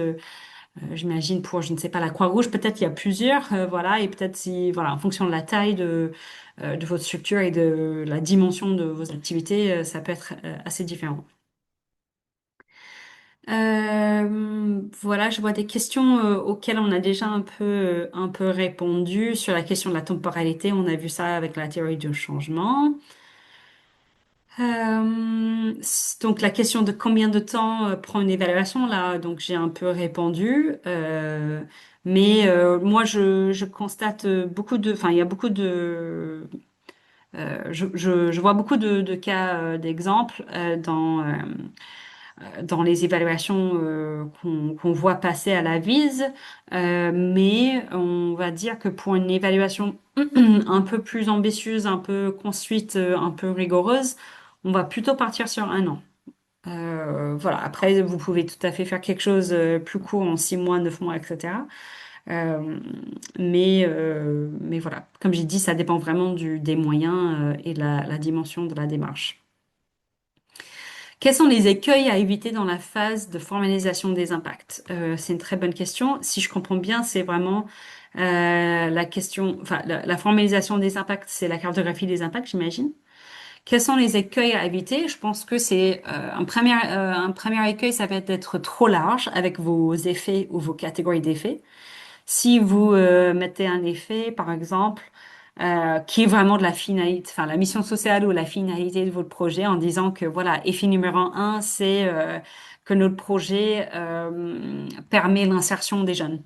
j'imagine pour, je ne sais pas, la Croix-Rouge, peut-être il y a plusieurs, voilà, et peut-être si, voilà, en fonction de la taille de votre structure et de la dimension de vos activités, ça peut être assez différent. Voilà, je vois des questions auxquelles on a déjà un peu répondu sur la question de la temporalité. On a vu ça avec la théorie du changement. Donc la question de combien de temps prend une évaluation, là, donc j'ai un peu répondu. Mais moi, je constate enfin, il y a beaucoup je vois beaucoup de cas d'exemples dans les évaluations qu'on voit passer à la vise. Mais on va dire que pour une évaluation un peu plus ambitieuse, un peu construite, un peu rigoureuse, on va plutôt partir sur un an. Voilà. Après, vous pouvez tout à fait faire quelque chose plus court en 6 mois, 9 mois, etc. Euh, mais voilà, comme j'ai dit, ça dépend vraiment des moyens et de la dimension de la démarche. Quels sont les écueils à éviter dans la phase de formalisation des impacts? C'est une très bonne question. Si je comprends bien, c'est vraiment la question, enfin, la formalisation des impacts, c'est la cartographie des impacts, j'imagine. Quels sont les écueils à éviter? Je pense que c'est un premier écueil, ça va être d'être trop large avec vos effets ou vos catégories d'effets. Si vous mettez un effet, par exemple, qui est vraiment de la finalité, enfin la mission sociale ou la finalité de votre projet, en disant que voilà, effet numéro un, c'est que notre projet permet l'insertion des jeunes.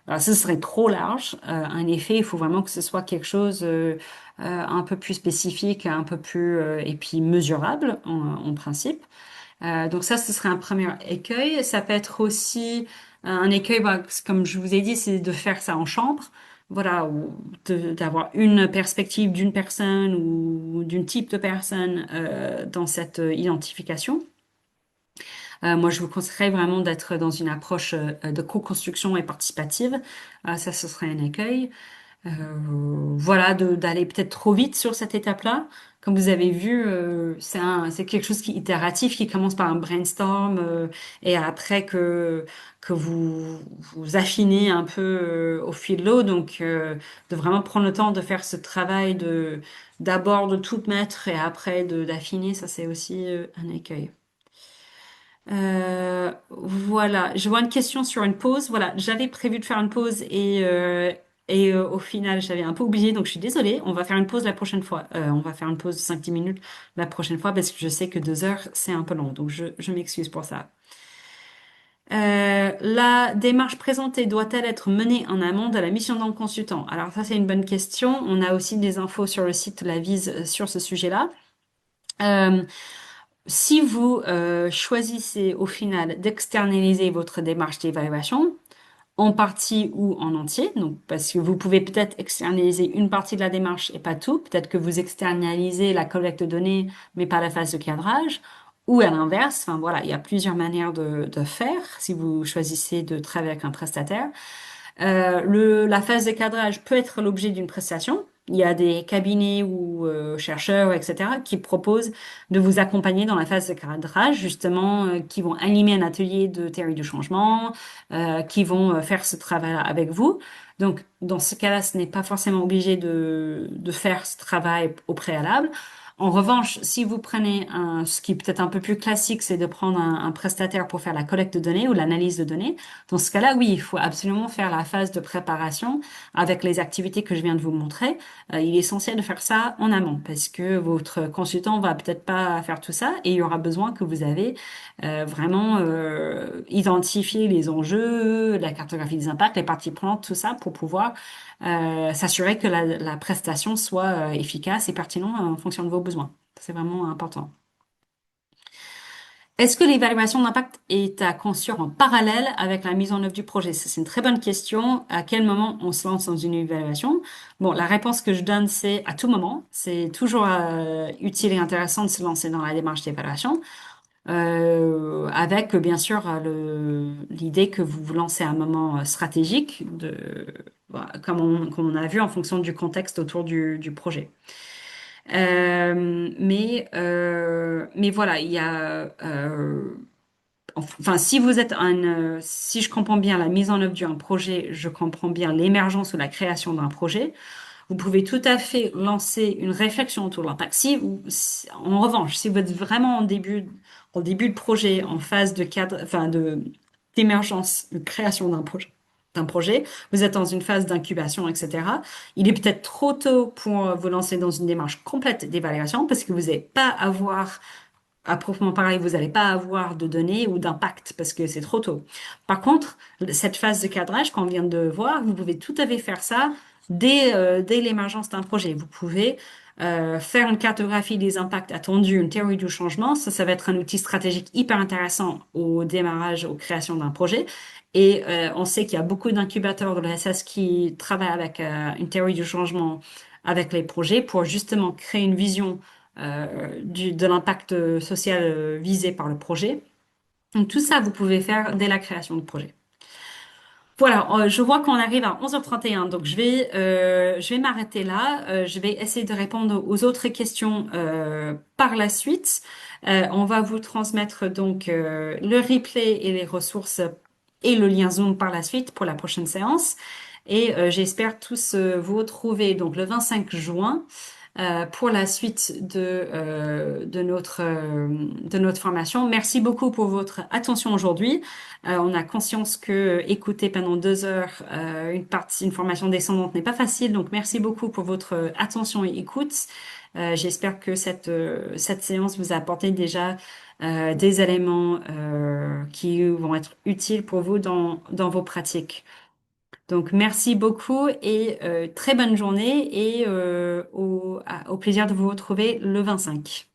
Alors, ce serait trop large. Un effet, il faut vraiment que ce soit quelque chose un peu plus spécifique, un peu plus et puis mesurable en principe. Donc ça, ce serait un premier écueil. Ça peut être aussi un écueil, bah, comme je vous ai dit, c'est de faire ça en chambre. Voilà, ou d'avoir une perspective d'une personne ou d'une type de personne dans cette identification. Moi, je vous conseillerais vraiment d'être dans une approche de co-construction et participative. Ça, ce serait un écueil. Euh, voilà, d'aller peut-être trop vite sur cette étape-là. Comme vous avez vu, c'est quelque chose qui est itératif, qui commence par un brainstorm et après que vous affinez un peu au fil de l'eau. Donc, de vraiment prendre le temps de faire ce travail d'abord de tout mettre et après d'affiner, ça c'est aussi un écueil. Voilà, je vois une question sur une pause. Voilà, j'avais prévu de faire une pause et au final, j'avais un peu oublié, donc je suis désolée. On va faire une pause la prochaine fois. On va faire une pause de 5-10 minutes la prochaine fois parce que je sais que 2 heures, c'est un peu long, donc je m'excuse pour ça. La démarche présentée doit-elle être menée en amont de la mission d'un consultant? Alors ça, c'est une bonne question. On a aussi des infos sur le site de la Vise sur ce sujet-là. Euh, Si vous choisissez au final d'externaliser votre démarche d'évaluation, en partie ou en entier, donc parce que vous pouvez peut-être externaliser une partie de la démarche et pas tout, peut-être que vous externalisez la collecte de données mais pas la phase de cadrage, ou à l'inverse, enfin voilà, il y a plusieurs manières de faire si vous choisissez de travailler avec un prestataire. La phase de cadrage peut être l'objet d'une prestation. Il y a des cabinets ou chercheurs, etc., qui proposent de vous accompagner dans la phase de cadrage, justement, qui vont animer un atelier de théorie du changement, qui vont faire ce travail avec vous. Donc, dans ce cas-là, ce n'est pas forcément obligé de faire ce travail au préalable. En revanche, si vous prenez ce qui est peut-être un peu plus classique, c'est de prendre un prestataire pour faire la collecte de données ou l'analyse de données. Dans ce cas-là, oui, il faut absolument faire la phase de préparation avec les activités que je viens de vous montrer. Il est essentiel de faire ça en amont parce que votre consultant va peut-être pas faire tout ça et il y aura besoin que vous avez vraiment identifié les enjeux, la cartographie des impacts, les parties prenantes, tout ça pour pouvoir s'assurer que la prestation soit efficace et pertinente en fonction de vos besoins. C'est vraiment important. Est-ce que l'évaluation d'impact est à construire en parallèle avec la mise en œuvre du projet? Ça, c'est une très bonne question. À quel moment on se lance dans une évaluation? Bon, la réponse que je donne, c'est à tout moment. C'est toujours utile et intéressant de se lancer dans la démarche d'évaluation, avec bien sûr l'idée que vous vous lancez à un moment stratégique, voilà, comme on a vu en fonction du contexte autour du projet. Mais voilà, il y a enfin, si vous êtes si je comprends bien la mise en œuvre d'un projet, je comprends bien l'émergence ou la création d'un projet, vous pouvez tout à fait lancer une réflexion autour de l'impact. En revanche, si vous êtes vraiment en début de projet, en phase de cadre, enfin d'émergence, de création d'un projet, vous êtes dans une phase d'incubation, etc. Il est peut-être trop tôt pour vous lancer dans une démarche complète d'évaluation parce que vous n'allez pas avoir à proprement parler, vous n'allez pas avoir de données ou d'impact parce que c'est trop tôt. Par contre, cette phase de cadrage qu'on vient de voir, vous pouvez tout à fait faire ça dès l'émergence d'un projet. Vous pouvez faire une cartographie des impacts attendus, une théorie du changement. Ça va être un outil stratégique hyper intéressant au démarrage, aux créations d'un projet. Et on sait qu'il y a beaucoup d'incubateurs de l'ESS qui travaillent avec une théorie du changement avec les projets pour justement créer une vision de l'impact social visé par le projet. Donc tout ça, vous pouvez faire dès la création du projet. Voilà, je vois qu'on arrive à 11h31, donc je vais m'arrêter là. Je vais essayer de répondre aux autres questions par la suite. On va vous transmettre donc le replay et les ressources et le lien Zoom par la suite pour la prochaine séance. Et j'espère tous vous retrouver donc le 25 juin pour la suite de notre formation. Merci beaucoup pour votre attention aujourd'hui. On a conscience que écouter pendant 2 heures une formation descendante n'est pas facile, donc merci beaucoup pour votre attention et écoute. J'espère que cette séance vous a apporté déjà des éléments qui vont être utiles pour vous dans vos pratiques. Donc, merci beaucoup et très bonne journée et au plaisir de vous retrouver le 25.